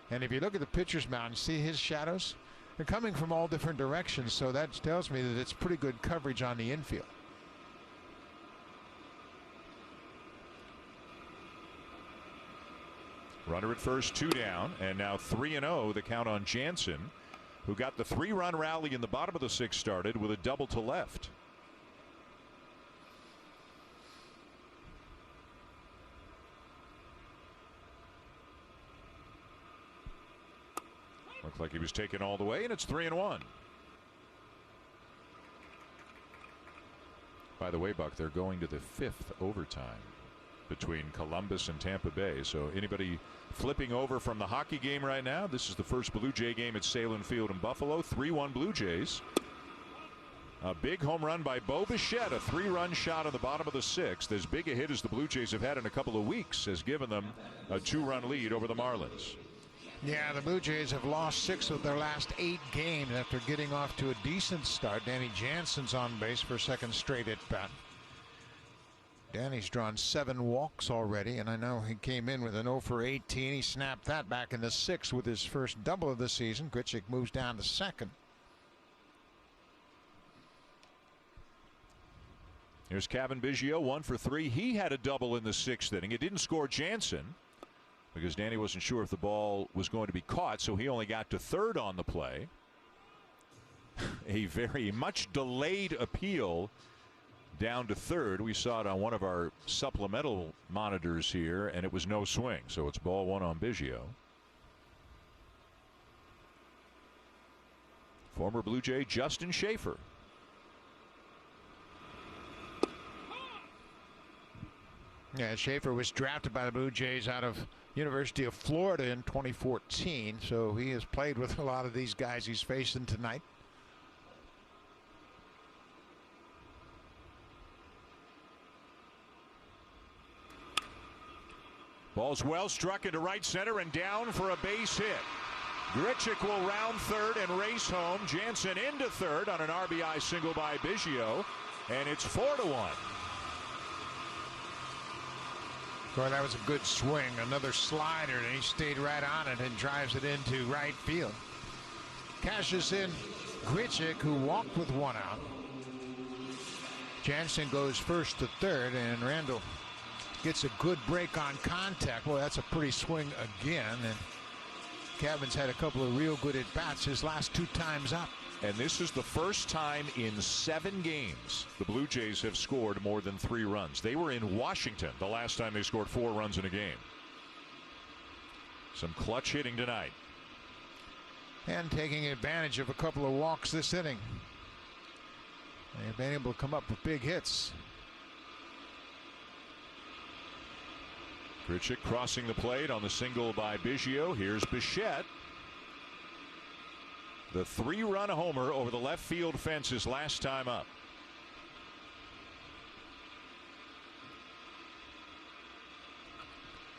And if you look at the pitcher's mound and see his shadows, they're coming from all different directions, so that tells me that it's pretty good coverage on the infield. Runner at first, 2 down, and now 3-0 the count on Jansen, who got the 3-run rally in the bottom of the 6th started with a double to left. Looked like he was taken all the way, and it's 3-1. By the way, Buck, they're going to the 5th overtime between Columbus and Tampa Bay. So anybody flipping over from the hockey game right now, this is the first Blue Jay game at Sahlen Field in Buffalo. 3-1 Blue Jays. A big home run by Bo Bichette, a 3-run shot on the bottom of the 6th. As big a hit as the Blue Jays have had in a couple of weeks has given them a 2-run lead over the Marlins. Yeah, the Blue Jays have lost 6 of their last 8 games after getting off to a decent start. Danny Jansen's on base for a second straight at bat. Danny's drawn 7 walks already, and I know he came in with an 0 for 18. He snapped that back in the 6th with his first double of the season. Grichuk moves down to second. Here's Kevin Biggio, 1 for 3. He had a double in the 6th inning. It didn't score Jansen because Danny wasn't sure if the ball was going to be caught, so he only got to third on the play. A very much delayed appeal down to third. We saw it on one of our supplemental monitors here, and it was no swing, so it's ball 1 on Biggio. Former Blue Jay Justin Schaefer. Yeah, Schaefer was drafted by the Blue Jays out of University of Florida in 2014, so he has played with a lot of these guys he's facing tonight. Ball's well struck into right center and down for a base hit. Grichuk will round third and race home. Jansen into third on an RBI single by Biggio, and it's 4-1. Boy, that was a good swing. Another slider, and he stayed right on it and drives it into right field. Cashes in Grichuk, who walked with 1 out. Jansen goes first to third, and Randall gets a good break on contact. Well, that's a pretty swing again. And Cavan's had a couple of real good at-bats his last 2 times up. And this is the first time in 7 games the Blue Jays have scored more than 3 runs. They were in Washington the last time they scored 4 runs in a game. Some clutch hitting tonight. And taking advantage of a couple of walks this inning. They've been able to come up with big hits. Grichuk crossing the plate on the single by Biggio. Here's Bichette. The 3-run homer over the left field fence his last time up.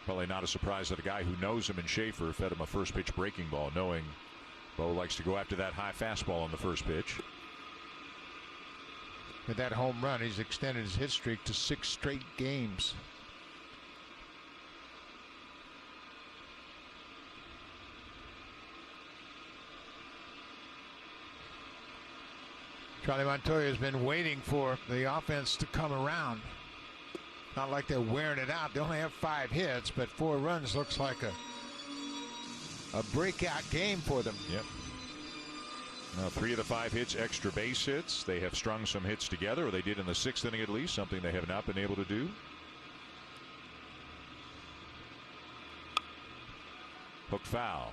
Probably not a surprise that a guy who knows him and Schaefer fed him a first pitch breaking ball, knowing Bo likes to go after that high fastball on the first pitch. With that home run, he's extended his hit streak to 6 straight games. Charlie Montoya has been waiting for the offense to come around. Not like they're wearing it out. They only have 5 hits, but 4 runs looks like a breakout game for them. Yep. Now 3 of the 5 hits, extra base hits. They have strung some hits together, or they did in the 6th inning at least, something they have not been able to do. Hook foul.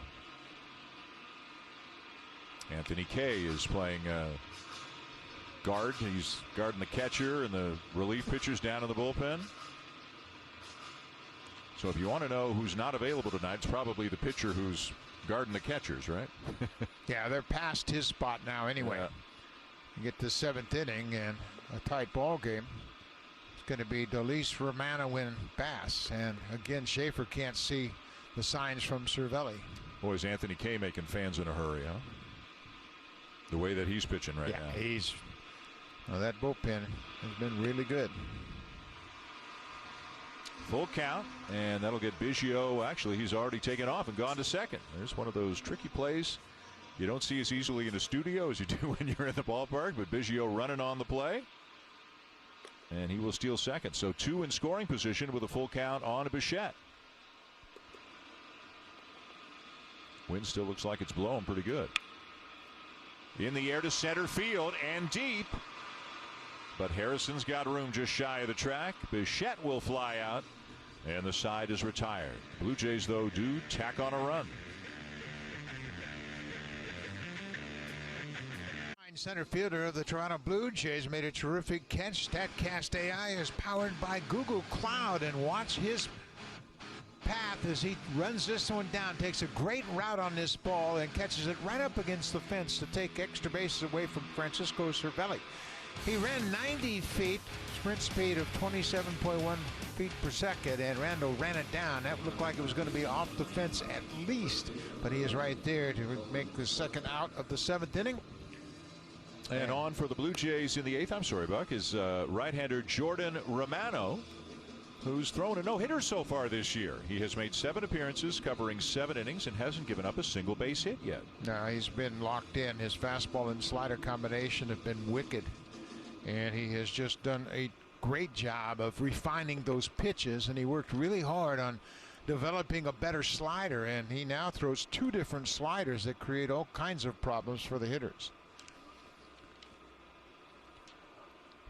Anthony Kay is playing guard. He's guarding the catcher and the relief pitchers down in the bullpen. So if you want to know who's not available tonight, it's probably the pitcher who's guarding the catchers, right? Yeah, they're past his spot now anyway. Yeah. You get the 7th inning and a tight ball game. It's going to be Dolis, Romano, and Bass. And again, Schaefer can't see the signs from Cervelli. Boy, is Anthony Kay making fans in a hurry, huh? The way that he's pitching right now. Well, that bullpen has been really good. Full count, and that'll get Biggio. Actually, he's already taken off and gone to second. There's one of those tricky plays you don't see as easily in the studio as you do when you're in the ballpark, but Biggio running on the play, and he will steal second. So 2 in scoring position with a full count on Bichette. Wind still looks like it's blowing pretty good. In the air to center field and deep. But Harrison's got room just shy of the track. Bichette will fly out, and the side is retired. Blue Jays, though, do tack on a run. Center fielder of the Toronto Blue Jays made a terrific catch. StatCast AI is powered by Google Cloud, and watch his path as he runs this one down. Takes a great route on this ball and catches it right up against the fence to take extra bases away from Francisco Cervelli. He ran 90 feet, sprint speed of 27.1 feet per second, and Randall ran it down. That looked like it was going to be off the fence at least, but he is right there to make the second out of the 7th inning. And on for the Blue Jays in the 8th, I'm sorry, Buck, is right-hander Jordan Romano, who's thrown a no-hitter so far this year. He has made 7 appearances, covering 7 innings, and hasn't given up a single base hit yet. No, he's been locked in. His fastball and slider combination have been wicked, and he has just done a great job of refining those pitches, and he worked really hard on developing a better slider, and he now throws 2 different sliders that create all kinds of problems for the hitters.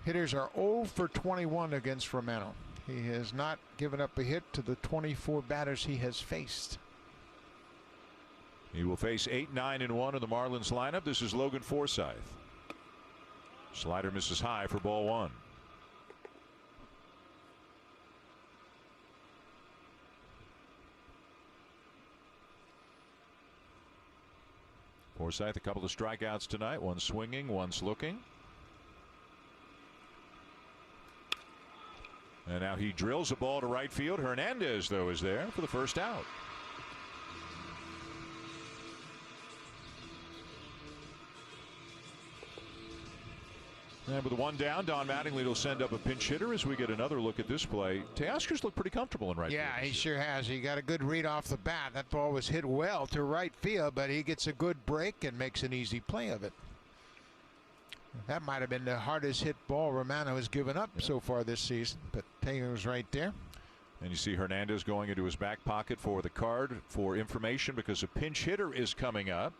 Hitters are 0 for 21 against Romano. He has not given up a hit to the 24 batters he has faced. He will face 8, 9, and 1 in the Marlins lineup. This is Logan Forsythe. Slider misses high for ball 1. Forsythe, a couple of strikeouts tonight. One swinging, one's looking. And now he drills a ball to right field. Hernandez, though, is there for the first out. And with the 1 down, Don Mattingly will send up a pinch hitter as we get another look at this play. Teoscar's looked pretty comfortable in right field. Yeah, he sure has. He got a good read off the bat. That ball was hit well to right field, but he gets a good break and makes an easy play of it. That might have been the hardest hit ball Romano has given up so far this season, but Taylor was right there. And you see Hernandez going into his back pocket for the card for information because a pinch hitter is coming up.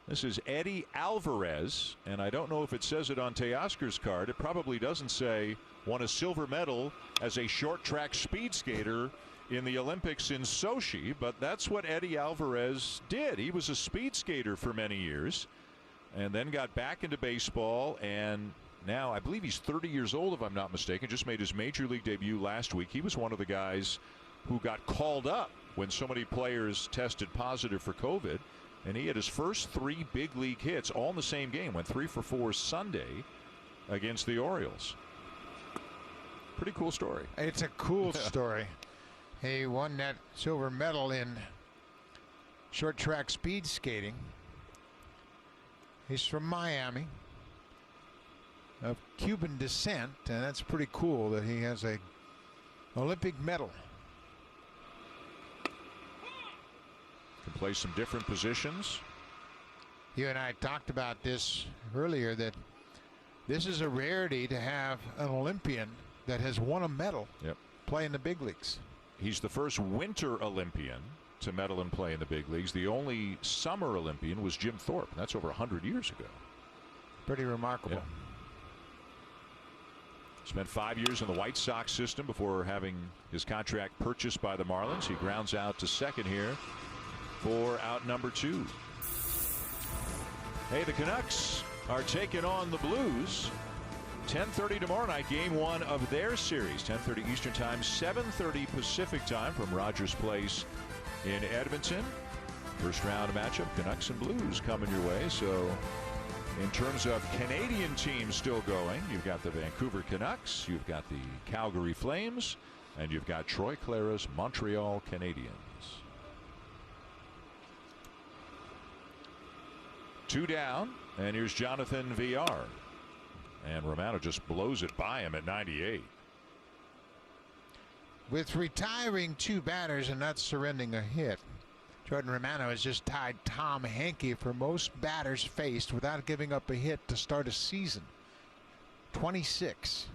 This is Eddie Alvarez, and I don't know if it says it on Teoscar's card. It probably doesn't say won a silver medal as a short track speed skater in the Olympics in Sochi, but that's what Eddie Alvarez did. He was a speed skater for many years and then got back into baseball, and now I believe he's 30 years old if I'm not mistaken. Just made his major league debut last week. He was one of the guys who got called up when so many players tested positive for COVID. And he had his first 3 big league hits all in the same game. Went 3 for 4 Sunday against the Orioles. Pretty cool story. It's a cool story. He won that silver medal in short track speed skating. He's from Miami, of Cuban descent, and that's pretty cool that he has a Olympic medal. Can play some different positions. You and I talked about this earlier, that this is a rarity to have an Olympian that has won a medal play in the big leagues. He's the first Winter Olympian to medal and play in the big leagues. The only Summer Olympian was Jim Thorpe. That's over 100 years ago. Pretty remarkable. Yeah. Spent 5 years in the White Sox system before having his contract purchased by the Marlins. He grounds out to second here for out number 2. Hey, the Canucks are taking on the Blues. 10:30 tomorrow night, game 1 of their series. 10:30 Eastern Time, 7:30 Pacific Time from Rogers Place in Edmonton. First round matchup, Canucks and Blues coming your way. So in terms of Canadian teams still going, you've got the Vancouver Canucks, you've got the Calgary Flames, and you've got Troy Clara's Montreal Canadiens. 2 down, and here's Jonathan Villar. And Romano just blows it by him at 98. With retiring 2 batters and not surrendering a hit, Jordan Romano has just tied Tom Henke for most batters faced without giving up a hit to start a season. 26.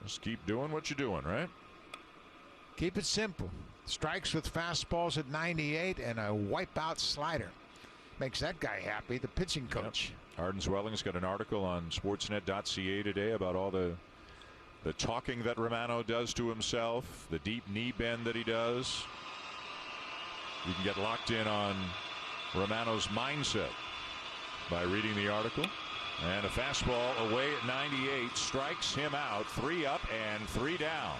Just keep doing what you're doing, right? Keep it simple. Strikes with fastballs at 98 and a wipeout slider. Makes that guy happy, the pitching coach. Yep. Arden Zwelling's got an article on Sportsnet.ca today about all the talking that Romano does to himself, the deep knee bend that he does. You can get locked in on Romano's mindset by reading the article. And a fastball away at 98 strikes him out. 3 up and 3 down.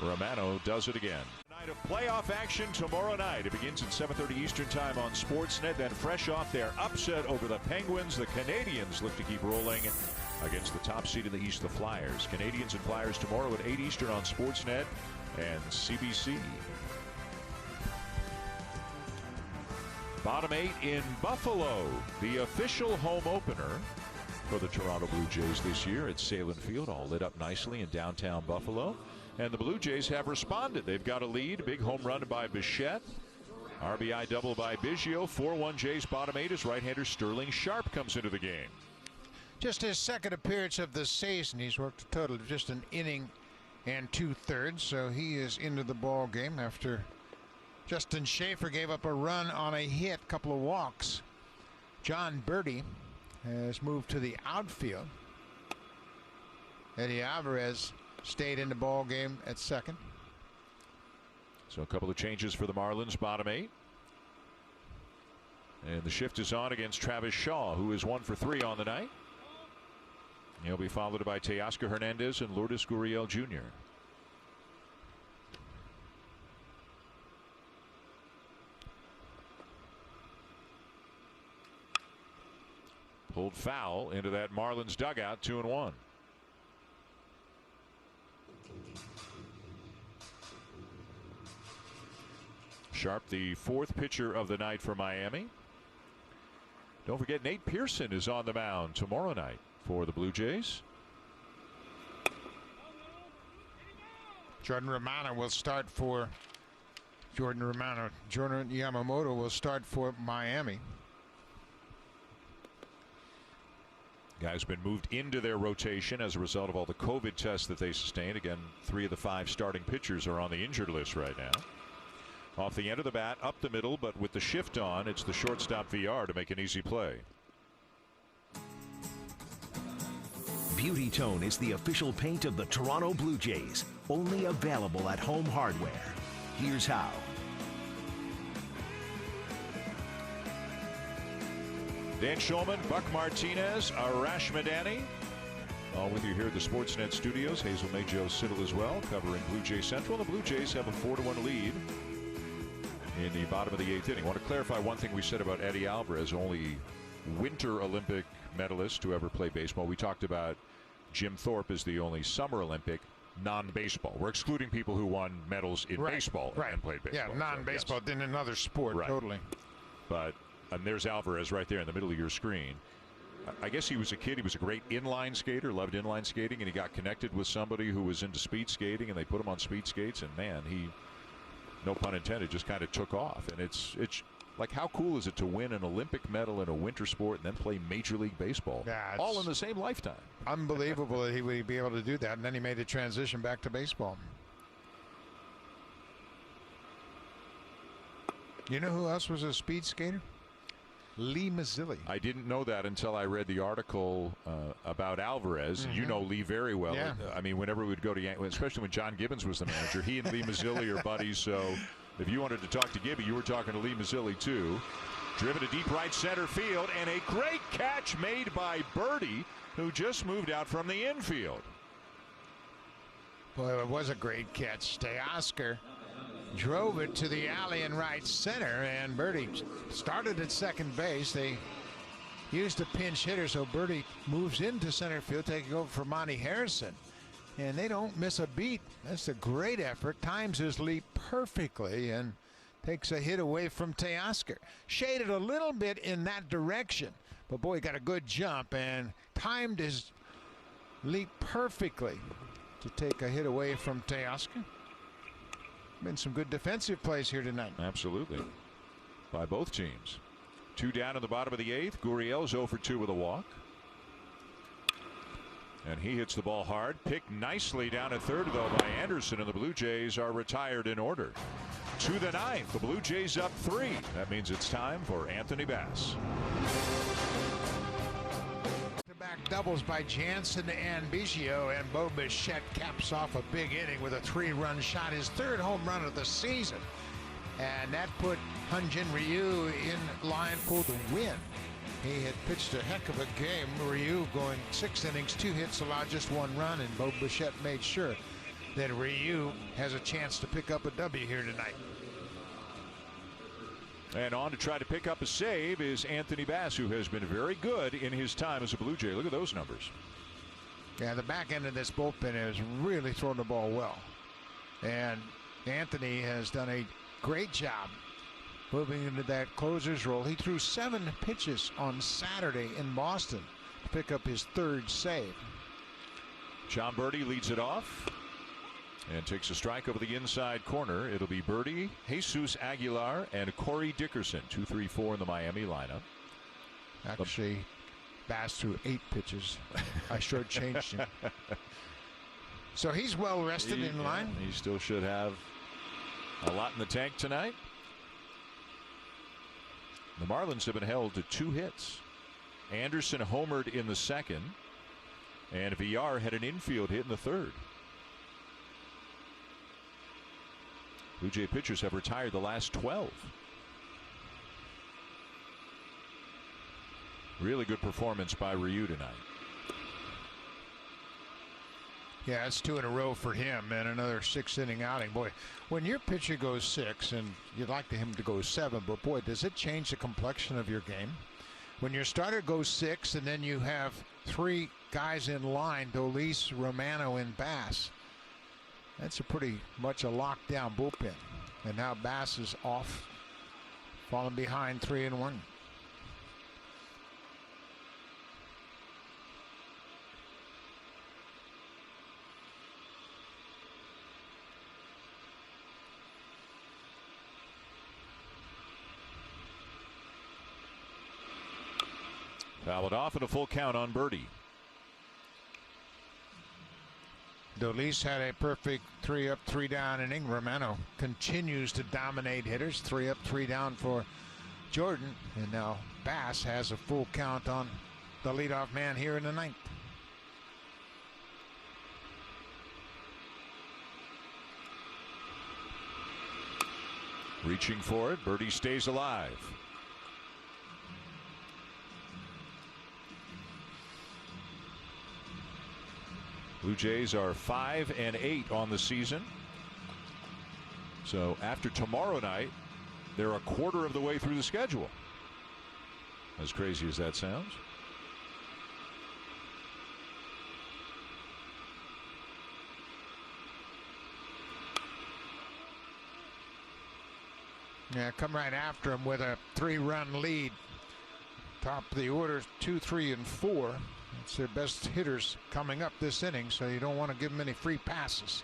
Romano does it again. Night of playoff action tomorrow night. It begins at 7:30 Eastern Time on Sportsnet. Then fresh off their upset over the Penguins, the Canadians look to keep rolling against the top seed in the East, the Flyers. Canadians and Flyers tomorrow at 8 Eastern on Sportsnet and CBC. Bottom 8 in Buffalo, the official home opener for the Toronto Blue Jays this year at Sahlen Field, all lit up nicely in downtown Buffalo. And the Blue Jays have responded. They've got a lead. Big home run by Bichette. RBI double by Biggio. 4-1 Jays bottom 8 as right-hander Sterling Sharp comes into the game. Just his second appearance of the season. He's worked a total of just an inning and 2/3, so he is into the ball game after Justin Schaefer gave up a run on a hit, couple of walks. John Birdie has moved to the outfield. Eddie Alvarez stayed in the ball game at second. So a couple of changes for the Marlins bottom 8. And the shift is on against Travis Shaw, who is 1 for 3 on the night. He'll be followed by Teoscar Hernandez and Lourdes Gurriel Jr. Pulled foul into that Marlins dugout, 2-1. Sharp, the 4th pitcher of the night for Miami. Don't forget, Nate Pearson is on the mound tomorrow night for the Blue Jays. Jordan Yamamoto will start for Miami. Guy's been moved into their rotation as a result of all the COVID tests that they sustained. Again, 3 of the 5 starting pitchers are on the injured list right now. Off the end of the bat, up the middle, but with the shift on, it's the shortstop VR to make an easy play. Beauty Tone is the official paint of the Toronto Blue Jays. Only available at Home Hardware. Here's how. Dan Schulman, Buck Martinez, Arash Madani. All with you here at the Sportsnet studios. Hazel May, Joe Siddle as well, covering Blue Jay Central. The Blue Jays have a 4-1 lead in the bottom of the 8th inning. I want to clarify one thing we said about Eddie Alvarez, only Winter Olympic medalist to ever play baseball. We talked about Jim Thorpe as the only Summer Olympic non-baseball. We're excluding people who won medals in baseball and played baseball. Yeah, non-baseball, so, yes. Then another sport, totally. But and there's Alvarez right there in the middle of your screen. I guess he was a kid. He was a great inline skater, loved inline skating, and he got connected with somebody who was into speed skating, and they put him on speed skates, and man, he, no pun intended, just kind of took off. And it's like, how cool is it to win an Olympic medal in a winter sport and then play Major League Baseball all in the same lifetime? Unbelievable that he would be able to do that, and then he made a transition back to baseball. You know who else was a speed skater? Lee Mazzilli. I didn't know that until I read the article about Alvarez. You know Lee very well. Yeah. I mean, whenever we'd go to especially when John Gibbons was the manager, he and Lee Mazzilli are buddies. So if you wanted to talk to Gibby, you were talking to Lee Mazzilli too. Driven to deep right center field, and a great catch made by Birdie, who just moved out from the infield. Boy, it was a great catch. Teoscar drove it to the alley in right center, and Birdie started at second base. They used a pinch hitter, so Birdie moves into center field, taking over for Monty Harrison. And they don't miss a beat. That's a great effort. Times his leap perfectly and takes a hit away from Teoscar. Shaded a little bit in that direction, but boy, got a good jump and timed his leap perfectly to take a hit away from Teoscar. Been some good defensive plays here tonight. Absolutely. By both teams. 2 down in the bottom of the 8th. Gurriel's 0 for 2 with a walk. And he hits the ball hard. Picked nicely down at third, though, by Anderson, and the Blue Jays are retired in order. To the 9th, the Blue Jays up 3. That means it's time for Anthony Bass. Back doubles by Jansen and Biggio, and Bo Bichette caps off a big inning with a 3-run shot, his 3rd home run of the season, and that put Hyun-Jin Ryu in line for the win. He had pitched a heck of a game. Ryu going 6 innings, 2 hits, allowed just 1 run, and Bo Bichette made sure that Ryu has a chance to pick up a W here tonight. And on to try to pick up a save is Anthony Bass, who has been very good in his time as a Blue Jay. Look at those numbers. Yeah, the back end of this bullpen has really thrown the ball well. And Anthony has done a great job moving into that closer's role. He threw 7 pitches on Saturday in Boston to pick up his 3rd save. John Birdie leads it off and takes a strike over the inside corner. It'll be Birdie, Jesus Aguilar, and Corey Dickerson. 2, 3, 4 in the Miami lineup. Actually, Bass threw 8 pitches. I shortchanged him. So he's well rested in line. He still should have a lot in the tank tonight. The Marlins have been held to 2 hits. Anderson homered in the 2nd, and VR had an infield hit in the 3rd. Blue Jay pitchers have retired the last 12. Really good performance by Ryu tonight. Yeah, it's 2 in a row for him, and another 6-inning outing. Boy, when your pitcher goes 6, and you'd like him to go 7, but boy, does it change the complexion of your game? When your starter goes 6, and then you have 3 guys in line, Dolis, Romano, and Bass. That's a pretty much a lockdown bullpen. And now Bass is off, falling behind 3-1. Fouled off and a full count on Birdie. Dolis had a perfect 3 up, 3 down inning. Romano continues to dominate hitters. 3 up, 3 down for Jordan. And now Bass has a full count on the leadoff man here in the 9th. Reaching for it. Birdie stays alive. Blue Jays are 5-8 on the season. So after tomorrow night, they're a quarter of the way through the schedule. As crazy as that sounds. Yeah, come right after him with a 3-run lead. Top of the order, 2, 3, and 4. It's their best hitters coming up this inning, so you don't want to give them any free passes.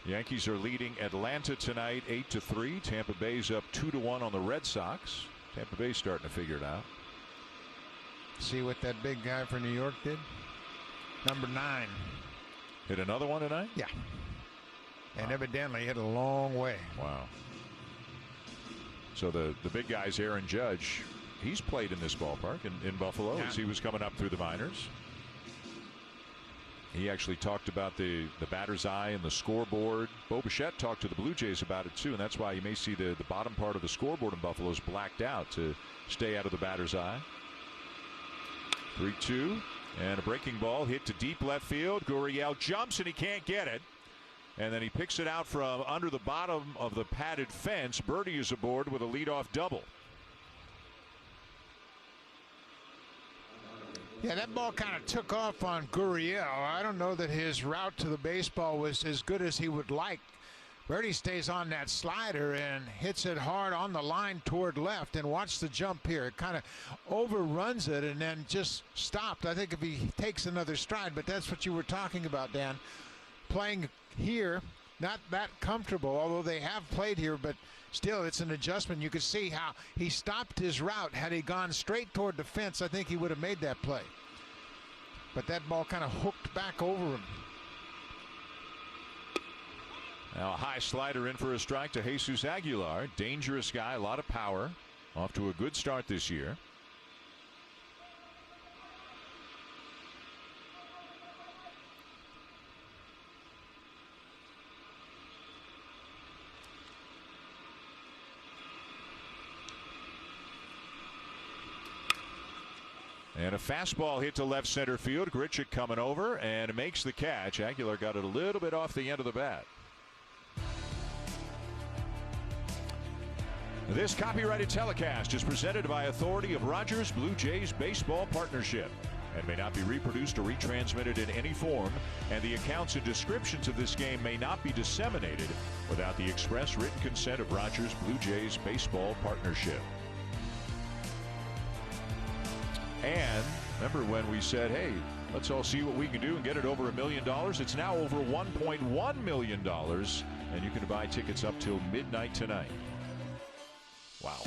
Yankees are leading Atlanta tonight 8-3. Tampa Bay's up 2-1 on the Red Sox. Tampa Bay's starting to figure it out. See what that big guy for New York did? Number 9. Hit another one tonight? Yeah. And evidently hit a long way. Wow. So the big guy's Aaron Judge. He's played in this ballpark in Buffalo as he was coming up through the minors. He actually talked about the batter's eye and the scoreboard. Bo Bichette talked to the Blue Jays about it too, and that's why you may see the bottom part of the scoreboard in Buffalo is blacked out to stay out of the batter's eye. 3-2 and a breaking ball hit to deep left field. Gurriel jumps and he can't get it. And then he picks it out from under the bottom of the padded fence. Birdie is aboard with a leadoff double. Yeah, that ball kind of took off on Gurriel. I don't know that his route to the baseball was as good as he would like. Birdie stays on that slider and hits it hard on the line toward left. And watch the jump here. It kind of overruns it and then just stopped. I think if he takes another stride, but that's what you were talking about, Dan. Playing here, not that comfortable, although they have played here, but still it's an adjustment. You could see how he stopped his route. Had he gone straight toward the fence, I think he would have made that play. But that ball kind of hooked back over him. Now a high slider in for a strike to Jesus Aguilar. Dangerous guy, a lot of power. Off to a good start this year. And a fastball hit to left center field. Grichuk coming over and makes the catch. Aguilar got it a little bit off the end of the bat. This copyrighted telecast is presented by authority of Rogers Blue Jays Baseball Partnership and may not be reproduced or retransmitted in any form, and the accounts and descriptions of this game may not be disseminated without the express written consent of Rogers Blue Jays Baseball Partnership. And remember when we said, hey, let's all see what we can do and get it over $1 million. It's now over $1.1 million, and you can buy tickets up till midnight tonight. Wow.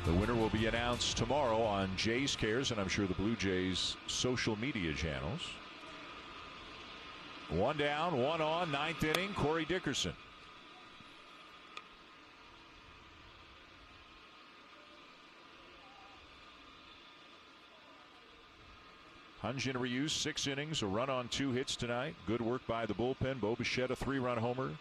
The winner will be announced tomorrow on Jays Cares, and I'm sure the Blue Jays social media channels. 1 down, 1 on, 9th inning, Corey Dickerson. Hyun-Jin Ryu, 6 innings, a run on 2 hits tonight. Good work by the bullpen. Bo Bichette, a 3-run homer.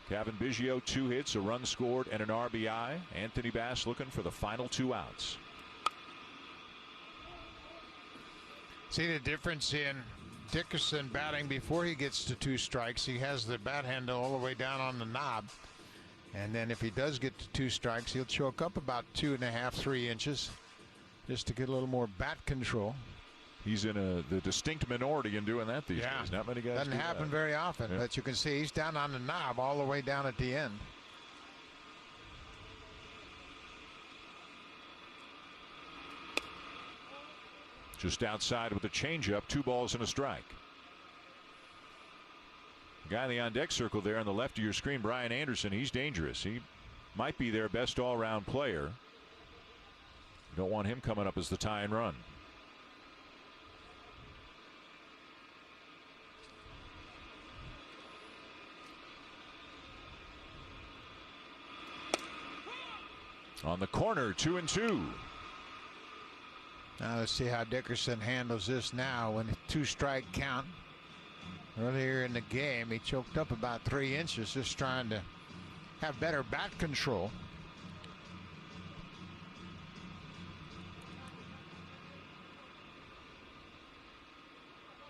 Kevin Biggio, 2 hits, a run scored, and an RBI. Anthony Bass looking for the final 2 outs. See the difference in Dickerson batting before he gets to 2 strikes. He has the bat handle all the way down on the knob. And then if he does get to 2 strikes, he'll choke up about 2.5, 3 inches just to get a little more bat control. He's in the distinct minority in doing that these days. Not many guys doesn't do happen that. very often, but you can see he's down on the knob all the way down at the end. Just outside with a changeup, 2 balls and a strike. The guy in the on-deck circle there on the left of your screen, Brian Anderson, he's dangerous. He might be their best all-around player. You don't want him coming up as the tie and run. On the corner, 2-2. Now let's see how Dickerson handles this now when a 2-strike count. Earlier in the game, he choked up about 3 inches just trying to have better bat control.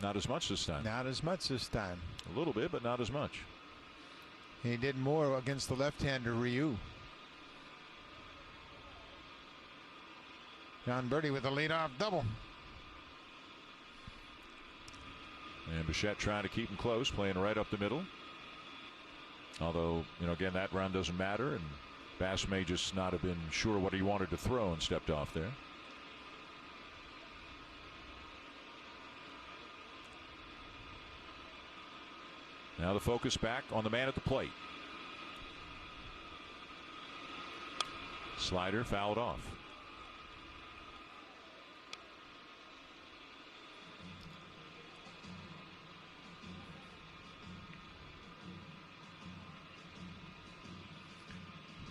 Not as much this time. Not as much this time. A little bit, but not as much. He did more against the left-hander Ryu. John Birdie with a leadoff double. And Bichette trying to keep him close, playing right up the middle. Although, again, that run doesn't matter, and Bass may just not have been sure what he wanted to throw and stepped off there. Now the focus back on the man at the plate. Slider fouled off.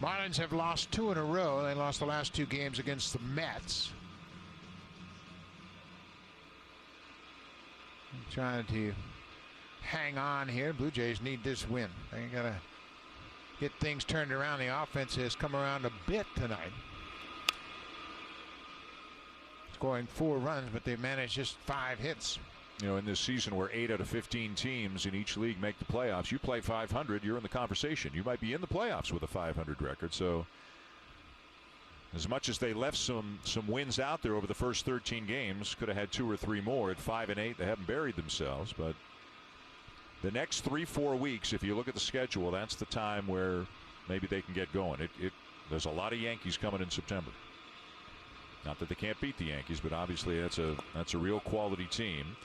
Marlins have lost 2 in a row. They lost the last 2 games against the Mets. Trying to hang on here. Blue Jays need this win. They got to get things turned around. The offense has come around a bit tonight. Scoring 4 runs, but they managed just 5 hits. In this season where 8 out of 15 teams in each league make the playoffs, you play 500, you're in the conversation. You might be in the playoffs with a 500 record. So as much as they left some wins out there over the first 13 games, could have had 2 or 3 more. At 5 and 8, they haven't buried themselves. But the next 3-4 weeks, if you look at the schedule, that's the time where maybe they can get going. There's a lot of Yankees coming in September. Not that they can't beat the Yankees, but obviously that's a real quality team.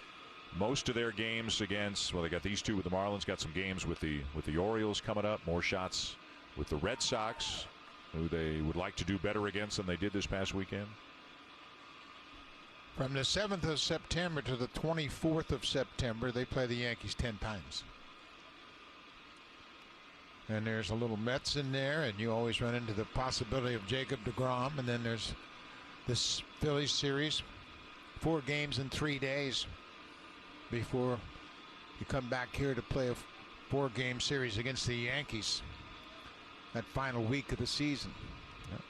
Most of their games against, well, they got these 2 with the Marlins, got some games with the Orioles coming up, more shots with the Red Sox, who they would like to do better against than they did this past weekend. From the 7th of September to the 24th of September, they play the Yankees 10 times. And there's a little Mets in there, and you always run into the possibility of Jacob deGrom, and then there's this Phillies series, 4 games in 3 days. Before you come back here to play a 4-game series against the Yankees that final week of the season. Yep.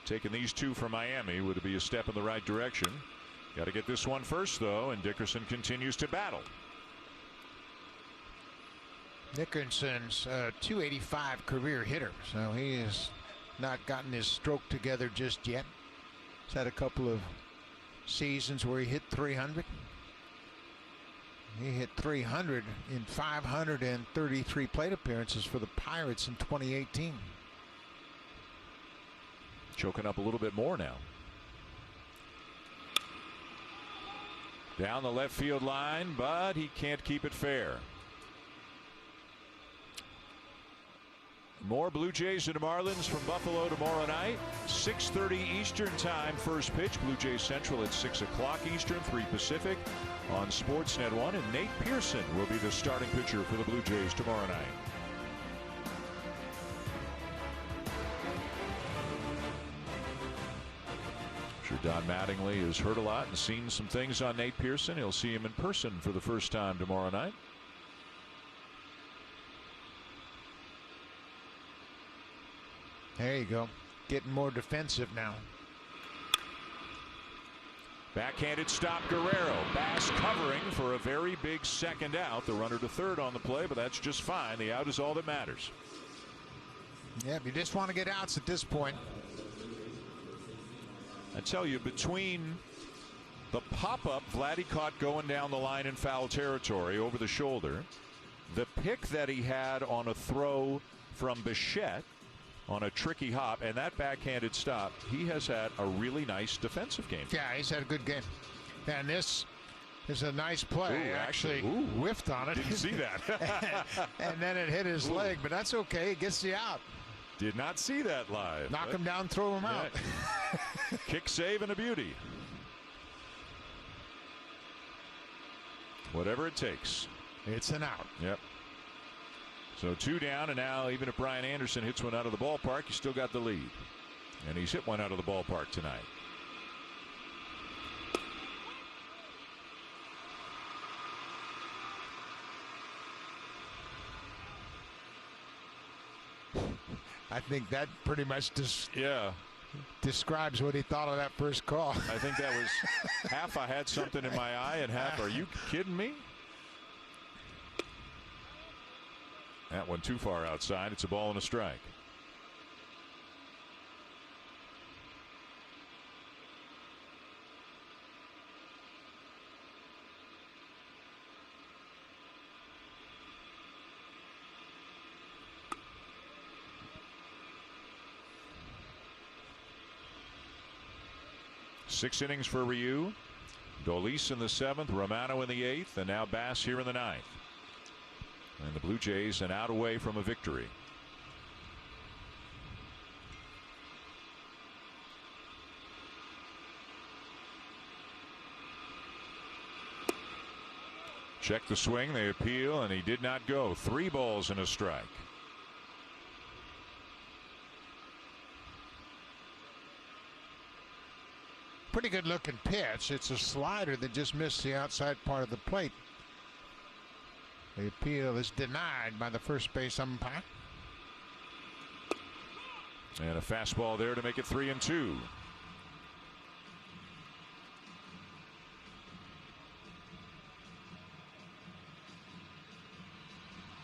Taking these 2 from Miami would be a step in the right direction. Got to get this one first, though, and Dickerson continues to battle. Dickerson's a .285 career hitter, so he has not gotten his stroke together just yet. He's had a couple of seasons where he hit 300. He hit 300 in 533 plate appearances for the Pirates in 2018. Choking up a little bit more now. Down the left field line, but he can't keep it fair. More Blue Jays and Marlins from Buffalo tomorrow night. 6:30 Eastern time, first pitch. Blue Jays Central at 6 o'clock Eastern, 3 Pacific on Sportsnet 1. And Nate Pearson will be the starting pitcher for the Blue Jays tomorrow night. I'm sure Don Mattingly has heard a lot and seen some things on Nate Pearson. He'll see him in person for the first time tomorrow night. There you go. Getting more defensive now. Backhanded stop, Guerrero. Bass covering for a very big second out. The runner to third on the play, but that's just fine. The out is all that matters. Yeah, you just want to get outs at this point. I tell you, between the pop-up Vladdy caught going down the line in foul territory over the shoulder, the pick that he had on a throw from Bichette on a tricky hop, and that backhanded stop, he has had a really nice defensive game. Yeah, he's had a good game. And this is a nice play. Actually whiffed on it. Didn't see that. And then it hit his leg, but that's okay. It gets you out. Did not see that live. Knock him down, throw him out. Kick save and a beauty. Whatever it takes. It's an out. Yep. So 2 down, and now even if Brian Anderson hits one out of the ballpark, he's still got the lead. And he's hit one out of the ballpark tonight. I think that pretty much describes what he thought of that first call. I think that was half I had something in my eye and half, are you kidding me? That one too far outside. It's a ball and a strike. Six innings for Ryu. Dolis in the 7th, Romano in the 8th, and now Bass here in the 9th. And the Blue Jays an out away from a victory. Check the swing, they appeal, and he did not go. 3 balls and a strike. Pretty good looking pitch. It's a slider that just missed the outside part of the plate. The appeal is denied by the first base umpire. And a fastball there to make it 3-2.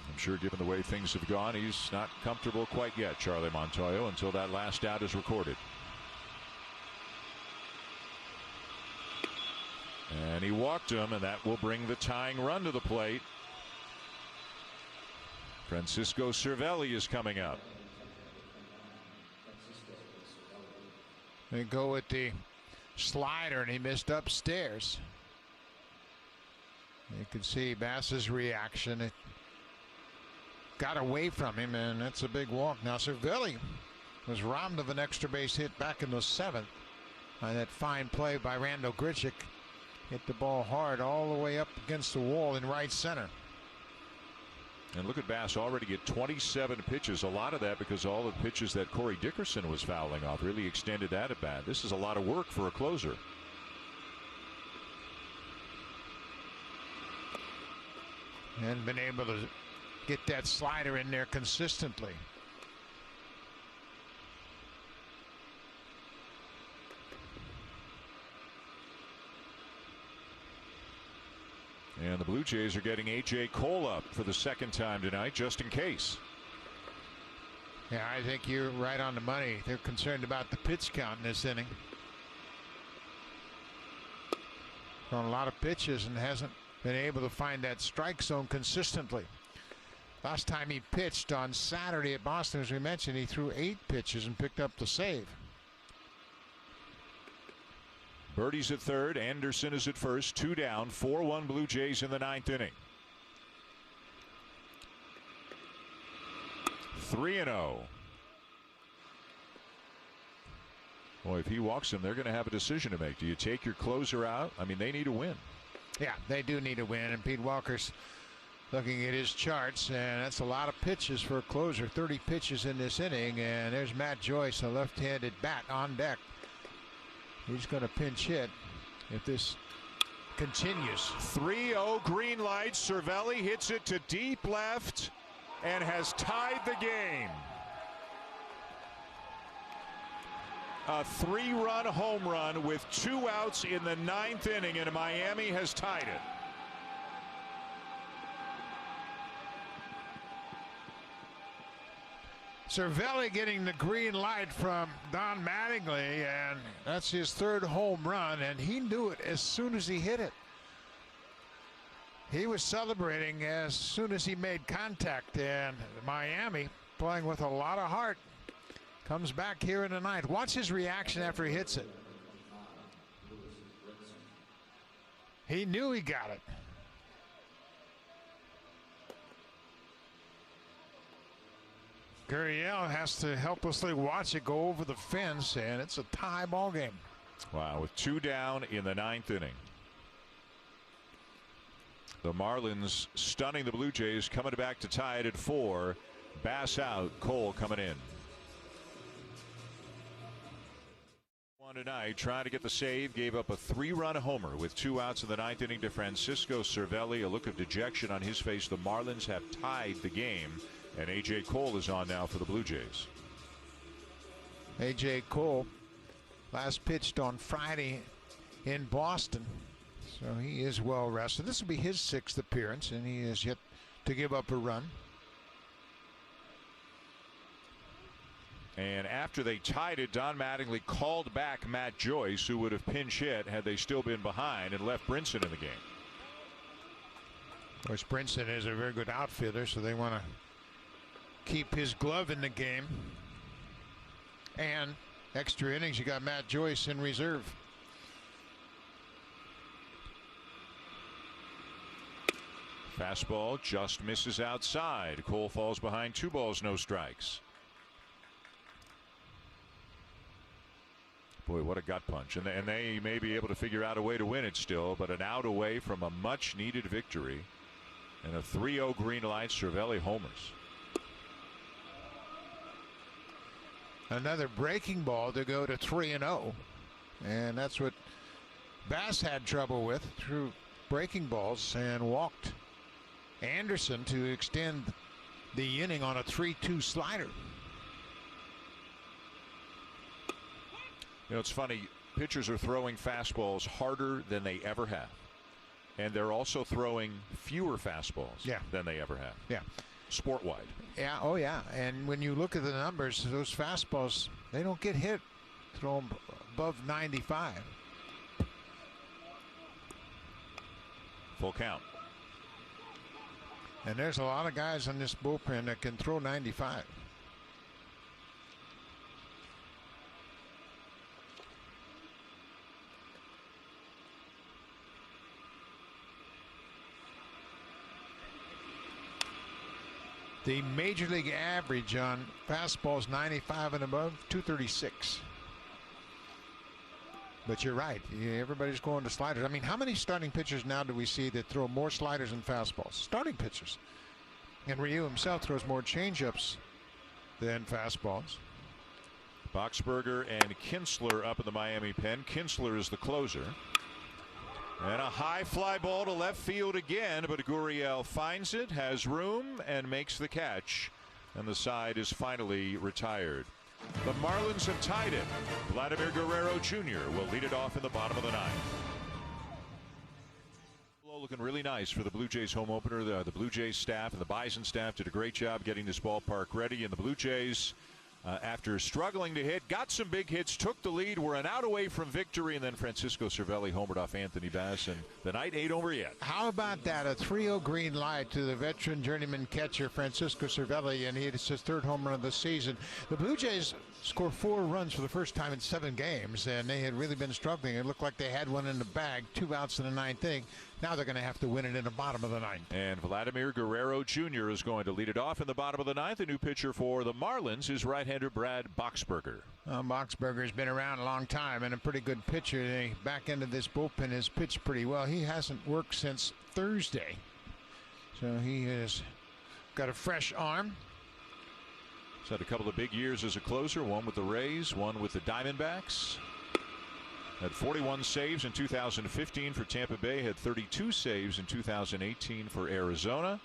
I'm sure given the way things have gone, he's not comfortable quite yet, Charlie Montoyo, until that last out is recorded. And he walked him, and that will bring the tying run to the plate. Francisco Cervelli is coming up. They go with the slider, and he missed upstairs. You can see Bass's reaction. It got away from him, and that's a big walk. Now Cervelli was robbed of an extra base hit back in the 7th on that fine play by Randall Grichuk. Hit the ball hard all the way up against the wall in right center. And look at Bass already get 27 pitches. A lot of that because all the pitches that Corey Dickerson was fouling off really extended that at bat. This is a lot of work for a closer. And been able to get that slider in there consistently. And the Blue Jays are getting A.J. Cole up for the 2nd time tonight, just in case. Yeah, I think you're right on the money. They're concerned about the pitch count in this inning. On a lot of pitches and hasn't been able to find that strike zone consistently. Last time he pitched on Saturday at Boston, as we mentioned, he threw 8 pitches and picked up the save. Birdie's at 3rd. Anderson is at 1st. 2 down. 4-1 Blue Jays in the 9th inning. 3-0. Boy, if he walks him, they're going to have a decision to make. Do you take your closer out? I mean, they need a win. Yeah, they do need a win. And Pete Walker's looking at his charts, and that's a lot of pitches for a closer. 30 pitches in this inning, and there's Matt Joyce, a left-handed bat on deck. He's going to pinch hit if this continues. 3-0 green light. Cervelli hits it to deep left and has tied the game. A 3-run home run with 2 outs in the 9th inning, and Miami has tied it. Cervelli getting the green light from Don Mattingly, and that's his 3rd home run, and he knew it as soon as he hit it. He was celebrating as soon as he made contact, and Miami, playing with a lot of heart, comes back here in the 9th. Watch his reaction after he hits it. He knew he got it. Gurriel has to helplessly watch it go over the fence, and it's a tie ball game. Wow, with 2 down in the 9th inning. The Marlins stunning the Blue Jays, coming back to tie it at 4. Bass out, Cole coming in. Tonight, trying to get the save, gave up a 3-run homer with 2 outs in the 9th inning to Francisco Cervelli. A look of dejection on his face. The Marlins have tied the game, and A.J. Cole is on now for the Blue Jays. A.J. Cole last pitched on Friday in Boston, so he is well rested. This will be his 6th appearance, and he is yet to give up a run. And after they tied it, Don Mattingly called back Matt Joyce, who would have pinch hit had they still been behind, and left Brinson in the game. Of course, Brinson is a very good outfielder, so they want to keep his glove in the game. And extra innings, you got Matt Joyce in reserve. Fastball just misses outside. Cole falls behind, 2 balls, no strikes. Boy, what a gut punch. And they may be able to figure out a way to win it still, but an out away from a much needed victory. And a 3-0 green light. Cervelli homers. Another breaking ball to go to 3-0. And that's what Bass had trouble with, through breaking balls, and walked Anderson to extend the inning on a 3-2 slider. You know, it's funny, pitchers are throwing fastballs harder than they ever have. And they're also throwing fewer fastballs than they ever have. Yeah. Sport-wide. Yeah, oh yeah. And when you look at the numbers, those fastballs, they don't get hit. Throw them above 95. Full count. And there's a lot of guys in this bullpen that can throw 95. The major league average on fastballs 95 and above, 236. But you're right. Everybody's going to sliders. I mean, how many starting pitchers now do we see that throw more sliders than fastballs? Starting pitchers. And Ryu himself throws more changeups than fastballs. Boxberger and Kinsler up in the Miami pen. Kinsler is the closer. And a high fly ball to left field again, but Gurriel finds it, has room, and makes the catch. And the side is finally retired. The Marlins have tied it. Vladimir Guerrero Jr. will lead it off in the bottom of the 9th. Looking really nice for the Blue Jays home opener. The Blue Jays staff and the Bison staff did a great job getting this ballpark ready. And the Blue Jays, after struggling to hit, got some big hits, took the lead, were an out away from victory, and then Francisco Cervelli homered off Anthony Bass, and the night ain't over yet. How about that? A 3-0 green light to the veteran journeyman catcher Francisco Cervelli, and it's his 3rd home run of the season. The Blue Jays scored 4 runs for the first time in 7 games, and they had really been struggling. It looked like they had one in the bag, 2 outs in the 9th inning. Now they're going to have to win it in the bottom of the 9th. And Vladimir Guerrero Jr. is going to lead it off in the bottom of the 9th. A new pitcher for the Marlins is right-hander Brad Boxberger. Boxberger's been around a long time and a pretty good pitcher. The back end of this bullpen has pitched pretty well. He hasn't worked since Thursday, so he has got a fresh arm. He's had a couple of big years as a closer, one with the Rays, one with the Diamondbacks. Had 41 saves in 2015 for Tampa Bay, had 32 saves in 2018 for Arizona,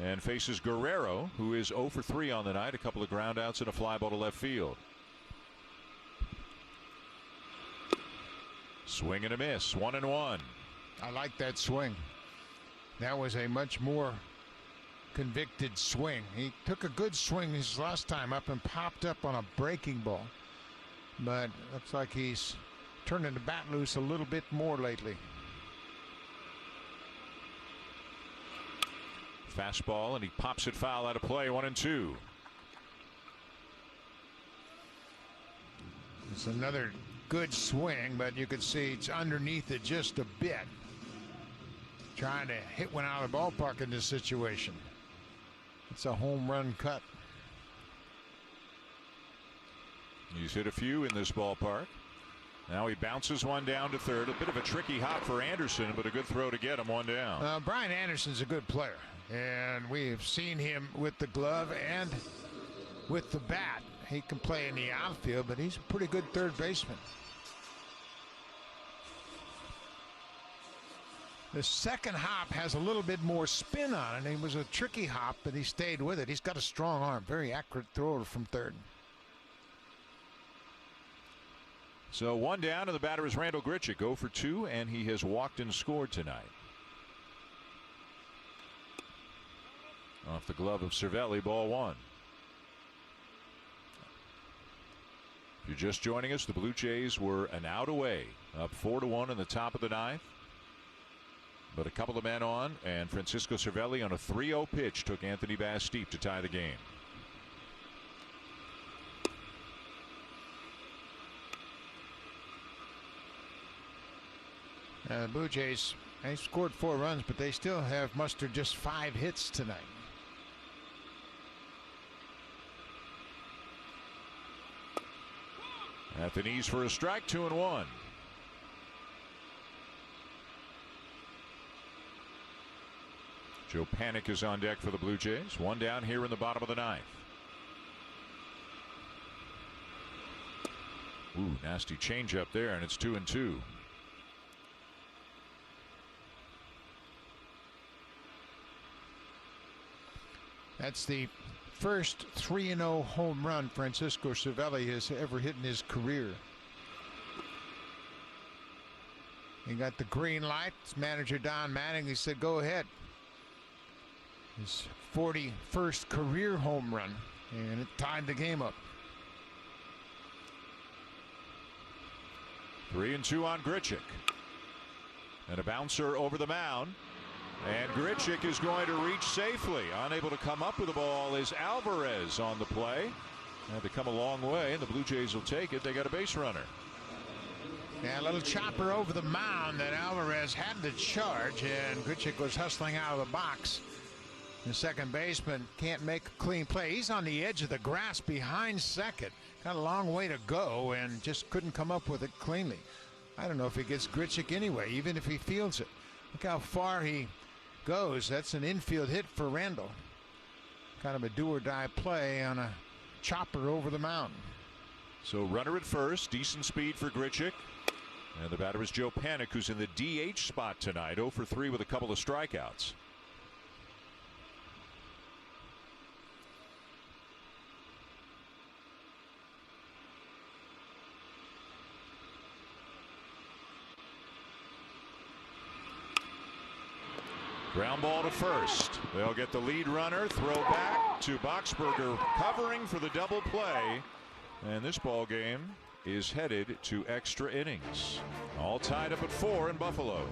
and faces Guerrero, who is 0 for 3 on the night, a couple of ground outs and a fly ball to left field. Swing and a miss, 1-1. I like that swing. That was a much more convicted swing. He took a good swing his last time up and popped up on a breaking ball, but looks like he's turning the bat loose a little bit more lately. Fastball, and he pops it foul out of play, 1-2. It's another good swing, but you could see it's underneath it just a bit. Trying to hit one out of the ballpark in this situation. It's a home run cut. He's hit a few in this ballpark. Now he bounces one down to third. A bit of a tricky hop for Anderson, but a good throw to get him one down. Brian Anderson's a good player, and we've seen him with the glove and with the bat. He can play in the outfield, but he's a pretty good third baseman. The second hop has a little bit more spin on it. It was a tricky hop, but he stayed with it. He's got a strong arm, very accurate thrower from third. So one down, and the batter is Randal Grichuk, 0 for 2, and he has walked and scored tonight. Off the glove of Cervelli, ball one. If you're just joining us, the Blue Jays were an out away, up 4-1 in the top of the ninth. But a couple of men on, and Francisco Cervelli on a 3-0 pitch took Anthony Bass deep to tie the game. The Blue Jays, they scored 4 runs, but they still have mustered just 5 hits tonight. At the knees for a strike, 2-1. Joe Panik is on deck for the Blue Jays. One down here in the bottom of the ninth. Ooh, nasty changeup there, and it's 2-2. That's the first 3-0 home run Francisco Cervelli has ever hit in his career. He got the green light. His manager Don Mattingly said, "Go ahead." His 41st career home run, and it tied the game up. 3-2 on Grichuk. And a bouncer over the mound. And Grichuk is going to reach safely. Unable to come up with the ball is Alvarez on the play. Had to come a long way, and the Blue Jays will take it. They got a base runner. Yeah, a little chopper over the mound that Alvarez had to charge, and Grichuk was hustling out of the box. The second baseman can't make a clean play. He's on the edge of the grass behind second. Got a long way to go and just couldn't come up with it cleanly. I don't know if he gets Grichuk anyway, even if he fields it. Look how far he goes. That's an infield hit for Randal. Kind of a do-or-die play on a chopper over the mound. So runner at first, decent speed for Grichuk. And the batter is Joe Panik, who's in the DH spot tonight, 0 for 3 with a couple of strikeouts. Ground ball to first. They'll get the lead runner, throw back to Boxberger, covering for the double play. And this ball game is headed to extra innings. All tied up at 4 in Buffalo.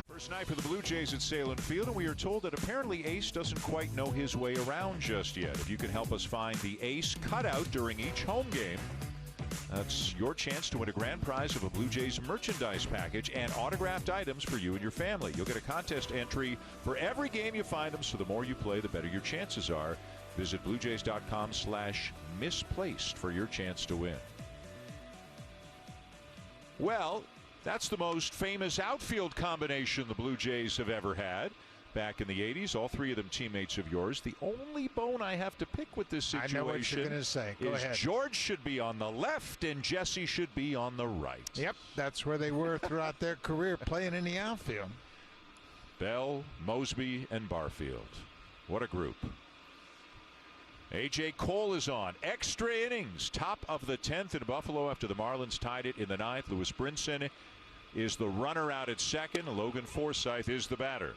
First night for the Blue Jays at Sahlen Field, and we are told that apparently Ace doesn't quite know his way around just yet. If you could help us find the Ace cutout during each home game, that's your chance to win a grand prize of a Blue Jays merchandise package and autographed items for you and your family. You'll get a contest entry for every game you find them, so the more you play, the better your chances are. Visit bluejays.com/misplaced for your chance to win. Well, that's the most famous outfield combination the Blue Jays have ever had. Back in the 80s, all 3 of them teammates of yours. The only bone I have to pick with this situation, I know what you're going to say. Go ahead. George should be on the left and Jesse should be on the right. Yep, that's where they were throughout their career, playing in the outfield. Bell, Mosby, and Barfield. What a group. A.J. Cole is on. Extra innings. Top of the 10th in Buffalo after the Marlins tied it in the 9th. Lewis Brinson is the runner out at second. Logan Forsythe is the batter.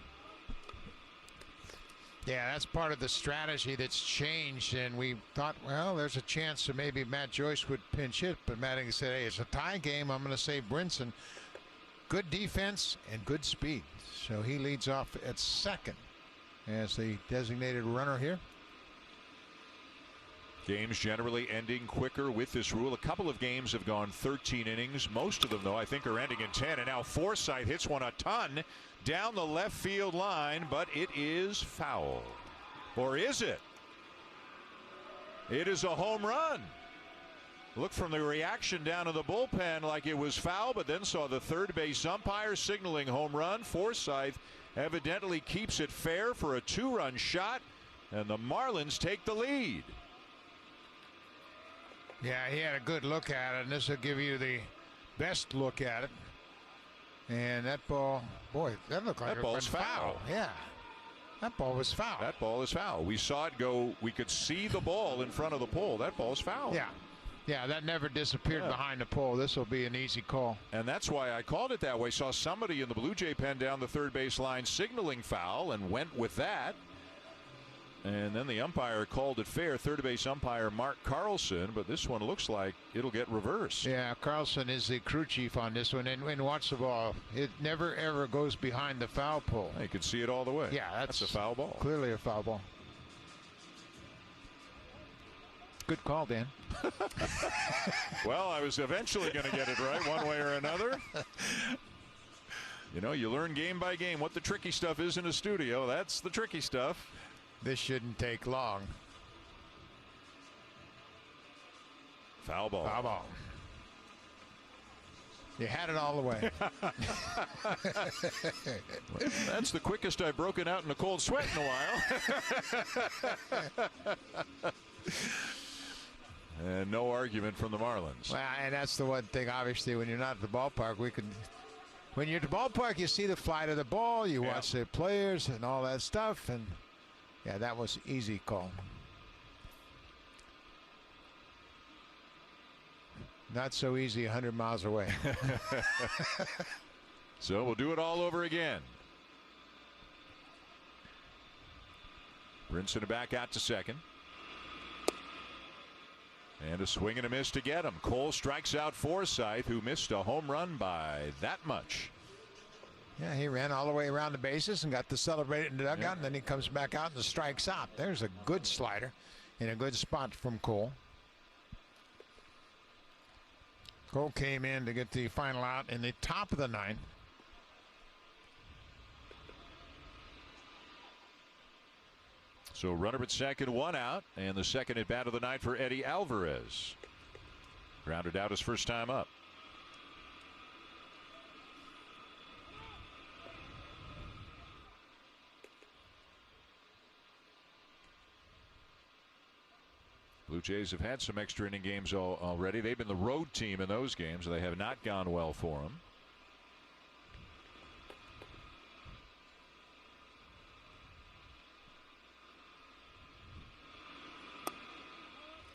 Yeah, that's part of the strategy that's changed, and we thought, well, there's a chance that maybe Matt Joyce would pinch hit, but Mattingly said, hey, it's a tie game. I'm going to save Brinson. Good defense and good speed. So he leads off at second as the designated runner here. Games generally ending quicker with this rule. A couple of games have gone 13 innings. Most of them, though, I think are ending in 10. And now Forsythe hits one a ton down the left field line, but it is foul. Or is it? It is a home run. Looked from the reaction down in the bullpen like it was foul, but then saw the third base umpire signaling home run. Forsythe evidently keeps it fair for a 2-run shot, and the Marlins take the lead. Yeah, he had a good look at it, and this will give you the best look at it. And that ball, boy, that looked like that ball's foul. Yeah, that ball was foul. That ball is foul. We saw it go. We could see the ball in front of the pole. That ball is foul. Yeah. Yeah, that never disappeared behind the pole. This will be an easy call. And that's why I called it that way. Saw somebody in the Blue Jay pen down the third base line signaling foul and went with that. And then the umpire called it fair, third base umpire Mark Carlson, but this one looks like it'll get reversed. Yeah, Carlson is the crew chief on this one, and watch the ball. It never, ever goes behind the foul pole. You can see it all the way. Yeah, that's a foul ball. Clearly a foul ball. Good call, Dan. Well, I was eventually going to get it right one way or another. You know, you learn game by game what the tricky stuff is in a studio. That's the tricky stuff. This shouldn't take long. Foul ball. Foul ball. You had it all the way. Well, that's the quickest I've broken out in a cold sweat in a while. And no argument from the Marlins. Well, and that's the one thing, obviously, when you're not at the ballpark, when you're at the ballpark, you see the flight of the ball, you watch the players and all that stuff, and yeah, that was an easy call. Not so easy 100 miles away. So we'll do it all over again. Brinson back out to second. And a swing and a miss to get him. Cole strikes out Forsythe, who missed a home run by that much. Yeah, he ran all the way around the bases and got to celebrate in the dugout, and then he comes back out and strikes out. There's a good slider in a good spot from Cole. Cole came in to get the final out in the top of the ninth. So runner at second, one out, and the second at bat of the night for Eddie Alvarez. Grounded out his first time up. Blue Jays have had some extra inning games already. They've been the road team in those games. They have not gone well for them.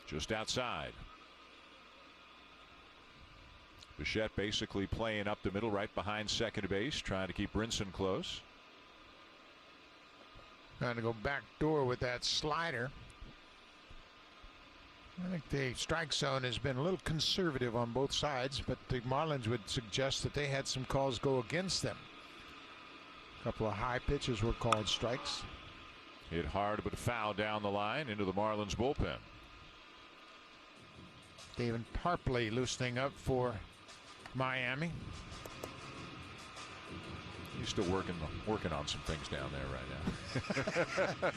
Just outside. Bichette basically playing up the middle right behind second base, trying to keep Brinson close. Trying to go back door with that slider. I think the strike zone has been a little conservative on both sides, but the Marlins would suggest that they had some calls go against them. A couple of high pitches were called strikes. Hit hard but foul down the line into the Marlins bullpen. David Harpley loosening up for Miami. He's still working on some things down there right now.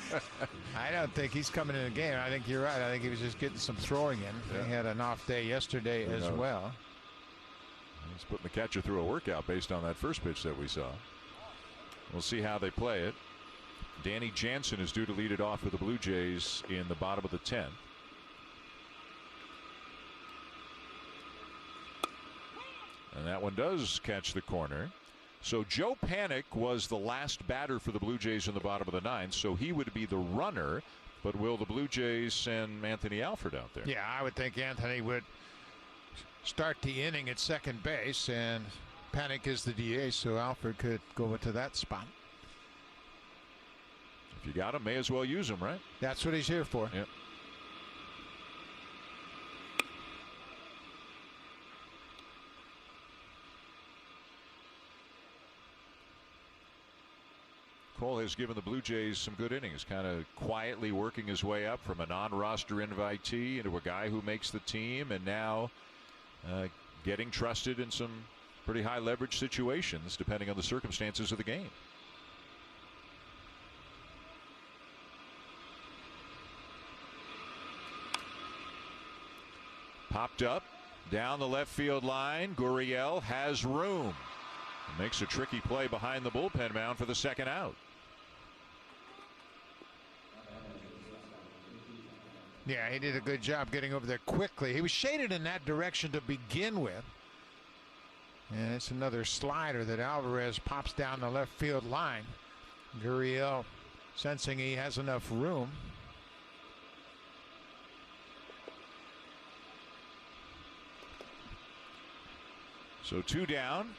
I don't think he's coming in the game. I think you're right. I think he was just getting some throwing in. Yeah. He had an off day yesterday as well. He's putting the catcher through a workout based on that first pitch that we saw. We'll see how they play it. Danny Jansen is due to lead it off for the Blue Jays in the bottom of the 10th. And that one does catch the corner. So Joe Panik was the last batter for the Blue Jays in the bottom of the 9th, so he would be the runner. But will the Blue Jays send Anthony Alford out there? Yeah, I would think Anthony would start the inning at second base, and Panik is the DA, so Alford could go into that spot. If you got him, may as well use him, right? That's what he's here for. Yep. Cole has given the Blue Jays some good innings, kind of quietly working his way up from a non-roster invitee into a guy who makes the team, and now getting trusted in some pretty high leverage situations depending on the circumstances of the game. Popped up down the left field line. Gurriel has room. Makes a tricky play behind the bullpen mound for the second out. Yeah, he did a good job getting over there quickly. He was shaded in that direction to begin with. And it's another slider that Alvarez pops down the left field line. Gurriel sensing he has enough room. So 2 down,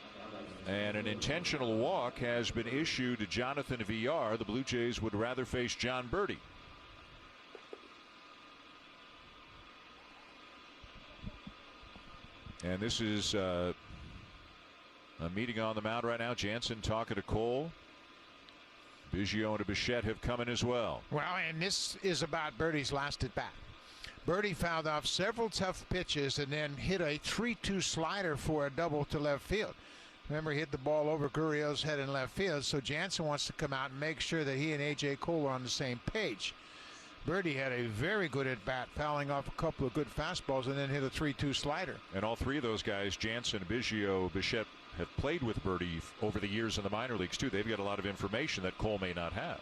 and an intentional walk has been issued to Jonathan Villar. The Blue Jays would rather face John Birdie. And this is a meeting on the mound right now. Jansen talking to Cole. Biggio and Bichette have come in as well. Well, and this is about Birdie's last at bat. Birdie fouled off several tough pitches and then hit a 3-2 slider for a double to left field. Remember, he hit the ball over Gurriel's head in left field, so Jansen wants to come out and make sure that he and A.J. Cole are on the same page. Birdie had a very good at bat, fouling off a couple of good fastballs and then hit a 3-2 slider. And all three of those guys, Jansen, Biggio, Bichette, have played with Birdie over the years in the minor leagues too. They've got a lot of information that Cole may not have,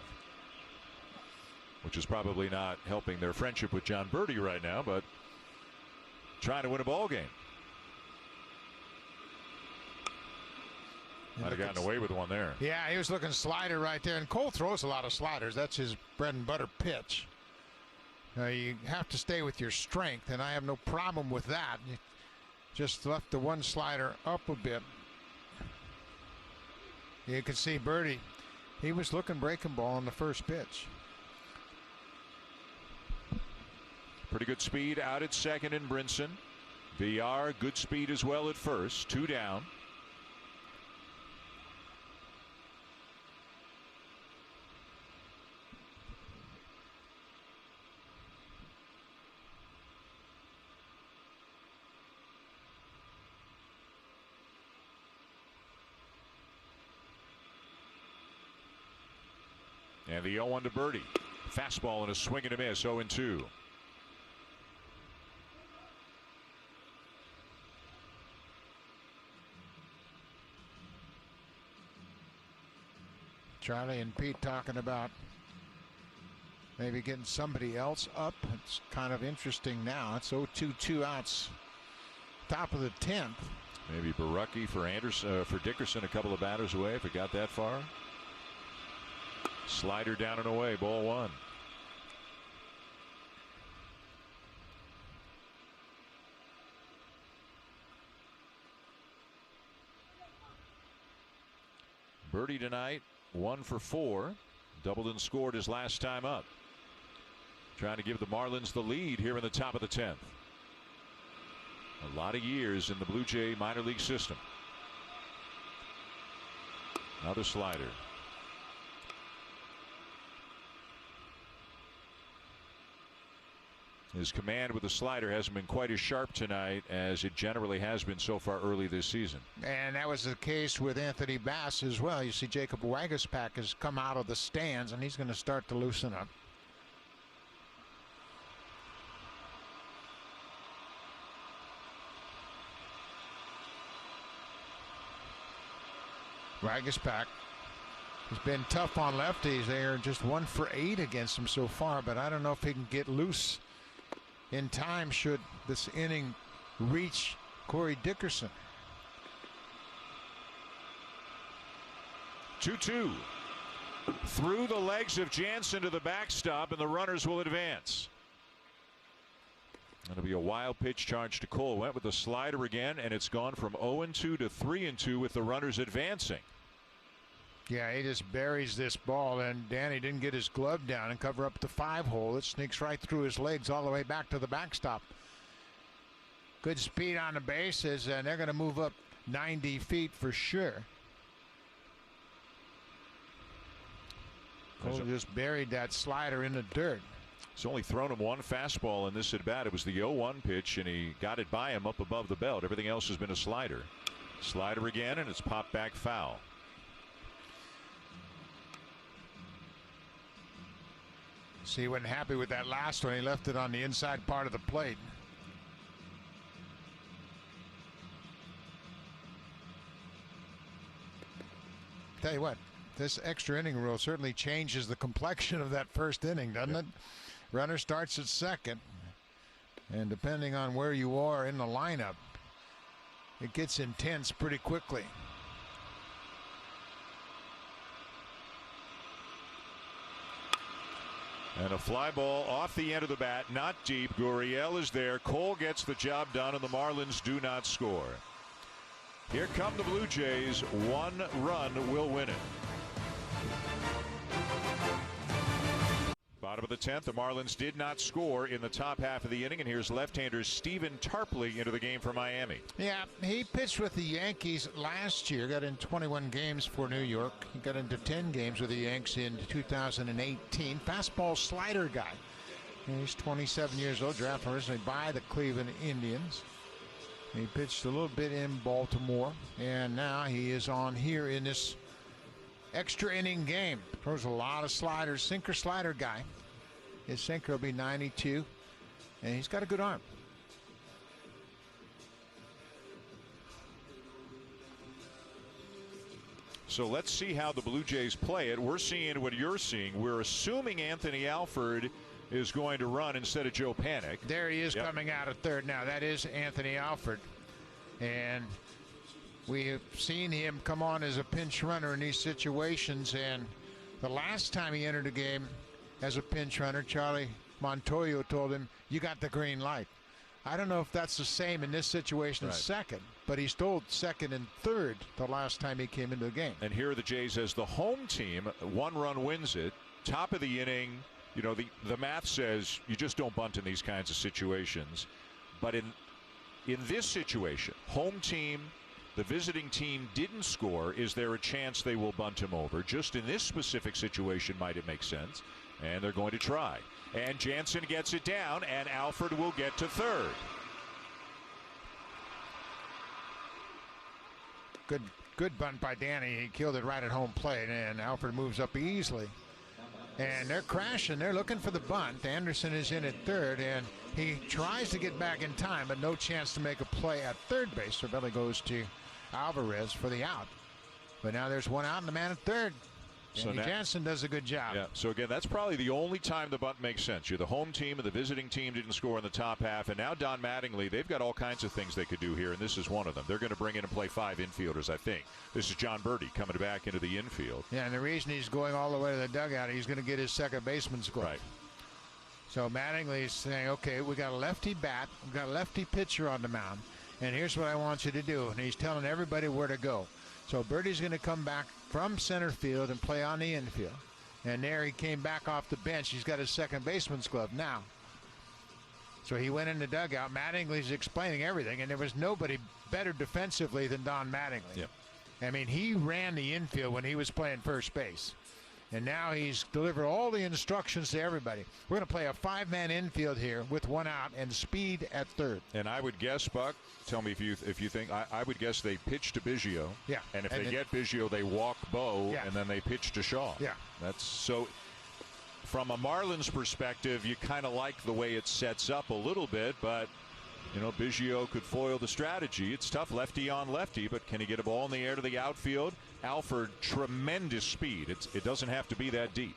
which is probably not helping their friendship with John Birdie right now, but trying to win a ball game. Might have gotten away with one there. Yeah, he was looking slider right there, and Cole throws a lot of sliders. That's his bread and butter pitch. You have to stay with your strength, and I have no problem with that. You just left the one slider up a bit. You can see Birdie, he was looking breaking ball on the first pitch. Pretty good speed out at second in Brinson. Villar, good speed as well at first. 2 down. And the 0-1 to Birdie. Fastball and a swing and a miss. 0-2. Charlie and Pete talking about maybe getting somebody else up. It's kind of interesting now. It's 0-2, 2 outs. Top of the 10th. Maybe Barucki for Anderson, for Dickerson, a couple of batters away if it got that far. Slider down and away, ball 1. Birdie tonight, 1 for 4. Doubled and scored his last time up. Trying to give the Marlins the lead here in the top of the 10th. A lot of years in the Blue Jay minor league system. Another slider. His command with the slider hasn't been quite as sharp tonight as it generally has been so far early this season. And that was the case with Anthony Bass as well. You see Jacob Waguespack has come out of the stands, and he's going to start to loosen up. Waguespack has been tough on lefties. They are just 1 for 8 against him so far, but I don't know if he can get loose in time should this inning reach Corey Dickerson. 2-2. Through the legs of Jansen to the backstop, and the runners will advance. That'll be a wild pitch charge to Cole. Went with the slider again, and it's gone from 0-2 to 3-2 with the runners advancing. Yeah, he just buries this ball, and Danny didn't get his glove down and cover up the 5-hole. It sneaks right through his legs all the way back to the backstop. Good speed on the bases, and they're going to move up 90 feet for sure. Cole just buried that slider in the dirt. He's only thrown him one fastball in this at bat. It was the 0-1 pitch, and he got it by him up above the belt. Everything else has been a slider. Slider again, and it's popped back foul. See, he wasn't happy with that last one. He left it on the inside part of the plate. tell you what, this extra inning rule certainly changes the complexion of that first inning, doesn't it? Runner starts at second, and depending on where you are in the lineup, it gets intense pretty quickly. And a fly ball off the end of the bat, not deep. Gurriel is there. Cole gets the job done, and the Marlins do not score. Here come the Blue Jays. 1 run will win it. Bottom of the 10th, the Marlins did not score in the top half of the inning, and here's left-hander Stephen Tarpley into the game for Miami. Yeah, he pitched with the Yankees last year, got in 21 games for New York. He got into 10 games with the Yanks in 2018. Fastball slider guy. He's 27 years old, drafted originally by the Cleveland Indians. He pitched a little bit in Baltimore, and now he is on here in this extra inning game. Throws a lot of sliders, sinker slider guy. His sinker will be 92, and he's got a good arm. So let's see how the Blue Jays play it. We're seeing what you're seeing. We're assuming Anthony Alford is going to run instead of Joe Panik. There he is coming out of third now. That is Anthony Alford. And we have seen him come on as a pinch runner in these situations. And the last time he entered a game as a pinch runner, Charlie Montoyo told him, "You got the green light." I don't know if that's the same in this situation as second, but he stole second and third the last time he came into the game. And here are the Jays as the home team. 1 run wins it. Top of the inning. You know, the math says you just don't bunt in these kinds of situations. But in this situation, home team, the visiting team didn't score. Is there a chance they will bunt him over? Just in this specific situation, might it make sense? And they're going to try. And Jansen gets it down, and Alford will get to third. Good bunt by Danny. He killed it right at home plate, and Alford moves up easily. And they're crashing. They're looking for the bunt. Anderson is in at third, and he tries to get back in time, but no chance to make a play at third base. So Belly goes to Alvarez for the out. But now there's one out and the man at third. So Jansen does a good job. Yeah. So again, that's probably the only time the bunt makes sense. You're the home team, and the visiting team didn't score in the top half. And now Don Mattingly, they've got all kinds of things they could do here, and this is one of them. They're going to bring in and play 5 infielders, I think. This is John Birdie coming back into the infield. Yeah, and the reason he's going all the way to the dugout, he's going to get his second baseman's glove. Right. So Mattingly's saying, okay, we got a lefty bat, we got a lefty pitcher on the mound, and here's what I want you to do. And he's telling everybody where to go. So Birdie's going to come back from center field and play on the infield. And there he came back off the bench. He's got his second baseman's glove now. So he went in the dugout. Mattingly's explaining everything, and there was nobody better defensively than Don Mattingly. Yep. I mean, he ran the infield when he was playing first base. And now he's delivered all the instructions to everybody. We're going to play a 5-man infield here with 1 out and speed at third. And I would guess, Buck, tell me if you think, I would guess they pitch to Biggio. Yeah. And if they get Biggio, they walk Bo, Yeah. and then they pitch to Shaw. Yeah. That's so. From a Marlins perspective, you kind of like the way it sets up a little bit, but you know, Biggio could foil the strategy. It's tough, lefty on lefty, but can he get a ball in the air to the outfield? Alford, tremendous speed. It doesn't have to be that deep.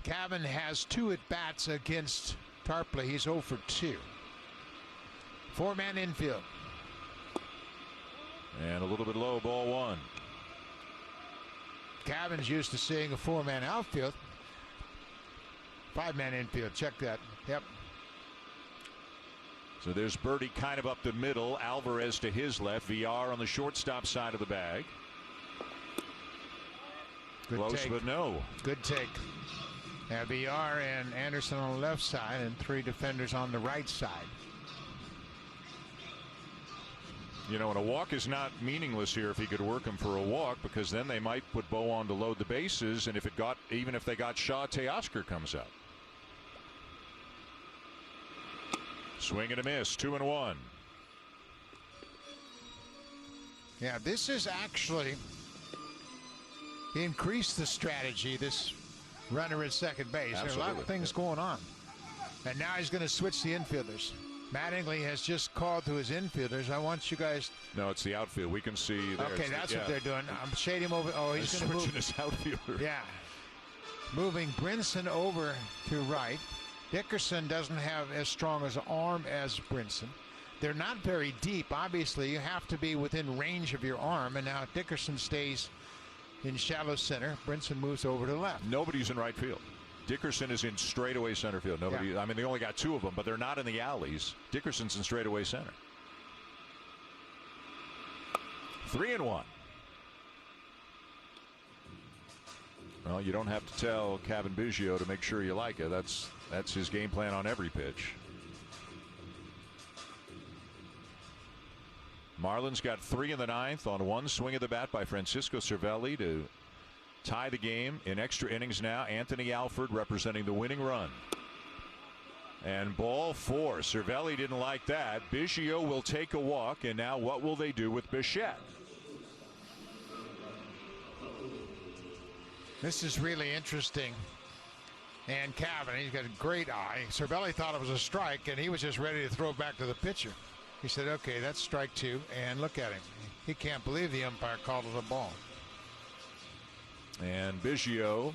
Cavan has 2 at-bats against Tarpley. He's 0 for 2. 4-man infield. And a little bit low, ball 1. Cavan's used to seeing a 4-man outfield. 5-man infield. Check that. Yep. So there's Birdie kind of up the middle. Alvarez to his left. VR on the shortstop side of the bag. Good Close, take. but no. Good take. VR and Anderson on the left side and 3 defenders on the right side. You know, and a walk is not meaningless here if he could work him for a walk, because then they might put Bo on to load the bases, and even if they got Shaw, Teoscar comes out. Swing and a miss, 2-1. Yeah, this is actually increased the strategy, this runner at second base. Absolutely. There are a lot of things going on. And now he's going to switch the infielders. Mattingly has just called to his infielders. I want you guys. No, it's the outfield. We can see there. Okay, that's what they're doing. I'm shading him over. Oh, he's going to move. Switching his outfielder. Yeah. Moving Brinson over to right. Dickerson doesn't have as strong as an arm as Brinson. They're not very deep. Obviously, you have to be within range of your arm. And now Dickerson stays in shallow center. Brinson moves over to left. Nobody's in right field. Dickerson is in straightaway center field. Nobody. Yeah. I mean, they only got 2 of them, but they're not in the alleys. Dickerson's in straightaway center. 3-1. Well, you don't have to tell Kevin Biggio to make sure you like it. That's his game plan on every pitch. Marlins got 3 in the 9th on 1 swing of the bat by Francisco Cervelli to tie the game in extra innings now. Anthony Alford representing the winning run. And ball 4. Cervelli didn't like that. Biggio will take a walk, and now what will they do with Bichette? This is really interesting. And Cavan, he's got a great eye. Cervelli thought it was a strike, and he was just ready to throw it back to the pitcher. He said, okay, that's strike 2, and look at him. He can't believe the umpire called it a ball. And Biggio,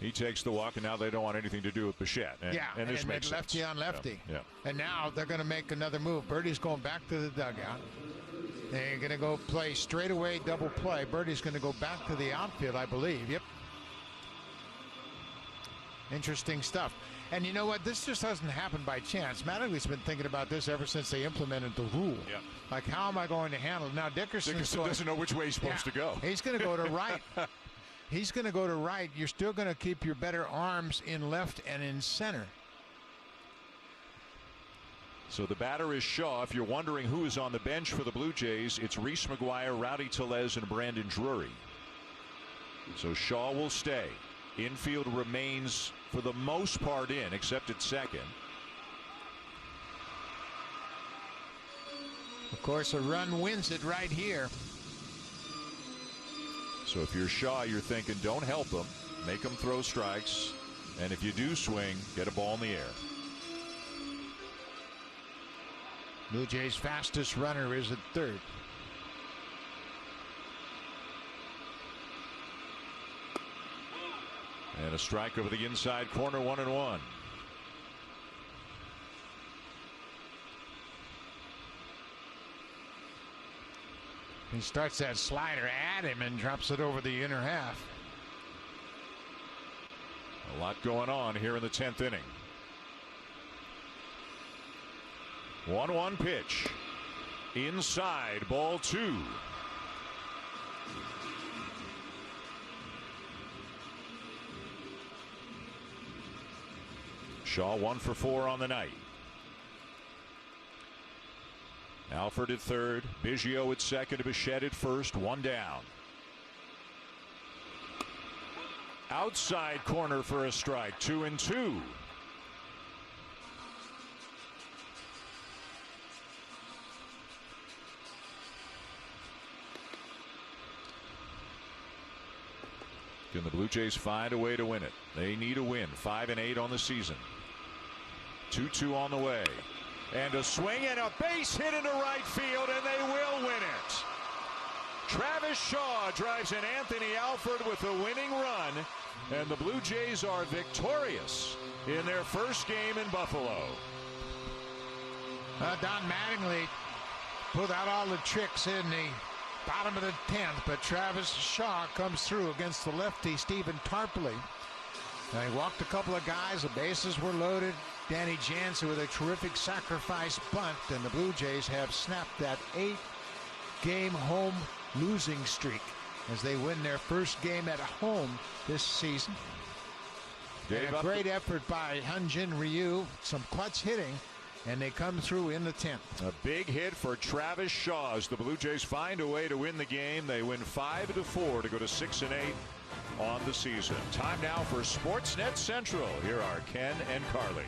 he takes the walk, and now they don't want anything to do with Bichette. And this makes sense. Lefty on lefty. Yeah. And now they're going to make another move. Birdie's going back to the dugout. They're going to go play straightaway double play. Birdie's going to go back to the outfield, I believe. Yep. Interesting stuff. And you know what? This just doesn't happen by chance. Mattingly's been thinking about this ever since they implemented the rule. Yep. Like, how am I going to handle it? Now, Dickerson doesn't know which way he's supposed to go. He's going to go to right. He's going to go to right. You're still going to keep your better arms in left and in center. So the batter is Shaw. If you're wondering who is on the bench for the Blue Jays, it's Reese McGuire, Rowdy Tellez, and Brandon Drury. So Shaw will stay. Infield remains for the most part in, except at second. Of course, a run wins it right here. So if you're Shaw, you're thinking, don't help him. Make him throw strikes. And if you do swing, get a ball in the air. Blue Jays' fastest runner is at third. And a strike over the inside corner, 1-1. He starts that slider at him and drops it over the inner half. A lot going on here in the 10th inning. 1-1 pitch. Inside, ball 2. Shaw 1 for 4 on the night. Alford at third, Biggio at second, Bichette at first, 1 down. Outside corner for a strike, 2-2. Can the Blue Jays find a way to win it? They need a win. 5-8 on the season. 2-2 on the way. And a swing and a base hit into right field, and they will win it. Travis Shaw drives in Anthony Alford with a winning run, and the Blue Jays are victorious in their first game in Buffalo. Don Mattingly pulled out all the tricks in the bottom of the 10th, but Travis Shaw comes through against the lefty Stephen Tarpley. Now, he walked a couple of guys. The bases were loaded. Danny Jansen with a terrific sacrifice bunt, and the Blue Jays have snapped that 8-game home losing streak as they win their first game at home this season. And a great effort by Hyun-Jin Ryu, some clutch hitting, and they come through in the 10th. A big hit for Travis Shaw as the Blue Jays find a way to win the game. They win 5-4 to go to 6-8 on the season. Time now for Sportsnet Central. Here are Ken and Carly.